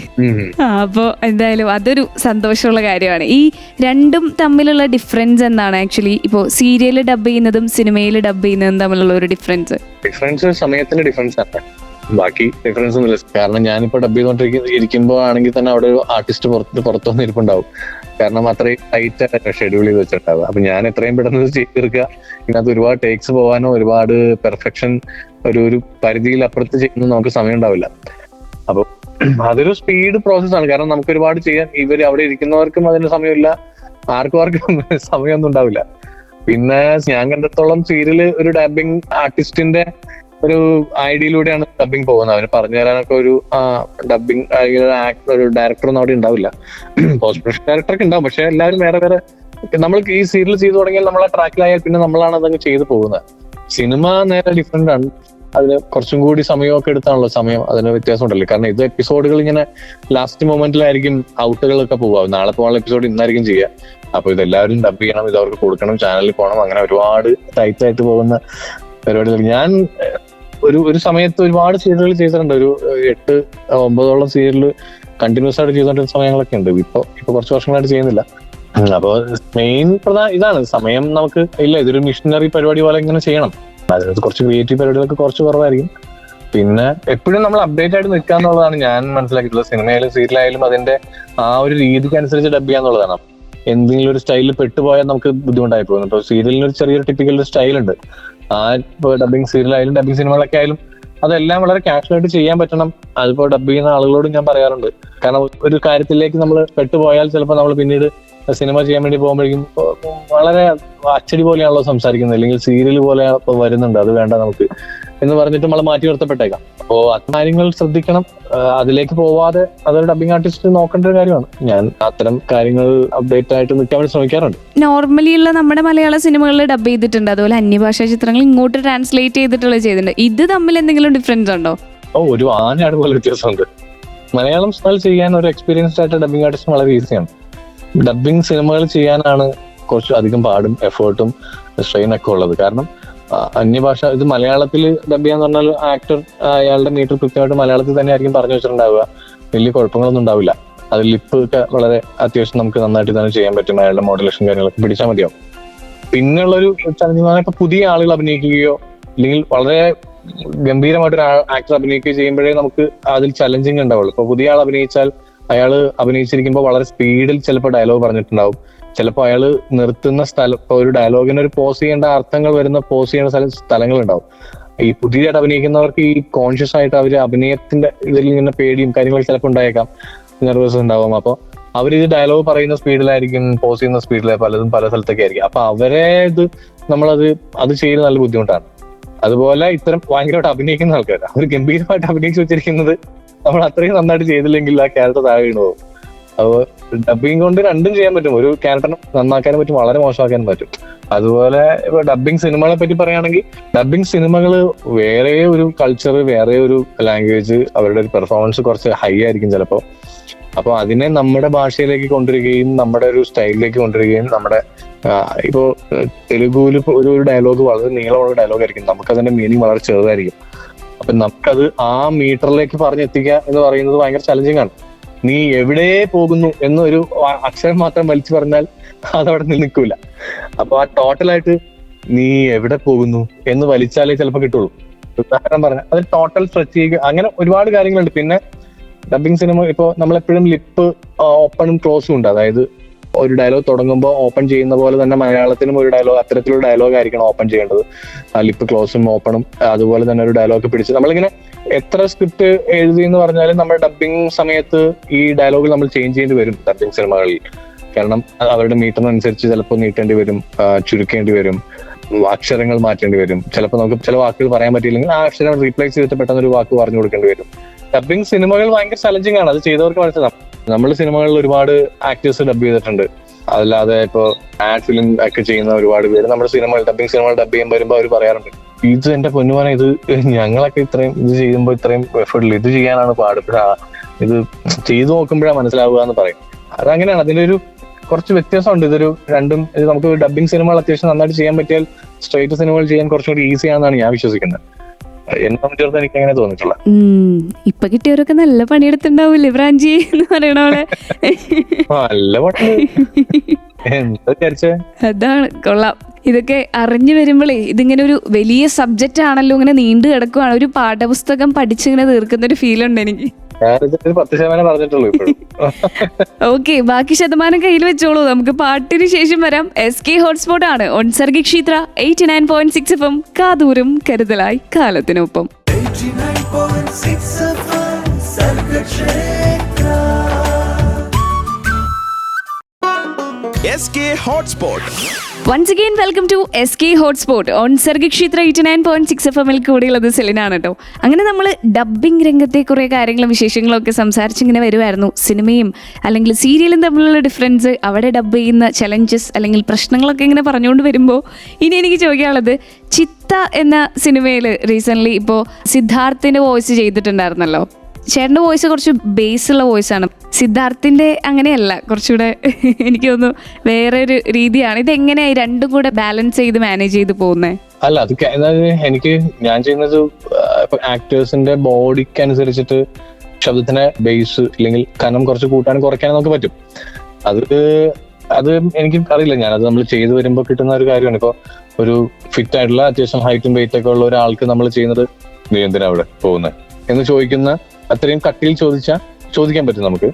അപ്പൊ എന്തായാലും അതൊരു സന്തോഷമുള്ള കാര്യമാണ്. ഈ രണ്ടും തമ്മിലുള്ള ഡിഫറൻസ് എന്താണ് ആക്ച്വലി? ഇപ്പോ സീരിയല് ഡബ് ചെയ്യുന്നതും സിനിമയിൽ ഡബ് ചെയ്യുന്നതും തമ്മിലുള്ള ഒരു ഡിഫറൻസ് സമയത്തിന്റെ ഡിഫറൻസ് ആണ്. ബാക്കി ഡിഫറൻസ് ഒന്നുമില്ല. കാരണം ഞാനിപ്പോ ഡബ് ചെയ്തോണ്ടിരിക്കുമ്പോ ആണെങ്കിൽ തന്നെ അവിടെ ഒരു ആർട്ടിസ്റ്റ് പുറത്തൊന്നും ഇരിപ്പുണ്ടാവും. കാരണം അത്രയും ടൈറ്റ് ആയിട്ട് ഷെഡ്യൂൾ ചെയ്ത് വെച്ചിട്ടുണ്ടാവുക. അപ്പൊ ഞാൻ എത്രയും പെട്ടെന്ന് ചെയ്തെടുക്കുക. ഇതിനകത്ത് ഒരുപാട് ടേക്സ് പോകാനോ ഒരുപാട് പെർഫെക്ഷൻ ഒരു പരിധിയിൽ അപ്പുറത്ത് ചെയ്യുന്ന നമുക്ക് സമയം ഉണ്ടാവില്ല. അപ്പൊ അതൊരു സ്പീഡ് പ്രോസസ്സാണ്. കാരണം നമുക്ക് ഒരുപാട് ചെയ്യാൻ ഇവര് അവിടെ ഇരിക്കുന്നവർക്കും അതിന് സമയമില്ല, ആർക്കും സമയമൊന്നും ഉണ്ടാവില്ല. പിന്നെ ഞാൻ കണ്ടിടത്തോളം സീരിയല് ഒരു ഡബിങ് ആർട്ടിസ്റ്റിന്റെ ഒരു ഐഡിയയിലൂടെയാണ് ഡബിങ് പോകുന്നത്. അവന് പറഞ്ഞു തരാനൊക്കെ ഒരു ഡബിങ് ഒരു ഡയറക്ടറൊന്നും അവിടെ ഉണ്ടാവില്ല. പോസ്റ്റ് പ്രൊഡക്ഷൻ ഡയറക്ടറൊക്കെ ഉണ്ടാവും. പക്ഷെ എല്ലാവരും വേറെ വേറെ. നമ്മൾ ഈ സീരിയൽ ചെയ്തു തുടങ്ങിയാൽ നമ്മളെ ട്രാക്കിലായാൽ പിന്നെ നമ്മളാണ് അതങ്ങ് ചെയ്തു പോകുന്നത്. സിനിമ നേരെ ഡിഫറെന്റ് ആണ്. അതിന് കുറച്ചും കൂടി സമയമൊക്കെ എടുത്താണല്ലോ സമയം, അതിന് വ്യത്യാസം ഉണ്ടല്ലോ. കാരണം ഇത് എപ്പിസോഡുകൾ ഇങ്ങനെ ലാസ്റ്റ് മൊമെന്റിലായിരിക്കും ഔട്ടുകളൊക്കെ പോവുക. നാളെ പോകാനുള്ള എപ്പിസോഡ് ഇന്നായിരിക്കും ചെയ്യുക. അപ്പൊ ഇതെല്ലാവരും ഡബ് ചെയ്യണം, ഇത് അവർക്ക് കൊടുക്കണം, ചാനലിൽ പോകണം, അങ്ങനെ ഒരുപാട് ടൈറ്റായിട്ട് പോകുന്ന പരിപാടികൾ. ഞാൻ ഒരു സമയത്ത് ഒരുപാട് സീരിയലുകൾ ചെയ്തിട്ടുണ്ട്. ഒരു 8-9 സീരിയൽ കണ്ടിന്യൂസ് ആയിട്ട് ചെയ്തോണ്ടിരുന്ന സമയങ്ങളൊക്കെ ഉണ്ട്. ഇപ്പൊ കുറച്ച് വർഷങ്ങളായിട്ട് ചെയ്യുന്നില്ല. അപ്പൊ മെയിൻ ഇതാണ് സമയം നമുക്ക് ഇല്ല. ഇതൊരു മിഷനറി പരിപാടി പോലെ ഇങ്ങനെ ചെയ്യണം. അതിനകത്ത് കുറച്ച് ക്രിയേറ്റീവ് പരിപാടികളൊക്കെ കുറച്ച് കുറവായിരിക്കും. പിന്നെ എപ്പോഴും നമ്മൾ അപ്ഡേറ്റ് ആയിട്ട് നിൽക്കുക എന്നുള്ളതാണ് ഞാൻ മനസ്സിലാക്കിയിട്ടുള്ളത്. സിനിമയായാലും സീരിയലായാലും അതിന്റെ ആ ഒരു രീതിക്ക് അനുസരിച്ച് ഡബ് ചെയ്യാന്നുള്ളതാണ്. എന്തെങ്കിലും ഒരു സ്റ്റൈലിൽ പെട്ടുപോയാൽ നമുക്ക് ബുദ്ധിമുട്ടായി പോകുന്നു. ഇപ്പോൾ സീരിയലിന് ഒരു ചെറിയൊരു ടിപ്പിക്കൽ ഒരു സ്റ്റൈൽ ഉണ്ട്. ആ ഡബിങ് സീരിയലായാലും ഡബിങ് സിനിമകളൊക്കെ ആയാലും അതെല്ലാം വളരെ കാഷ്വൽ ആയിട്ട് ചെയ്യാൻ പറ്റണം. അതിപ്പോ ഡബ് ചെയ്യുന്ന ആളുകളോട് ഞാൻ പറയാറുണ്ട്. കാരണം ഒരു കാര്യത്തിലേക്ക് നമ്മൾ പെട്ടുപോയാൽ ചിലപ്പോൾ നമ്മൾ പിന്നീട് സിനിമ ചെയ്യാൻ വേണ്ടി പോകുമ്പോഴേക്കും വളരെ അച്ചടി പോലെയാണല്ലോ സംസാരിക്കുന്നത്, അല്ലെങ്കിൽ സീരിയൽ പോലെ വരുന്നുണ്ട്, അത് വേണ്ട നമുക്ക് എന്ന് പറഞ്ഞിട്ട് നമ്മൾ മാറ്റി നിർത്തപ്പെട്ടേക്കാം. അപ്പോ അക്കാര്യങ്ങൾ ശ്രദ്ധിക്കണം. അതിലേക്ക് പോവാതെ അതൊരു ഡബിങ് ആർട്ടിസ്റ്റ് നോക്കേണ്ട ഒരു കാര്യമാണ്. ഞാൻ അത്തരം കാര്യങ്ങൾ അപ്ഡേറ്റ് ആയിട്ട് നിൽക്കാൻ വേണ്ടി ശ്രമിക്കാറുണ്ട്. നോർമലി ഉള്ള നമ്മുടെ മലയാള സിനിമകളിൽ ഡബ് ചെയ്തിട്ടുണ്ട്, അതുപോലെ അന്യഭാഷാ ചിത്രങ്ങൾ ഇങ്ങോട്ട് ട്രാൻസ്ലേറ്റ് ചെയ്തിട്ടുണ്ട്. ഇത് തമ്മിൽ എന്തെങ്കിലും ഡിഫറൻസ് ഉണ്ടോ? ഒരു ആനയാണ് പോലെ വ്യത്യാസമുണ്ട്. മലയാളം സിനിമകൾ ചെയ്യാൻ ഒരു എക്സ്പീരിയൻസ്ഡ് ആയിട്ട് ഡബിങ് ആർട്ടിസ്റ്റ് വളരെ ഈസിയാണ്. ഡബിങ് സിനിമകൾ ചെയ്യാനാണ് കുറച്ച് അധികം പാടും എഫേർട്ടും സ്ട്രെയിനൊക്കെ ഉള്ളത്. കാരണം അന്യഭാഷ ഇത് മലയാളത്തിൽ ഡബ് ചെയ്യാന്ന് പറഞ്ഞാൽ ആക്ടർ അയാളുടെ മീറ്റർ കൃത്യമായിട്ട് മലയാളത്തിൽ തന്നെ ആയിരിക്കും പറഞ്ഞു വെച്ചിട്ടുണ്ടാവുക. വലിയ കുഴപ്പങ്ങളൊന്നും ഉണ്ടാവില്ല. അത് ലിപ്പ് ഒക്കെ വളരെ അത്യാവശ്യം നമുക്ക് നന്നായിട്ട് തന്നെ ചെയ്യാൻ പറ്റും. അയാളുടെ മോഡുലേഷൻ കാര്യങ്ങളൊക്കെ പിടിച്ചാൽ മതിയാവും. പിന്നെയുള്ളൊരു ചലഞ്ച് ഇപ്പൊ പുതിയ ആളുകൾ അഭിനയിക്കുകയോ അല്ലെങ്കിൽ വളരെ ഗംഭീരമായിട്ടൊരു ആക്ടർ അഭിനയിക്കുകയോ ചെയ്യുമ്പോഴേ നമുക്ക് അതിൽ ചലഞ്ചിങ് ഉണ്ടാവുള്ളൂ. ഇപ്പൊ പുതിയ ആൾ അഭിനയിച്ചാൽ അയാൾ അഭിനയിച്ചിരിക്കുമ്പോൾ വളരെ സ്പീഡിൽ ചിലപ്പോൾ ഡയലോഗ് പറഞ്ഞിട്ടുണ്ടാവും. ചിലപ്പോൾ അയാൾ നിർത്തുന്ന സ്ഥലം, ഇപ്പൊ ഒരു ഡയലോഗിന് ഒരു പോസ് ചെയ്യേണ്ട അർത്ഥങ്ങൾ വരുന്ന പോസ് ചെയ്യേണ്ട സ്ഥലങ്ങളുണ്ടാവും. ഈ പുതിയതായിട്ട് അഭിനയിക്കുന്നവർക്ക് ഈ കോൺഷ്യസ് ആയിട്ട് അവർ അഭിനയത്തിന്റെ ഇതിൽ ഇങ്ങനെ പേടിയും കാര്യങ്ങളൊക്കെ ചിലപ്പോൾ ഉണ്ടായേക്കാം, നെർവസ് ഉണ്ടാവും. അപ്പൊ അവർ ഇത് ഡയലോഗ് പറയുന്ന സ്പീഡിലായിരിക്കും, പോസ് ചെയ്യുന്ന സ്പീഡിൽ പലതും പല സ്ഥലത്തൊക്കെ ആയിരിക്കും. അപ്പൊ അവരെ ഇത് അത് ചെയ്യുന്നത് നല്ല ബുദ്ധിമുട്ടാണ്. അതുപോലെ ഇത്തരം ഭയങ്കരമായിട്ട് അഭിനയിക്കുന്ന ആൾക്കാർ അവർ ഗംഭീരമായിട്ട് അഭിനയിച്ചു വെച്ചിരിക്കുന്നത് നമ്മൾ അത്രയും നന്നായിട്ട് ചെയ്തില്ലെങ്കിൽ ആ ക്യാരക്ടർ താഴെ വീണു പോകും. അപ്പോൾ ഡബിങ് കൊണ്ട് രണ്ടും ചെയ്യാൻ പറ്റും. ഒരു ക്യാരക്ടറിനെ നന്നാക്കാനും പറ്റും, വളരെ മോശമാക്കാനും പറ്റും. അതുപോലെ ഇപ്പൊ ഡബിങ് സിനിമകളെ പറ്റി പറയുകയാണെങ്കിൽ ഡബിങ് സിനിമകൾ വേറെ ഒരു കൾച്ചർ, വേറെ ഒരു ലാംഗ്വേജ്, അവരുടെ ഒരു പെർഫോമൻസ് കുറച്ച് ഹൈ ആയിരിക്കും ചിലപ്പോൾ. അപ്പൊ അതിനെ നമ്മുടെ ഭാഷയിലേക്ക് കൊണ്ടുവരികയും നമ്മുടെ ഒരു സ്റ്റൈലിലേക്ക് കൊണ്ടുവരികയും നമ്മുടെ ഇപ്പോ തെലുഗുവിൽ ഒരു ഡയലോഗ് വളരെ നീളമുള്ള ഡയലോഗ് ആയിരിക്കും, നമുക്കതിന്റെ മീനിങ് വളരെ ചെറുതായിരിക്കും. അപ്പൊ നമുക്കത് ആ മീറ്ററിലേക്ക് പറഞ്ഞെത്തിക്കുക എന്ന് പറയുന്നത് ഭയങ്കര ചലഞ്ചിങ് ആണ്. നീ എവിടെ പോകുന്നു എന്നൊരു അക്ഷരം മാത്രം വലിച്ചു പറഞ്ഞാൽ അതവിടെ നിൽക്കൂല. അപ്പൊ ആ ടോട്ടലായിട്ട് നീ എവിടെ പോകുന്നു എന്ന് വലിച്ചാലേ ചിലപ്പോൾ കിട്ടുള്ളൂ. ഉദാഹരണം പറഞ്ഞാൽ അത് ടോട്ടൽ സ്ട്രെച്ച് ചെയ്യുക, അങ്ങനെ ഒരുപാട് കാര്യങ്ങളുണ്ട്. പിന്നെ ഡബിങ് സിനിമ ഇപ്പോൾ നമ്മളെപ്പോഴും ലിപ്പ് ഓപ്പണും ക്ലോസും ഉണ്ട്. അതായത് ഒരു ഡയലോഗ് തുടങ്ങുമ്പോൾ ഓപ്പൺ ചെയ്യുന്ന പോലെ തന്നെ മലയാളത്തിലും ഒരു ഡയലോഗ് അത്തരത്തിലൊരു ഡയലോഗ് ആയിരിക്കണം ഓപ്പൺ ചെയ്യേണ്ടത്. ലിപ്പ് ക്ലോസും ഓപ്പണും അതുപോലെ തന്നെ ഒരു ഡയലോഗ് പിടിച്ച് നമ്മളിങ്ങനെ എത്ര സ്ക്രിപ്റ്റ് എഴുതി എന്ന് പറഞ്ഞാലും നമ്മുടെ ഡബിങ് സമയത്ത് ഈ ഡയലോഗ് നമ്മൾ ചേഞ്ച് ചെയ്യേണ്ടി വരും ഡബിങ് സിനിമകളിൽ. കാരണം അവരുടെ മീറ്ററിനനുസരിച്ച് ചിലപ്പോൾ നീട്ടേണ്ടി വരും, ചുരുക്കേണ്ടി വരും, അക്ഷരങ്ങൾ മാറ്റേണ്ടി വരും. ചിലപ്പോൾ നമുക്ക് ചില വാക്കുകൾ പറയാൻ പറ്റിയില്ലെങ്കിൽ ആ അക്ഷരം റീപ്ലേസ് ചെയ്തിട്ട് പെട്ടെന്ന് ഒരു വാക്ക് പറഞ്ഞു കൊടുക്കേണ്ടി വരും. ഡബിങ് സിനിമകൾ ഭയങ്കര ചലഞ്ചിങ് ആണ്, അത് ചെയ്തവർക്ക് മനസ്സിലാവും. നമ്മൾ സിനിമകളിൽ ഒരുപാട് ആക്ടേഴ്സ് ഡബ് ചെയ്തിട്ടുണ്ട്. അതല്ലാതെ ഇപ്പോ ആഡ് ഫിലിം ഒക്കെ ചെയ്യുന്ന ഒരുപാട് പേര് നമ്മുടെ ഡബിങ് സിനിമകൾ ഡബ് ചെയ്യുമ്പോൾ വരുമ്പോൾ അവർ പറയാറുണ്ട്, ഇത് എന്റെ പൊന്നുമോനെ, ഇത് ഞങ്ങളൊക്കെ ഇത്രയും ഇത് ചെയ്യുമ്പോൾ ഇത്രയും എഫേർട്ടില്ല, ഇത് ചെയ്യാനാണ് പാടുമ്പോഴാ, ഇത് ചെയ്തു നോക്കുമ്പോഴാണ് മനസ്സിലാവുക എന്ന് പറയും. അതങ്ങനെയാണ്. അതിന്റെ ഒരു കുറച്ച് വ്യത്യാസമുണ്ട്. ഇത് നമുക്ക് ഡബിങ് സിനിമകൾ അത്യാവശ്യം നന്നായിട്ട് ചെയ്യാൻ പറ്റിയാൽ സ്ട്രേറ്റ് സിനിമകൾ ചെയ്യാൻ കുറച്ചുകൂടി ഈസി ആണെന്നാണ് ഞാൻ വിശ്വസിക്കുന്നത്. എന്നെ സംബന്ധിച്ചിടത്തോളം എനിക്ക് അങ്ങനെ തോന്നിയിട്ടുള്ള. ഇപ്പൊ കിട്ടിയവരൊക്കെ നല്ല പണിയെടുത്തിണ്ടാവൂലേ ബ്രാഞ്ചി എന്ന് പറയണോളെ? നല്ല പണി. എന്താ വിചാരിച്ചേ? അതാണ്, കൊള്ളാം. ഇതൊക്കെ അറിഞ്ഞു വരുമ്പോഴേ ഇതിങ്ങനെ ഒരു വലിയ സബ്ജക്റ്റ് ആണല്ലോ, ഇങ്ങനെ നീണ്ടു കിടക്കുവാണ്. ഒരു പാഠപുസ്തകം പഠിച്ചിങ്ങനെ തീർക്കുന്ന ഒരു ഫീൽ ഉണ്ട് എനിക്ക്. 10% പറഞ്ഞിട്ടുള്ളൂ ഇപ്പോഴും. ഓക്കെ, ബാക്കി ശതമാനം കയ്യിൽ വെച്ചോളൂ. നമുക്ക് പാട്ടിന് ശേഷം വരാം. SK ഹോട്ട്സ്പോട്ട് ആണ് ഓൺ സർഗിക്ഷേത്ര 89.6 FM. കാതൂരും കരുതലായി കാലത്തിനൊപ്പം. 89.6 FM Sargakshetra. SK Hotspot. Once again, welcome to SK Hotspot on Sargakshetra 89.6 FM. കൂടെയുള്ളത് സെലിനാണ് കേട്ടോ. അങ്ങനെ നമ്മൾ ഡബ്ബിംഗ് രംഗത്തെ കുറേ കാര്യങ്ങളും വിശേഷങ്ങളും ഒക്കെ സംസാരിച്ചിങ്ങനെ വരുമായിരുന്നു. സിനിമയും അല്ലെങ്കിൽ സീരിയലും തമ്മിലുള്ള ഡിഫറൻസ്, അവിടെ ഡബ് ചെയ്യുന്ന ചലഞ്ചസ് അല്ലെങ്കിൽ പ്രശ്നങ്ങളൊക്കെ ഇങ്ങനെ പറഞ്ഞുകൊണ്ട് വരുമ്പോൾ ഇനി എനിക്ക് ചോദിക്കാനുള്ളത്, ചിത്ത എന്ന സിനിമയിൽ റീസെൻ്റ്ലി ഇപ്പോൾ സിദ്ധാർത്ഥിൻ്റെ വോയിസ് ചെയ്തിട്ടുണ്ടായിരുന്നല്ലോ. ചേട്ടൻ്റെ വോയിസ് കുറച്ച് ബേസുള്ള വോയിസാണ്. സിദ്ധാർത്ഥിൻ്റെ അങ്ങനെയല്ല, കുറച്ചുകൂടെ എനിക്ക് തോന്നുന്നു വേറെ ഒരു രീതിയാണ്. ഇതെങ്ങനെയായി രണ്ടും കൂടെ ബാലൻസ് ചെയ്ത് മാനേജ് ചെയ്ത് പോകുന്നത്? അല്ല, എനിക്ക് ഞാൻ ചെയ്യുന്നത് ആക്ടേഴ്സിന്റെ ബോഡിക്ക് അനുസരിച്ചിട്ട് ശബ്ദത്തിന് ബേസ് അല്ലെങ്കിൽ കനം കുറച്ച് കൂട്ടാനും കുറയ്ക്കാനും നമുക്ക് പറ്റും. അത് എനിക്ക് അറിയില്ല, ഞാനത് നമ്മൾ ചെയ്തു വരുമ്പോൾ കിട്ടുന്ന ഒരു കാര്യമാണ്. ഇപ്പോൾ ഒരു ഫിറ്റ് ആയിട്ടുള്ള അത്യാവശ്യം ഹൈറ്റും വെയിറ്റ് ഒക്കെ ഉള്ള ഒരാൾക്ക് നമ്മൾ ചെയ്യുന്നത്, നീ എന്തിനാ അവിടെ പോകുന്നത് എന്ന് ചോദിക്കുന്ന അത്രയും കട്ടിയിൽ ചോദിക്കാൻ പറ്റും നമുക്ക്.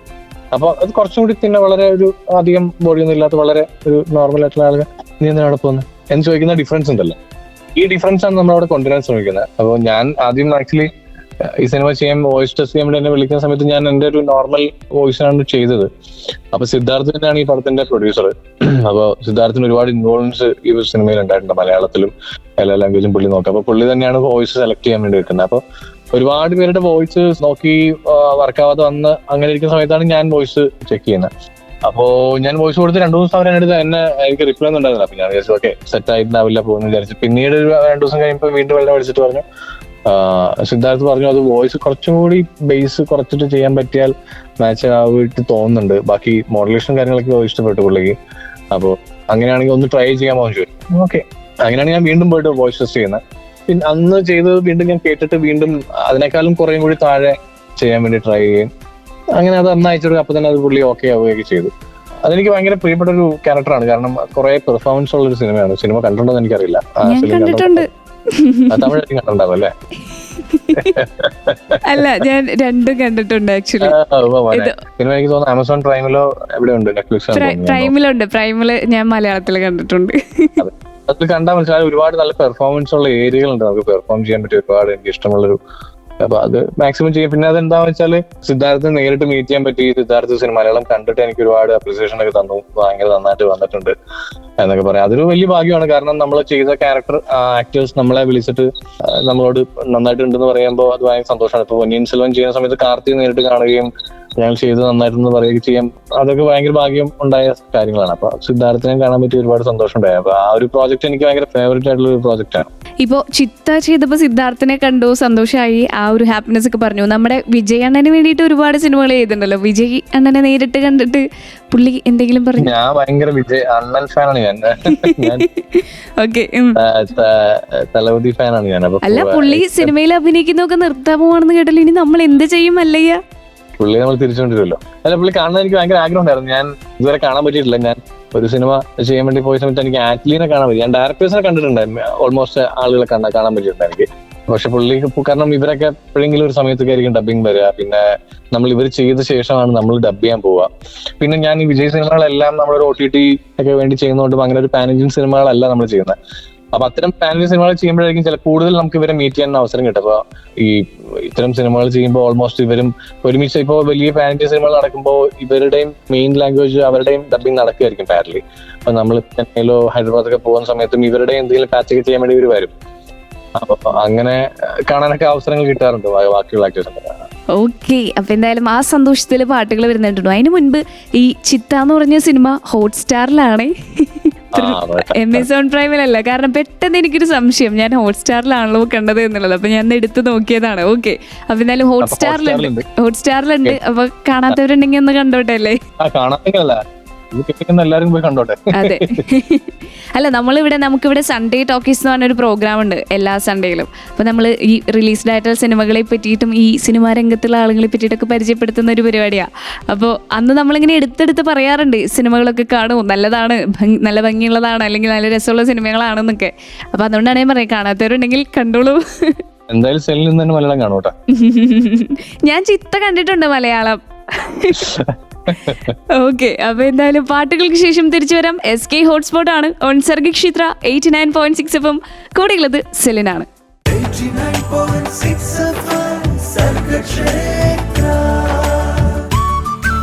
അപ്പൊ അത് കുറച്ചും കൂടി പിന്നെ വളരെ ഒരു അധികം ബോഡിയൊന്നും ഇല്ലാത്ത വളരെ ഒരു നോർമൽ ആയിട്ടുള്ള ആളുകൾ നീ എന്തിനാ അവിടെ പോകുന്നത് എന്ന് ചോദിക്കുന്ന ഡിഫറൻസ് ഉണ്ടല്ലോ. ഈ ഡിഫറൻസ് ആണ് നമ്മൾ അവിടെ കൊണ്ടുവരാൻ ശ്രമിക്കുന്നത്. അപ്പോൾ ഞാൻ ആദ്യം ആക്ച്വലി ഈ സിനിമ ചെയ്യാൻ വോയിസ് ടെസ്റ്റ് ചെയ്യാൻ വേണ്ടി എന്നെ വിളിക്കുന്ന സമയത്ത് ഞാൻ എൻ്റെ ഒരു നോർമൽ വോയിസാണ് ചെയ്തത്. അപ്പൊ സിദ്ധാർത്ഥ് തന്നെയാണ് ഈ പടത്തിന്റെ പ്രൊഡ്യൂസർ. അപ്പൊ സിദ്ധാർത്ഥിന് ഒരുപാട് ഇൻവോൾവ്മെന്റ്സ് ഈ സിനിമയിൽ ഉണ്ടായിട്ടുണ്ട്, മലയാളത്തിലും എല്ലാ ലാംഗ്വേജും പുള്ളി നോക്കാം. അപ്പൊ പുള്ളി തന്നെയാണ് വോയിസ് സെലക്ട് ചെയ്യാൻ വേണ്ടി വെക്കുന്നത്. അപ്പൊ ഒരുപാട് പേരുടെ വോയിസ് നോക്കി വർക്കാവാതെ വന്ന് അങ്ങനെ ഇരിക്കുന്ന സമയത്താണ് ഞാൻ വോയിസ് ചെക്ക് ചെയ്യുന്നത്. അപ്പോ ഞാൻ വോയിസ് കൊടുത്ത് 2 ദിവസം അവരെടുത്ത് എനിക്ക് റിപ്ലൈ ഒന്നും ഉണ്ടായിരുന്നില്ല. അപ്പൊ ഞാൻ വിചാരിച്ചു ഓക്കെ സെറ്റ് ആയിട്ടുണ്ടാവില്ല പോകുന്നു വിചാരിച്ചു. പിന്നീട് ഒരു 2 ദിവസം കഴിയുമ്പോൾ വീണ്ടും വെള്ളം വിളിച്ചിട്ട് പറഞ്ഞു, സിദ്ധാർത്ഥ് പറഞ്ഞു അത് വോയിസ് കുറച്ചും കൂടി ബേസ് കുറച്ചിട്ട് ചെയ്യാൻ പറ്റിയാൽ മാച്ച് ആയിട്ട് തോന്നുന്നുണ്ട്, ബാക്കി മോഡുലേഷൻ കാര്യങ്ങളൊക്കെ ഇഷ്ടപ്പെട്ടു പുള്ളിക്ക്. അപ്പോൾ അങ്ങനെയാണെങ്കിൽ ഒന്ന് ട്രൈ ചെയ്യാമോ എന്ന് ചോദിച്ചു. ഓക്കെ, അങ്ങനെയാണ് ഞാൻ വീണ്ടും പോയിട്ട് വോയിസ് ടെസ്റ്റ് ചെയ്യുന്നത്. പിന്നെ അന്ന് ചെയ്തത് വീണ്ടും ഞാൻ കേട്ടിട്ട് വീണ്ടും അതിനേക്കാളും കുറേയും കൂടി താഴെ ചെയ്യാൻ വേണ്ടി ട്രൈ ചെയ്യും. അങ്ങനെ അത് അന്ന് അയച്ചെടുക്കും. അപ്പൊ തന്നെ അത് പുള്ളി ഓക്കെ ആവുകയൊക്കെ ചെയ്തു. അതെനിക്ക് ഭയങ്കര പ്രിയപ്പെട്ട ഒരു ക്യാരക്ടറാണ്. കാരണം കുറെ പെർഫോമൻസ് ഉള്ള ഒരു സിനിമയാണ്. സിനിമ കണ്ടിട്ടുണ്ടോ എനിക്കറിയില്ല. തമിഴ് കണ്ടിട്ടുണ്ടാവും അല്ലേ? അല്ല, ഞാൻ രണ്ടും കണ്ടിട്ടുണ്ട് ആക്ച്വലി. സിനിമ എനിക്ക് തോന്നുന്നു ആമസോൺ പ്രൈമിലോ എവിടെ ഉണ്ട്, പ്രൈമിലുണ്ട്. പ്രൈമില് ഞാൻ മലയാളത്തിൽ കണ്ടിട്ടുണ്ട്. അതിൽ കണ്ടാൽ മനസ്സിലായി ഒരുപാട് നല്ല പെർഫോമൻസ് ഉള്ള ഏരിയകളുണ്ട്, നമുക്ക് പെർഫോം ചെയ്യാൻ പറ്റിയ ഒരുപാട് എനിക്ക് ഇഷ്ടമുള്ളൊരു. അപ്പൊ അത് മാക്സിമം ചെയ്യും. പിന്നെ അതെന്താന്ന് വെച്ചാൽ സിദ്ധാർത്ഥ നേരിട്ട് മീറ്റ് ചെയ്യാൻ പറ്റി. സിദ്ധാർത്ഥ സിനിമ മലയാളം കണ്ടിട്ട് എനിക്ക് ഒരുപാട് അപ്രിസിയേഷൻ ഒക്കെ തന്നു, ഭയങ്കര നന്നായിട്ട് വന്നിട്ടുണ്ട് എന്നൊക്കെ പറയാം. അതൊരു വലിയ ഭാഗ്യമാണ്. കാരണം നമ്മൾ ചെയ്ത ക്യാരക്ടർ ആക്ടേഴ്സ് നമ്മളെ വിളിച്ചിട്ട് നമ്മളോട് നന്നായിട്ടുണ്ടെന്ന് പറയുമ്പോൾ അത് ഭയങ്കര സന്തോഷമാണ്. ഇപ്പൊ പൊന്നിയിൻ സെൽവൻ ചെയ്യുന്ന സമയത്ത് കാർത്തി നേരിട്ട് കാണുകയും ഞങ്ങൾ ചെയ്ത് നന്നായിട്ടെന്ന് പറയുകയും ചെയ്യാം, അതൊക്കെ ഭയങ്കര ഭാഗ്യം ഉണ്ടായ കാര്യങ്ങളാണ്. അപ്പൊ സിദ്ധാർത്ഥിനെ കാണാൻ പറ്റി ഒരുപാട് സന്തോഷം ഉണ്ടായി. അപ്പൊ ആ ഒരു പ്രോജക്റ്റ് എനിക്ക് ഭയങ്കര ഫേവറേറ്റ് ആയിട്ടുള്ള ഒരു പ്രോജക്റ്റ് ആണ്. ഇപ്പോ ചിത്ത ചെയ്തപ്പോ സിദ്ധാർത്ഥിനെ കണ്ടു, സന്തോഷമായി, ആ ഒരു ഹാപ്പിനെസ് ഒക്കെ പറഞ്ഞു. നമ്മുടെ വിജയ് അണ്ണന് വേണ്ടിയിട്ട് ഒരുപാട് സിനിമകൾ ചെയ്തിട്ടുണ്ടല്ലോ. വിജയ് അണ്ണനെ നേരിട്ട് കണ്ടിട്ട് പുള്ളി എന്തെങ്കിലും പറഞ്ഞു? ഞാൻ ഭയങ്കര വിജയ് അണ്ണൻ ഫാനാണ്. ഞാൻ ഓക്കെ, തലവതി ഫാനാണ് ഞാൻ. അല്ല, പുള്ളി സിനിമയിൽ അഭിനയിക്കുന്നൊക്കെ നിർത്താൻ പോവാണെന്ന് കേട്ടല്ലോ. ഇനി നമ്മൾ എന്ത് ചെയ്യും അല്ലയ്യ? പുള്ളി നമ്മൾ തിരിച്ചുകൊണ്ടിരുമല്ലോ. അല്ല, പുള്ളി കാണാൻ എനിക്ക് ഭയങ്കര ആഗ്രഹം ഉണ്ടായിരുന്നു. ഞാൻ ഇതുവരെ കാണാൻ പറ്റിയിട്ടില്ല. ഞാൻ ഒരു സിനിമ ചെയ്യാൻ വേണ്ടി പോയ സമയത്ത് എനിക്ക് ആറ്റ്ലീനെ കാണാൻ പറ്റി. ഞാൻ ഡയറക്ടേഴ്സിനെ കണ്ടിട്ടുണ്ടായിരുന്നു, ഓൾമോസ്റ്റ് ആളുകളെ കാണാൻ പറ്റിയിട്ടുണ്ട് എനിക്ക്. പക്ഷെ പുള്ളി കാരണം ഇവരൊക്കെ എപ്പോഴെങ്കിലും ഒരു സമയത്തൊക്കെ ആയിരിക്കും ഡബിങ് വരിക. പിന്നെ നമ്മൾ ഇവർ ചെയ്ത ശേഷമാണ് നമ്മൾ ഡബ് ചെയ്യാൻ പോവുക. പിന്നെ ഞാൻ ഈ വിജയ് സിനിമകളെല്ലാം നമ്മളൊരു OTT ഒക്കെ വേണ്ടി ചെയ്യുന്നതുകൊണ്ട് അങ്ങനെ ഒരു പാൻ ഇന്ത്യൻ സിനിമകളല്ല നമ്മൾ ചെയ്യുന്നത്. അപ്പൊ അത്തരം പാൻ ഇന്ത്യൻ സിനിമകൾ ചെയ്യുമ്പോഴായിരിക്കും ചില കൂടുതൽ നമുക്ക് ഇവരെ മീറ്റ് ചെയ്യാൻ അവസരം കിട്ടും. അപ്പൊ ഈ ഇത്തരം സിനിമകൾ ചെയ്യുമ്പോൾ ഓൾമോസ്റ്റ് ഇവരും ഒരുമിച്ച് ഇപ്പോൾ വലിയ പാൻ ഇന്ത്യൻ സിനിമകൾ നടക്കുമ്പോൾ ഇവരുടെയും മെയിൻ ലാംഗ്വേജ് അവരുടെയും ഡബിങ് നടക്കുകയായിരിക്കും പാരലി. അപ്പൊ നമ്മൾ ചെന്നൈയിലോ ഹൈദരാബാദൊക്കെ പോകുന്ന സമയത്തും ഇവരുടെ എന്തെങ്കിലും പാച്ചൊക്കെ ചെയ്യാൻ വേണ്ടി ഇവർ വരും. അപ്പൊ അങ്ങനെ കാണാനൊക്കെ അവസരങ്ങൾ കിട്ടാറുണ്ട് ബാക്കിയുള്ള ആക്ടേഴ്സിന്. ഓക്കെ, അപ്പൊ എന്തായാലും ആ സന്തോഷത്തിൽ പാട്ടുകൾ വരുന്നുണ്ടോ? അതിന് മുൻപ് ഈ ചിത്ത എന്ന് പറഞ്ഞ സിനിമ ഹോട്ട്സ്റ്റാറിലാണ്, Amazon പ്രൈമിലല്ല. കാരണം പെട്ടെന്ന് എനിക്കൊരു സംശയം, ഞാൻ ഹോട്ട്സ്റ്റാറിലാണല്ലോ കണ്ടത് എന്നുള്ളത്. അപ്പൊ ഞാൻ എടുത്ത് നോക്കിയതാണ്. ഓക്കെ, അപ്പൊ എന്തായാലും ഹോട്ട്സ്റ്റാറിലുണ്ട്. അപ്പൊ കാണാത്തവരുണ്ടെങ്കിൽ ഒന്ന് കണ്ടോട്ടെ അല്ലേ? എല്ലാരും പോയി കണ്ടോട്ടെ. അതെ. അല്ല, നമുക്കിവിടെ സൺഡേ ടോക്കീസ് എന്ന് പറഞ്ഞൊരു പ്രോഗ്രാം ഉണ്ട് എല്ലാ സൺഡേയിലും. അപ്പൊ നമ്മൾ ഈ റിലീസ്ഡ് ആയിട്ടുള്ള സിനിമകളെ പറ്റിയിട്ടും ഈ സിനിമാ രംഗത്തുള്ള ആളുകളെ പറ്റിയിട്ടൊക്കെ പരിചയപ്പെടുത്തുന്ന ഒരു പരിപാടിയാണ്. അപ്പോൾ അന്ന് നമ്മളിങ്ങനെ എടുത്തെടുത്ത് പറയാറുണ്ട്, സിനിമകളൊക്കെ കാണും, നല്ലതാണ്, നല്ല ഭംഗിയുള്ളതാണ്, അല്ലെങ്കിൽ നല്ല രസമുള്ള സിനിമകളാണെന്നൊക്കെ. അപ്പൊ അതുകൊണ്ടാണ് ഞാൻ പറയാം, കാണാത്തവരുണ്ടെങ്കിൽ കണ്ടോളൂ. എന്തായാലും സെല്ലിൽ നിന്ന് തന്നെ മലയാളം കാണൂട്ടാ. ഞാൻ ചിത്ത കണ്ടിട്ടുണ്ട് മലയാളം. ഓക്കെ, അപ്പൊ എന്തായാലും പാട്ടുകൾക്ക് ശേഷം തിരിച്ചു വരാം. SK ഹോട്ട്സ്പോട്ട് ആണ് ഓൺ സർഗക്ഷേത്ര 89.6 FM. കൂടെയുള്ളത് സെലിനാണ്. 89.6 FM സർഗക്ഷേത്ര.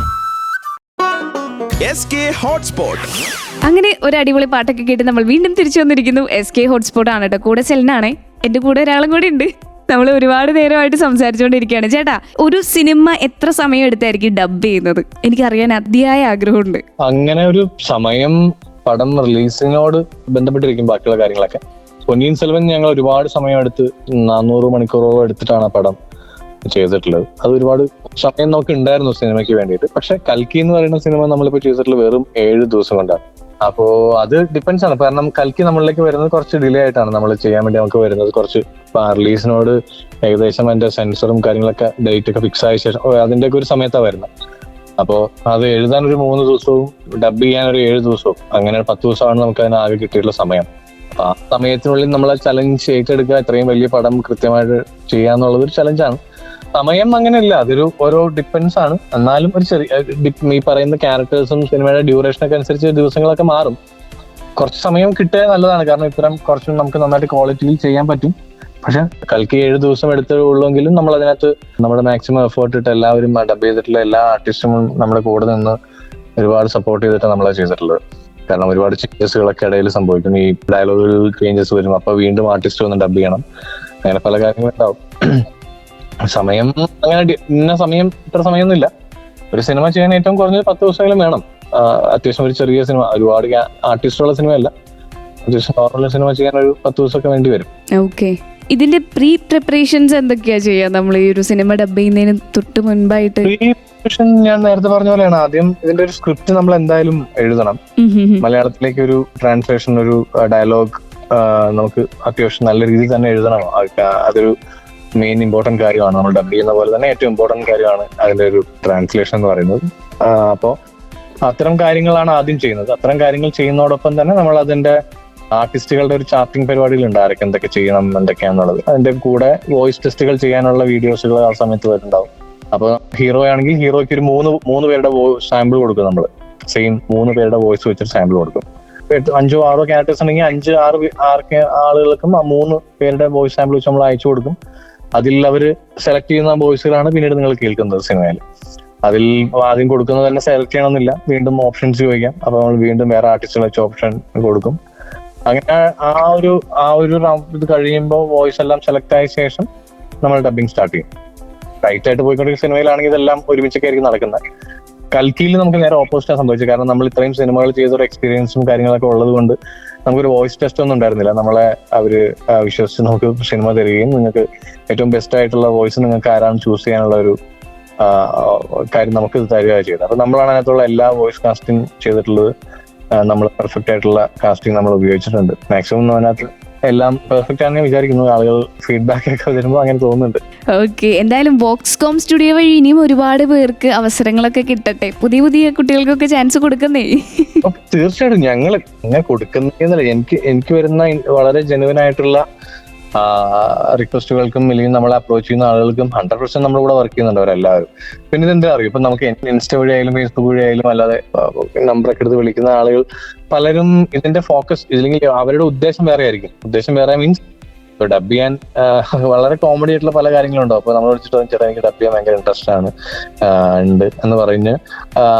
SK hotspot. അങ്ങനെ ഒരു അടിപൊളി പാട്ടൊക്കെ കേട്ട് നമ്മൾ വീണ്ടും തിരിച്ചു വന്നിരിക്കുന്നു. SK ഹോട്ട്സ്പോട്ട് ആണ് കേട്ടോ. കൂടെ സെലിനാണേ, എന്റെ കൂടെ ഒരാളും കൂടി ഉണ്ട്. നമ്മൾ ഒരുപാട് നേരമായിട്ട് സംസാരിച്ചുകൊണ്ടിരിക്കുകയാണ്. ചേട്ടാ, ഒരു സിനിമ എത്ര സമയം എടുത്തായിരിക്കും ഡബ് ചെയ്യുന്നത്? എനിക്കറിയാൻ അതിയായ ആഗ്രഹമുണ്ട്. അങ്ങനെ ഒരു സമയം പടം റിലീസിനോട് ബന്ധപ്പെട്ടിരിക്കും ബാക്കിയുള്ള കാര്യങ്ങളൊക്കെ. പൊന്നിയിൻ സെൽവൻ ഞങ്ങൾ ഒരുപാട് സമയം എടുത്ത് 400 മണിക്കൂറോളം എടുത്തിട്ടാണ് ആ പടം ചെയ്തിട്ടുള്ളത്. അത് ഒരുപാട് സമയം നമുക്ക് ഉണ്ടായിരുന്നു സിനിമയ്ക്ക് വേണ്ടിയിട്ട്. പക്ഷെ കൽക്കി എന്ന് പറയുന്ന സിനിമ നമ്മളിപ്പോ ചെയ്തിട്ടുള്ളത് വെറും 7 ദിവസം കൊണ്ടാണ്. അപ്പോ അത് ഡിപ്പെൻസ് ആണ്. കാരണം കൽക്കി നമ്മളിലേക്ക് വരുന്നത് കുറച്ച് ഡിലേ ആയിട്ടാണ് നമ്മൾ ചെയ്യാൻ വേണ്ടി നമുക്ക് വരുന്നത്. കുറച്ച് റിലീസിനോട് ഏകദേശം അതിന്റെ സെൻസറും കാര്യങ്ങളൊക്കെ ഡേറ്റ് ഒക്കെ ഫിക്സ് ആയ ശേഷം അതിന്റെ ഒക്കെ ഒരു സമയത്താണ് വരുന്നത്. അപ്പോൾ അത് എഴുതാൻ ഒരു 3 ദിവസവും ഡബ് ചെയ്യാൻ ഒരു 7 ദിവസവും, അങ്ങനെ 10 ദിവസമാണ് നമുക്ക് അതിന് ആകെ കിട്ടിയിട്ടുള്ള സമയം. അപ്പൊ ആ സമയത്തിനുള്ളിൽ നമ്മളെ ചലഞ്ച് ഏറ്റെടുക്കുക, ഇത്രയും വലിയ പടം കൃത്യമായിട്ട് ചെയ്യാന്നുള്ളത് ഒരു ചലഞ്ചാണ്. സമയം അങ്ങനെയല്ല, അതൊരു ഓരോ ഡിപ്പെൻസ് ആണ്. എന്നാലും ഒരു ചെറിയ ഈ പറയുന്ന ക്യാരക്ടേഴ്സും സിനിമയുടെ ഡ്യൂറേഷനൊക്കെ അനുസരിച്ച് ദിവസങ്ങളൊക്കെ മാറും. കുറച്ച് സമയം കിട്ടിയ നല്ലതാണ്, കാരണം ഇത്തരം കുറച്ചും നമുക്ക് നന്നായിട്ട് ക്വാളിറ്റിയിൽ ചെയ്യാൻ പറ്റും. പക്ഷെ കൽക്കി 7 ദിവസം എടുത്തുള്ളൂവെങ്കിലും നമ്മൾ അതിനകത്ത് നമ്മുടെ മാക്സിമം എഫേർട്ട് ഇട്ട് എല്ലാവരും ഡബ് ചെയ്തിട്ടുള്ള എല്ലാ ആർട്ടിസ്റ്റും നമ്മുടെ കൂടെ നിന്ന് ഒരുപാട് സപ്പോർട്ട് ചെയ്തിട്ട് നമ്മളത് ചെയ്തിട്ടുള്ളത്. കാരണം ഒരുപാട് ചേഞ്ചസുകളൊക്കെ ഇടയിൽ സംഭവിക്കും. ഈ ഡയലോഗുകൾ ചേഞ്ചസ് വരും, അപ്പൊ വീണ്ടും ആർട്ടിസ്റ്റ് വന്ന് ഡബ് ചെയ്യണം, അങ്ങനെ പല കാര്യങ്ങളുണ്ടാവും. സമയം അങ്ങനെ ഇന്ന സമയം ഇത്ര സമയമൊന്നുമില്ല. ഒരു സിനിമ ചെയ്യാൻ ഏറ്റവും കുറഞ്ഞത് 10 ദിവസമെങ്കിലും വേണം. അത്യാവശ്യം ഒരു ചെറിയ സിനിമ, ഒരുപാട് ആർട്ടിസ്റ്റുള്ള സിനിമയല്ല, അത്യാവശ്യം നോർമൽ സിനിമ ചെയ്യാൻ ഒരു 10 ദിവസമൊക്കെ വേണ്ടി വരും. ഓക്കെ, ഇതിന്റെ പ്രീ പ്രിപ്പറേഷൻസ് എന്തൊക്കെയാ ചെയ്യാ നമ്മൾ ഈ ഒരു സിനിമ ഡബ് ചെയ്യുന്നതിന് തൊട്ട് മുൻപായിട്ട്? പ്രീ പ്രിപ്പറേഷൻ ഞാൻ നേരത്തെ പറഞ്ഞ പോലെയാണ്. ആദ്യം ഇതിന്റെ ഒരു സ്ക്രിപ്റ്റ് നമ്മൾ എന്തായാലും എഴുതണം. മലയാളത്തിലേക്ക് ഒരു ട്രാൻസ്ലേഷൻ, ഒരു ഡയലോഗ് നമുക്ക് അത്യാവശ്യം നല്ല രീതിയിൽ തന്നെ എഴുതണം. അതൊരു മെയിൻ ഇമ്പോർട്ടന്റ് കാര്യമാണ്. നമ്മൾ ഡബ് ചെയ്യുന്ന പോലെ തന്നെ ഏറ്റവും ഇമ്പോർട്ടന്റ് കാര്യമാണ് അതിന്റെ ഒരു ട്രാൻസ്ലേഷൻ എന്ന് പറയുന്നത്. അപ്പോൾ അത്തരം കാര്യങ്ങളാണ് ആദ്യം ചെയ്യുന്നത്. അത്തരം കാര്യങ്ങൾ ചെയ്യുന്നതോടൊപ്പം തന്നെ നമ്മൾ അതിന്റെ ആർട്ടിസ്റ്റുകളുടെ ഒരു ചാർട്ടിംഗ് പരിപാടികളുണ്ട്, ആരൊക്കെ എന്തൊക്കെ ചെയ്യണം എന്തൊക്കെയാണെന്നുള്ളത്. അതിന്റെ കൂടെ വോയിസ് ടെസ്റ്റുകൾ ചെയ്യാനുള്ള വീഡിയോസുകൾ ആ സമയത്ത് വരുന്നുണ്ടാവും. അപ്പൊ ഹീറോ ആണെങ്കിൽ ഹീറോയ്ക്ക് ഒരു മൂന്ന് പേരുടെ സാമ്പിൾ കൊടുക്കും. നമ്മൾ സെയിം 3 പേരുടെ വോയിസ് വെച്ചിട്ട് സാമ്പിൾ കൊടുക്കും. 5 6 ക്യാരക്ടേഴ്സ് ഉണ്ടെങ്കിൽ 5 6 ആളുകൾക്കും 3 പേരുടെ വോയിസ് സാമ്പിൾ വെച്ച് നമ്മൾ അയച്ചു കൊടുക്കും. അതിൽ അവര് സെലക്ട് ചെയ്യുന്ന വോയിസുകളാണ് പിന്നീട് നിങ്ങൾ കേൾക്കുന്നത് സിനിമയിൽ. അതിൽ ആദ്യം കൊടുക്കുന്നത് തന്നെ സെലക്ട് ചെയ്യണമെന്നില്ല, വീണ്ടും ഓപ്ഷൻസ് ചോദിക്കാം. അപ്പൊ നമ്മൾ വീണ്ടും വേറെ ആർട്ടിസ്റ്റുകൾ വെച്ച് ഓപ്ഷൻ കൊടുക്കും. അങ്ങനെ ആ ഒരു ഇത് കഴിയുമ്പോൾ വോയിസ് എല്ലാം സെലക്ട് ആയ ശേഷം നമ്മൾ ഡബിങ് സ്റ്റാർട്ട് ചെയ്യും. റൈറ്റ് ആയിട്ട് പോയിക്കൊണ്ടിരിക്കുന്ന സിനിമയിലാണെങ്കിൽ ഇതെല്ലാം ഒരുമിച്ചൊക്കെ ആയിരിക്കും നടക്കുന്നത്. കൽക്കിയിൽ നമുക്ക് നേരെ ഓപ്പോസിറ്റാണ് സംഭവിച്ചത്. കാരണം നമ്മൾ ഇത്രയും സിനിമകൾ ചെയ്തൊരു എക്സ്പീരിയൻസും കാര്യങ്ങളൊക്കെ ഉള്ളത് കൊണ്ട് നമുക്കൊരു വോയിസ് ടെസ്റ്റ് ഒന്നും ഉണ്ടായിരുന്നില്ല. നമ്മളെ അവര് വിശ്വസിച്ച് നമുക്ക് സിനിമ തരികയും നിങ്ങൾക്ക് ഏറ്റവും ബെസ്റ്റ് ആയിട്ടുള്ള വോയിസ് നിങ്ങൾക്ക് ആരാണ് ചൂസ് ചെയ്യാനുള്ള ഒരു കാര്യം നമുക്ക് തരിക ചെയ്തത്. അപ്പൊ നമ്മളാണ് അതിനകത്തുള്ള എല്ലാ വോയിസ് കാസ്റ്റിംഗ് ചെയ്തിട്ടുള്ളത്. നമ്മൾ പെർഫെക്റ്റ് ആയിട്ടുള്ള കാസ്റ്റിംഗ് നമ്മൾ ഉപയോഗിച്ചിട്ടുണ്ട്. മാക്സിമം അതിനകത്ത് എല്ലാം പെർഫെക്റ്റ് ആണെന്ന് വിചാരിക്കുന്നു. ആളുകൾ ഫീഡ്ബാക്ക് ഒക്കെ വരുമ്പോൾ അങ്ങനെ തോന്നുന്നുണ്ട്. ഓക്കെ, എന്തായാലും വോക്സ്കോം സ്റ്റുഡിയോ വഴി ഇനിയും ഒരുപാട് പേർക്ക് അവസരങ്ങളൊക്കെ കിട്ടട്ടെ. പുതിയ കുട്ടികൾക്കൊക്കെ ചാൻസ് കൊടുക്കുന്നേ. തീർച്ചയായിട്ടും ഞങ്ങൾ കൊടുക്കുന്നതെന്നല്ല, എനിക്ക് വരുന്ന വളരെ ജെനുവൻ ആയിട്ടുള്ള റിക്വസ്റ്റുകൾക്കും അല്ലെങ്കിൽ നമ്മളെ അപ്രോച്ച് ചെയ്യുന്ന ആളുകൾക്കും 100% നമ്മുടെ കൂടെ വർക്ക് ചെയ്യുന്നുണ്ട് അവരെല്ലാവരും. പിന്നെ ഇതെന്താ അറിയും, ഇപ്പൊ നമുക്ക് ഇൻസ്റ്റ വഴി ആയാലും ഫേസ്ബുക്ക് വഴി ആയാലും അല്ലാതെ നമ്പറൊക്കെ എടുത്ത് വിളിക്കുന്ന ആളുകൾ പലരും ഇതിന്റെ ഫോക്കസ് ഇല്ലെങ്കിൽ അവരുടെ ഉദ്ദേശം വേറെ ആയിരിക്കും. ഉദ്ദേശം വേറെ മീൻസ് ഇപ്പൊ ഡബ് ചെയ്യാൻ വളരെ കോമഡി ആയിട്ടുള്ള പല കാര്യങ്ങളുണ്ടാവും. അപ്പൊ നമ്മൾ വിളിച്ചിട്ട് ചേട്ടാ എനിക്ക് ഡബ് ചെയ്യാൻ ഭയങ്കര ഇൻട്രസ്റ്റ് ആണ് ഉണ്ട് എന്ന് പറഞ്ഞ്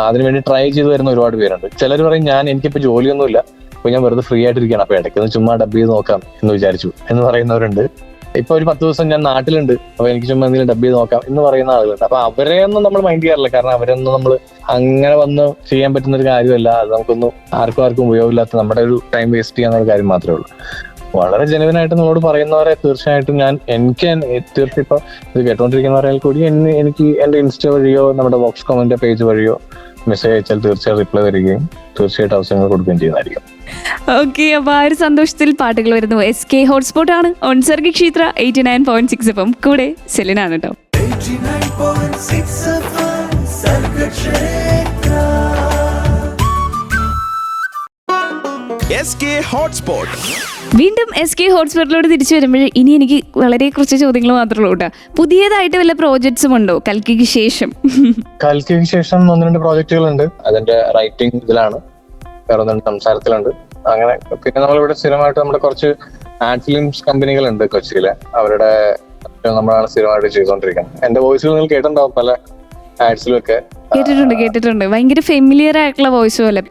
അതിനുവേണ്ടി ട്രൈ ചെയ്ത് വരുന്ന ഒരുപാട് പേരുണ്ട്. ചിലർ പറയും എനിക്കിപ്പോ ജോലിയൊന്നുമില്ല, അപ്പൊ ഞാൻ വെറുതെ ഫ്രീ ആയിട്ടിരിക്കുകയാണ്, അപ്പൊ ഇടയ്ക്കൊന്ന് ചുമ്മാ ഡബ് ചെയ്ത് നോക്കാം എന്ന് വിചാരിച്ചു എന്ന് പറയുന്നവരുണ്ട്. ഇപ്പൊ ഒരു 10 ദിവസം ഞാൻ നാട്ടിലുണ്ട്, അപ്പൊ എനിക്ക് ചുമ്മാ എന്തെങ്കിലും ഡബ് ചെയ്ത് നോക്കാം എന്ന് പറയുന്ന ആളുകളുണ്ട്. അപ്പൊ അവരെയൊന്നും നമ്മൾ മൈൻഡ് ചെയ്യാറില്ല. കാരണം അവരൊന്നും നമ്മൾ അങ്ങനെ വന്ന് ചെയ്യാൻ പറ്റുന്ന ഒരു കാര്യമല്ല. അത് നമുക്കൊന്നും ആർക്കും ഉപയോഗമില്ലാത്ത നമ്മുടെ ഒരു ടൈം വേസ്റ്റ് ചെയ്യാന്നുള്ള കാര്യം മാത്രമേ ഉള്ളൂ. വളരെ ജെനുവിനായിട്ട് നമ്മളോട് പറയുന്നവരെ തീർച്ചയായിട്ടും എനിക്ക് തീർച്ചയായും ഇപ്പൊ ഇത് കേട്ടോണ്ടിരിക്കുന്നവരാൽ കൂടി എനിക്ക് എന്റെ ഇൻസ്റ്റ വഴിയോ നമ്മുടെ വോക്സ് കോമിന്റെ പേജ് വഴിയോ മെസ്സേജ് അയച്ചാൽ തീർച്ചയായും റിപ്ലൈ തരികയും തീർച്ചയായിട്ടും അവസരങ്ങൾ കൊടുക്കുകയും ചെയ്യുന്നതായിരിക്കും. ഓക്കെ, അപ്പൊ ആ ഒരു സന്തോഷത്തിൽ പാട്ടുകൾ വരുന്നു. SK ഹോട്ട്സ്പോട്ട് ആണ് ഓൺ സർഗി ക്ഷേത്ര 89.6 FM. കൂടെ സെലിനാണ് കേട്ടോ. 89.6 FM സർഗക്ഷേത്ര. SK Hotspot. വീണ്ടും SK ഹോട്ട്സ്പോട്ടിലോട്ട് തിരിച്ചു വരുമ്പോൾ ഇനി എനിക്ക് വളരെ കുറച്ച് ചോദ്യങ്ങൾ മാത്രമേ ഉള്ളൂ കേട്ടോ. പുതിയതായിട്ട് വല്ല പ്രോജക്ട്സും ഉണ്ടോ കൽക്കിക്ക് ശേഷം? കൽക്കിക്ക് ശേഷം 1-2 പ്രോജക്റ്റുകളുണ്ട്. അതിന്റെ റൈറ്റിംഗ് ഇതിലാണ്, വേറെ ഒന്നും സംസാരത്തിലുണ്ട്. അങ്ങനെ പിന്നെ നമ്മളിവിടെ സ്ഥിരമായിട്ട് നമ്മുടെ കുറച്ച് ആഡ് ഫിലിംസ് കമ്പനികളുണ്ട് കൊച്ചിയിലെ. അവരുടെ നമ്മളാണ് സ്ഥിരമായിട്ട് ചെയ്തുകൊണ്ടിരിക്കുന്നത്. എന്റെ വോയിസുകൾ നിങ്ങൾ കേട്ടിട്ടുണ്ടാവും പല ആഡ്സിലും ഒക്കെ. കേട്ടിട്ടുണ്ട്. ഭയങ്കര ഫെമിലിയർ ആയിട്ടുള്ള വോയിസ് പോലെ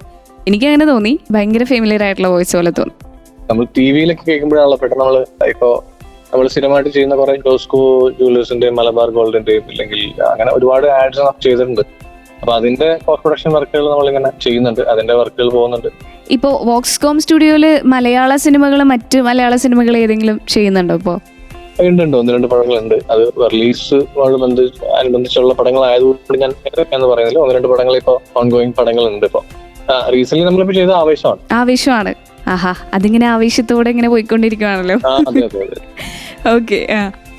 എനിക്ക് അങ്ങനെ തോന്നി. ഭയങ്കര ഫെമിലിയർ ആയിട്ടുള്ള വോയിസ് പോലെ തോന്നി. നമ്മൾ ടിവിയിലൊക്കെ കേൾക്കുമ്പോഴാണല്ലോ പെട്ടെന്ന് നമ്മൾ സ്ഥിരമായിട്ട് ചെയ്യുന്ന കുറെ ജോസ്കോ ജുവലേഴ്സിന്റെയും മലബാർ ഗോൾഡിന്റെയും ഇല്ലെങ്കിൽ അങ്ങനെ ഒരുപാട് ആഡ്സ് നമ്മൾ ചെയ്തിട്ടുണ്ട്. അപ്പൊ അതിന്റെ പോസ്റ്റ് പ്രൊഡക്ഷൻ വർക്കുകൾ നമ്മളിങ്ങനെ ചെയ്യുന്നുണ്ട്, അതിന്റെ വർക്കുകൾ പോകുന്നുണ്ട്. ഇപ്പോ വോക്സ്കോം സ്റ്റുഡിയോയില് മലയാള സിനിമകൾ, മറ്റ് മലയാള സിനിമകൾ ഏതെങ്കിലും ചെയ്യുന്നുണ്ടോ ഇപ്പോ? ഉണ്ട് 1-2 പടങ്ങളുണ്ട്. അത് റിലീസ് അനുബന്ധിച്ചുള്ള പടങ്ങളായതുകൊണ്ട് ഞാൻ എന്ന് പറയുന്നില്ല. 1-2 പടങ്ങൾ ഇപ്പൊ ഓൺഗോയിങ് പടങ്ങളുണ്ട്. ഇപ്പൊ റീസെന്റ് നമ്മളിപ്പോ ചെയ്ത ആവേശമാണ്. ആഹാ, അതിങ്ങനെ ആവേശത്തോടെ ഇങ്ങനെ പോയിക്കൊണ്ടിരിക്കുവാണല്ലോ. ഓക്കെ,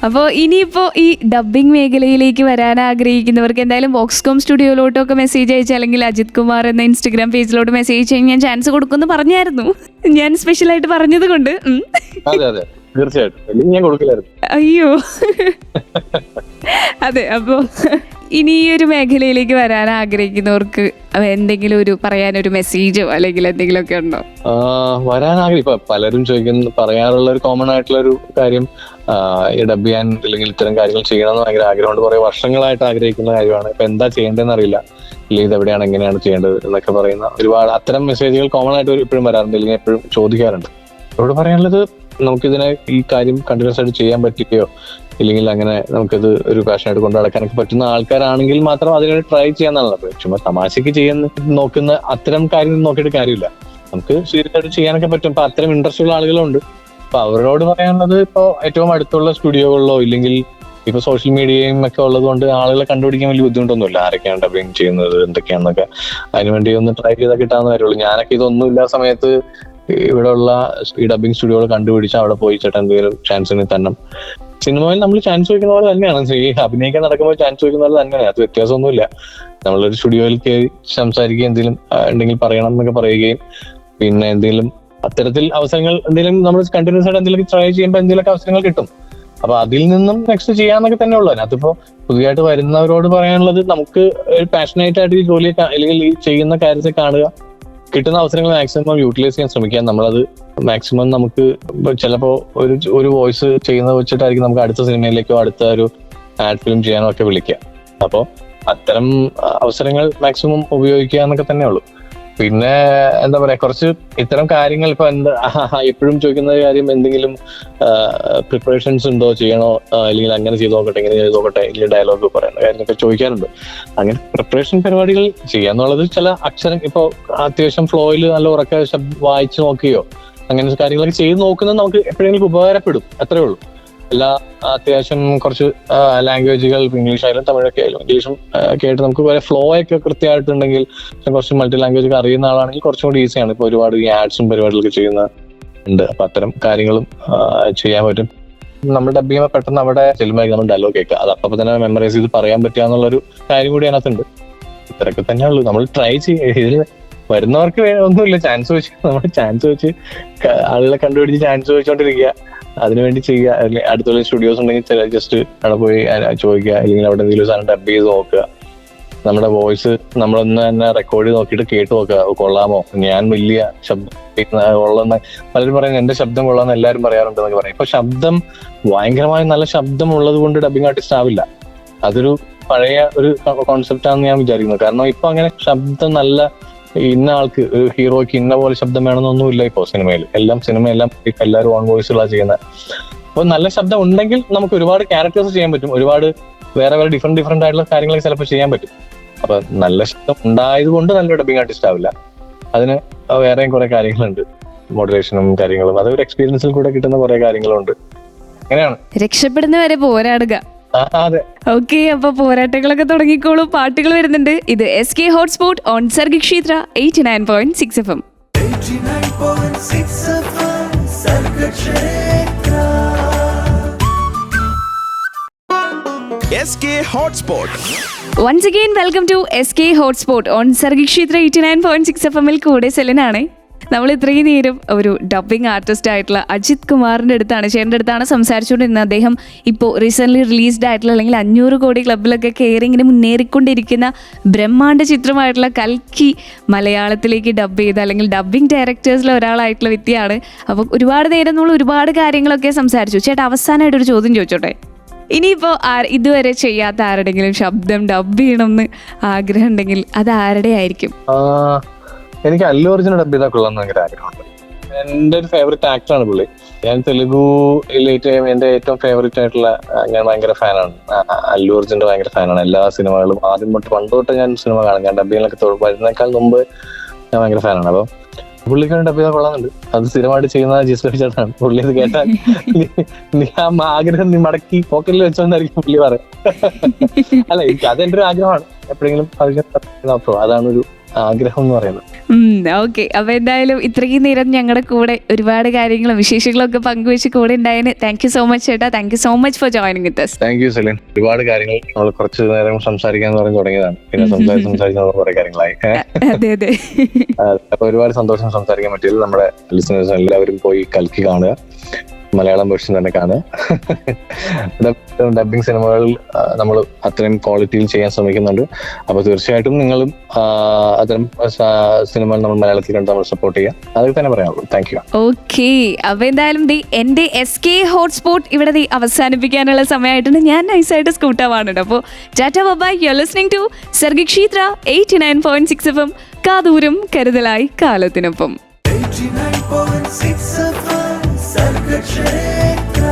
അപ്പോൾ ഇനിയിപ്പോ ഈ ഡബ്ബിംഗ് മേഖലയിലേക്ക് വരാൻ ആഗ്രഹിക്കുന്നവർക്ക് എന്തായാലും വോക്സ്കോം സ്റ്റുഡിയോയിലോട്ടൊക്കെ മെസ്സേജ് അയച്ച് അല്ലെങ്കിൽ അജിത് കുമാർ എന്ന ഇൻസ്റ്റഗ്രാം പേജിലോട്ട് മെസ്സേജ് അയച്ച് ഞാൻ ചാൻസ് കൊടുക്കുമെന്ന് പറഞ്ഞായിരുന്നു. ഞാൻ സ്പെഷ്യലായിട്ട് പറഞ്ഞത് കൊണ്ട്. തീർച്ചയായിട്ടും ഞാൻ കൊടുക്കില്ലായിരുന്നു. അയ്യോ, അതെ. അപ്പോ ഇനി ഈ ഒരു മേഖലയിലേക്ക് വരാൻ ആഗ്രഹിക്കുന്നവർക്ക് എന്തെങ്കിലും ഒരു പറയാനൊരു മെസ്സേജോ അല്ലെങ്കിൽ എന്തെങ്കിലും ഒക്കെ ഉണ്ടോ? ഇപ്പൊ പലരും പറയാറുള്ള ഒരു കോമൺ ആയിട്ടുള്ള ഒരു കാര്യം ഈ ഡബ് ചെയ്യാൻ അല്ലെങ്കിൽ ഇത്തരം കാര്യങ്ങൾ ചെയ്യണമെന്ന് ഭയങ്കര ആഗ്രഹമുണ്ട്. കുറെ വർഷങ്ങളായിട്ട് ആഗ്രഹിക്കുന്ന കാര്യമാണ്. ഇപ്പൊ എന്താ ചെയ്യേണ്ടതെന്ന് അറിയില്ല, അല്ലെങ്കിൽ ഇതെവിടെയാണ് എങ്ങനെയാണ് ചെയ്യേണ്ടത് എന്നൊക്കെ പറയുന്ന ഒരുപാട് അത്തരം മെസ്സേജുകൾ കോമൺ ആയിട്ട് എപ്പോഴും വരാറുണ്ട്, അല്ലെങ്കിൽ എപ്പോഴും ചോദിക്കാറുണ്ട്. അവരോട് പറയാനുള്ളത്, നമുക്കിതിനെ ഈ കാര്യം കണ്ടിന്യൂസ് ആയിട്ട് ചെയ്യാൻ പറ്റുകയോ ഇല്ലെങ്കിൽ അങ്ങനെ നമുക്കിത് ഒരു പാഷനായിട്ട് കൊണ്ടു നടക്കാനൊക്കെ പറ്റുന്ന ആൾക്കാരാണെങ്കിൽ മാത്രം അതിനെ ട്രൈ ചെയ്യാന്നുള്ളത്. ചുമ്മാ തമാശക്ക് നോക്കുന്ന അത്തരം കാര്യം നോക്കിയിട്ട് കാര്യമില്ല. നമുക്ക് സീരിയസ് ആയിട്ട് ചെയ്യാനൊക്കെ പറ്റും. ഇപ്പൊ അത്തരം ഇൻട്രസ്റ്റ് ഉള്ള ആളുകളുണ്ട്. അപ്പൊ അവരോട് പറയാനുള്ളത്, ഇപ്പൊ ഏറ്റവും അടുത്തുള്ള സ്റ്റുഡിയോകളിലോ ഇല്ലെങ്കിൽ ഇപ്പൊ സോഷ്യൽ മീഡിയയും ഒക്കെ ഉള്ളത് കൊണ്ട് ആളുകളെ കണ്ടുപിടിക്കാൻ വലിയ ബുദ്ധിമുട്ടൊന്നുമില്ല. ആരൊക്കെയാണ് ഡബിങ് ചെയ്യുന്നത്, എന്തൊക്കെയാണെന്നൊക്കെ അതിനുവേണ്ടി ഒന്ന് ട്രൈ ചെയ്താൽ കിട്ടാവുന്ന കാര്യമുള്ളൂ. ഞാനൊക്കെ ഇതൊന്നും ഇല്ലാത്ത സമയത്ത് ഇവിടെ ഉള്ള ഈ ഡബിങ് സ്റ്റുഡിയോകൾ കണ്ടുപിടിച്ച് അവിടെ പോയി ചേട്ടൻ എന്തെങ്കിലും ചാൻസിന് തന്നെ സിനിമയിൽ നമ്മൾ ചാൻസ് വയ്ക്കുന്ന പോലെ തന്നെയാണ്. ഈ അഭിനയിക്കാൻ നടക്കുമ്പോൾ ചാൻസ് വയ്ക്കുന്ന പോലെ തന്നെയാണ്. അത് വ്യത്യാസമൊന്നുമില്ല. നമ്മളൊരു സ്റ്റുഡിയോയിൽ കയറി സംസാരിക്കുകയും എന്തെങ്കിലും ഉണ്ടെങ്കിൽ പറയണം എന്നൊക്കെ പറയുകയും പിന്നെ എന്തെങ്കിലും അത്തരത്തിൽ അവസരങ്ങൾ എന്തെങ്കിലും നമ്മൾ കണ്ടിന്യൂസ് ആയിട്ട് എന്തെങ്കിലും ട്രൈ ചെയ്യുമ്പോൾ എന്തെങ്കിലുമൊക്കെ അവസരങ്ങൾ കിട്ടും. അപ്പൊ അതിൽ നിന്നും നെക്സ്റ്റ് ചെയ്യാന്നൊക്കെ തന്നെ ഉള്ളൂ. അതിപ്പോ പുതിയതായിട്ട് വരുന്നവരോട് പറയാനുള്ളത്, നമുക്ക് ഒരു പാഷനേറ്റ് ആയിട്ട് ഈ ജോലിയെ അല്ലെങ്കിൽ ഈ ചെയ്യുന്ന കാര്യത്തെ കാണുക, കിട്ടുന്ന അവസരങ്ങൾ മാക്സിമം യൂട്ടിലൈസ് ചെയ്യാൻ ശ്രമിക്കുക. നമ്മളത് മാക്സിമം നമുക്ക് ചിലപ്പോ ഒരു വോയിസ് ചെയ്യുന്നത് വെച്ചിട്ടായിരിക്കും നമുക്ക് അടുത്ത സിനിമയിലേക്കോ അടുത്ത ഒരു ആഡ് ഫിലിം ചെയ്യാനോ ഒക്കെ വിളിക്കുക. അപ്പോൾ അത്തരം അവസരങ്ങൾ മാക്സിമം ഉപയോഗിക്കുക എന്നൊക്കെ തന്നെ ഉള്ളൂ. പിന്നെ എന്താ പറയാ, കുറച്ച് ഇത്തരം കാര്യങ്ങൾ ഇപ്പൊ എപ്പോഴും ചോദിക്കുന്ന കാര്യം, എന്തെങ്കിലും പ്രിപ്പറേഷൻസ് ഉണ്ടോ, ചെയ്യണോ, അല്ലെങ്കിൽ അങ്ങനെ ചെയ്ത് നോക്കട്ടെ, ഇങ്ങനെ ചെയ്ത് നോക്കട്ടെ, അല്ലെങ്കിൽ ഡയലോഗ് പറയുന്ന കാര്യങ്ങളൊക്കെ ചോദിക്കാറുണ്ട്. അങ്ങനെ പ്രിപ്പറേഷൻ പരിപാടികൾ ചെയ്യാന്നുള്ളത് ചില അക്ഷരം ഇപ്പൊ അത്യാവശ്യം ഫ്ലോയിൽ നല്ല ഉറക്ക വായിച്ചു നോക്കുകയോ അങ്ങനെ കാര്യങ്ങളൊക്കെ ചെയ്ത് നോക്കുന്നത് നമുക്ക് എപ്പോഴെങ്കിലും ഉപകാരപ്പെടും, അത്രേ ഉള്ളൂ. എല്ലാ അത്യാവശ്യം കുറച്ച് ലാംഗ്വേജുകൾ, ഇംഗ്ലീഷ് ആയാലും തമിഴൊക്കെ ആയാലും ഇംഗ്ലീഷും കേട്ട് നമുക്ക് ഫ്ലോ ഒക്കെ കൃത്യമായിട്ടുണ്ടെങ്കിൽ, കുറച്ച് മൾട്ടി ലാംഗ്വേജ് ഒക്കെ അറിയുന്ന ആളാണെങ്കിൽ കുറച്ചും കൂടി ഈസിയാണ്. ഇപ്പൊ ഒരുപാട് ഈ ആഡ്സും പരിപാടികളൊക്കെ ചെയ്യുന്ന ഉണ്ട്. അപ്പൊ അത്തരം കാര്യങ്ങളും ചെയ്യാൻ പറ്റും. നമ്മൾ ഡബ് ചെയ്യുമ്പോൾ പെട്ടെന്ന് അവിടെ ചെല്ലുമ്പോൾ നമ്മൾ ഡയലോഗ് കേൾക്കുക, അത് അപ്പൊ തന്നെ മെമ്മറൈസ് ചെയ്ത് പറയാൻ പറ്റുക എന്നുള്ളൊരു കാര്യം കൂടി അതിനകത്തുണ്ട്. ഇത്രയൊക്കെ തന്നെയുള്ളൂ. നമ്മൾ ട്രൈ ഇതിൽ വരുന്നവർക്ക് ഒന്നുമില്ല, ചാൻസ് വെച്ച് നമ്മൾ ചാൻസ് വെച്ച് ആളുകളെ കണ്ടുപിടിച്ച് ചാൻസ് വെച്ചോണ്ടിരിക്കുക, അതിനുവേണ്ടി ചെയ്യുക. അല്ലെങ്കിൽ അടുത്തുള്ള സ്റ്റുഡിയോസ് ഉണ്ടെങ്കിൽ ജസ്റ്റ് അവിടെ പോയി ചോദിക്കുക, അല്ലെങ്കിൽ അവിടെ എന്തെങ്കിലും സാധനം ഡബ് ചെയ്ത് നോക്കുക. നമ്മുടെ വോയിസ് നമ്മളൊന്ന് തന്നെ റെക്കോർഡ് ചെയ്ത് നോക്കിയിട്ട് കേട്ട് നോക്കുക, കൊള്ളാമോ, ഞാൻ വലിയ ശബ്ദം കൊള്ളുന്ന പലരും പറയുന്നത് എന്റെ ശബ്ദം കൊള്ളാന്ന് എല്ലാവരും പറയാറുണ്ട് എന്നൊക്കെ പറയും. ഇപ്പൊ ശബ്ദം ഭയങ്കരമായ നല്ല ശബ്ദം ഉള്ളത് കൊണ്ട് ഡബിങ് ആർട്ടിസ്റ്റ് ആവില്ല. അതൊരു പഴയ ഒരു കോൺസെപ്റ്റ് ആണെന്ന് ഞാൻ വിചാരിക്കുന്നു. കാരണം ഇപ്പൊ അങ്ങനെ ശബ്ദം നല്ല ഇന്ന ആൾക്ക് ഒരു ഹീറോയ്ക്ക് ഇന്ന പോലെ ശബ്ദം വേണമെന്നൊന്നുമില്ല. ഇപ്പോ സിനിമയിൽ എല്ലാവരും ഓൺ വോയിസുകളാണ് ചെയ്യുന്നത്. അപ്പോൾ നല്ല ശബ്ദം ഉണ്ടെങ്കിൽ നമുക്ക് ഒരുപാട് ക്യാരക്ടേഴ്സ് ചെയ്യാൻ പറ്റും, ഒരുപാട് വേറെ ഡിഫറെന്റ് ആയിട്ടുള്ള കാര്യങ്ങളൊക്കെ ചിലപ്പോൾ ചെയ്യാൻ പറ്റും. അപ്പൊ നല്ല ശബ്ദം ഉണ്ടായത് കൊണ്ട് നല്ലൊരു ഡബിങ് ആർട്ടിസ്റ്റ് ആവില്ല. അതിന് വേറെയും കുറെ കാര്യങ്ങളുണ്ട്, മോഡുലേഷനും കാര്യങ്ങളും, അതൊരു എക്സ്പീരിയൻസിൽ കൂടെ കിട്ടുന്ന കുറെ കാര്യങ്ങളുണ്ട്. അങ്ങനെയാണ് രക്ഷപ്പെടുന്നവരെ പോരാടുക. അതെ. ഓക്കെ, അപ്പൊ പോരാട്ടങ്ങളൊക്കെ തുടങ്ങിക്കോളൂ. പാട്ടുകൾ വരുന്നുണ്ട്. ഇത് SK hotspot on Sargakshetra 89.6 FM. 89.6 FM Sargakshetra. SK Hotspot. Once again, welcome to SK Hotspot on Sargakshetra 89.6 FM. കൂടെ സെലിനാണ്. നമ്മൾ ഇത്രയും നേരം ഒരു ഡബ്ബിംഗ് ആർട്ടിസ്റ്റ് ആയിട്ടുള്ള അജിത് കുമാറിൻ്റെ ചേട്ടൻ്റെ അടുത്താണ് സംസാരിച്ചുകൊണ്ടിരുന്നത്. അദ്ദേഹം ഇപ്പോൾ റീസെൻ്റ്ലി റിലീസ്ഡ് ആയിട്ടുള്ള അല്ലെങ്കിൽ 500 കോടി ക്ലബിലൊക്കെ കയറി ഇങ്ങനെ മുന്നേറിക്കൊണ്ടിരിക്കുന്ന ബ്രഹ്മാണ്ഡ ചിത്രമായിട്ടുള്ള കൽക്കി മലയാളത്തിലേക്ക് ഡബ് ചെയ്ത അല്ലെങ്കിൽ ഡബ്ബിംഗ് ഡയറക്ടേഴ്സിലെ ഒരാളായിട്ടുള്ള വ്യക്തിയാണ്. അപ്പോൾ ഒരുപാട് നേരം നമ്മൾ ഒരുപാട് കാര്യങ്ങളൊക്കെ സംസാരിച്ചു. ചേട്ടാ, അവസാനമായിട്ടൊരു ചോദ്യം ചോദിച്ചോട്ടെ. ഇനിയിപ്പോൾ ഇതുവരെ ചെയ്യാത്ത ആരുടെങ്കിലും ശബ്ദം ഡബ് ചെയ്യണമെന്ന് ആഗ്രഹം ഉണ്ടെങ്കിൽ അത് ആരുടെ ആയിരിക്കും? എനിക്ക് അല്ലു അർജുൻ ഡബ് ചെയ്താൽ കൊള്ളാന്ന് ഭയങ്കര ആഗ്രഹമുണ്ട്. എന്റെ ഒരു ഫേവറേറ്റ് ആക്ടറാണ് പുള്ളി. ഞാൻ തെലുഗുയിലേക്ക് എന്റെ ഏറ്റവും ഫേവറേറ്റ് ആയിട്ടുള്ള, ഞാൻ ഭയങ്കര ഫാനാണ് അല്ലു അർജുന്റെ, ഭയങ്കര ഫാനാണ്. എല്ലാ സിനിമകളും ആദ്യം പണ്ട് തൊട്ട് ഞാൻ സിനിമ കാണും. ഞാൻ ഡബ്ബിങ്ങിലൊക്കെ വരുന്നേക്കാൾ മുമ്പ് ഞാൻ ഭയങ്കര ഫാനാണ്. അപ്പൊ പുള്ളിക്ക് ഡബ് ചെയ്താൽ കൊള്ളാന്നുണ്ട്. അത് സ്ഥിരമായിട്ട് ചെയ്യുന്ന ജിസ്ബി ചേട്ടനാണ്. പുള്ളി അത് കേട്ടാൽ നീ ആ ആഗ്രഹം നീ മടക്കി പോക്കറ്റിൽ വെച്ചോന്നായിരിക്കും പുള്ളി പറയും. അല്ല, എനിക്ക് അതെന്റെ ഒരു ആഗ്രഹമാണ്. എപ്പോഴെങ്കിലും അതാണ് ഒരു ആഗ്രഹം എന്ന് പറയുന്നത്. ഓക്കെ, അപ്പൊ എന്തായാലും ഇത്രയും നേരം ഞങ്ങളുടെ കൂടെ ഒരുപാട് കാര്യങ്ങളും വിശേഷങ്ങളും ഒക്കെ പങ്കുവെച്ച് കൂടെ ഉണ്ടായതിന് താങ്ക് യു സോ മച്ച് ചേട്ടാ. Thank you so much for joining with us. Thank you Celine. ഒരുപാട് കാര്യങ്ങൾ നമ്മൾ കുറച്ച് നേരം സംസാരിക്കാന്ന് പറഞ്ഞ് തുടങ്ങിയതാണ്, പിന്നെ സംസാരിച്ച് കുറെ കാര്യങ്ങളായി. അതെ അതെ. അപ്പൊ ഒരുപാട് സന്തോഷം സംസാരിക്കാൻ പറ്റിയത്. നമ്മുടെ ലിസണേഴ്സ് എല്ലാവരും പോയി കൽക്കി കാണുക, മലയാളം വേർഷൻ തന്നെ കാണുക. ഡബ്ബിംഗ് സിനിമകളിൽ നമ്മൾ അത്രയും ക്വാളിറ്റിയിൽ ചെയ്യാൻ ശ്രമിക്കുന്നുണ്ട്. അപ്പൊ തീർച്ചയായിട്ടും നിങ്ങളും അത്തരം സിനിമകൾ നമ്മൾ മലയാളത്തിൽ കണ്ട് നമ്മൾ സപ്പോർട്ട് ചെയ്യുക. അതൊക്കെ തന്നെ പറയാനുള്ളൂ. Thank you. ഓക്കെ, അപ്പൊ എന്തായാലും എന്റെ SK ഹോട്ട്സ്പോട്ട് ഇവിടെ അവസാനിപ്പിക്കാനുള്ള സമയമായിട്ടുണ്ട്. ഞാൻ നൈസായിട്ട് സ്കൂട്ടാവാണ്. അപ്പോൾ tata bye. You are listening to Sargakshetra 89.6 FM. കാതൂരം കരുതലായി കാലത്തിനൊപ്പം. 89.6 FM സർഗക്ഷേത്ര.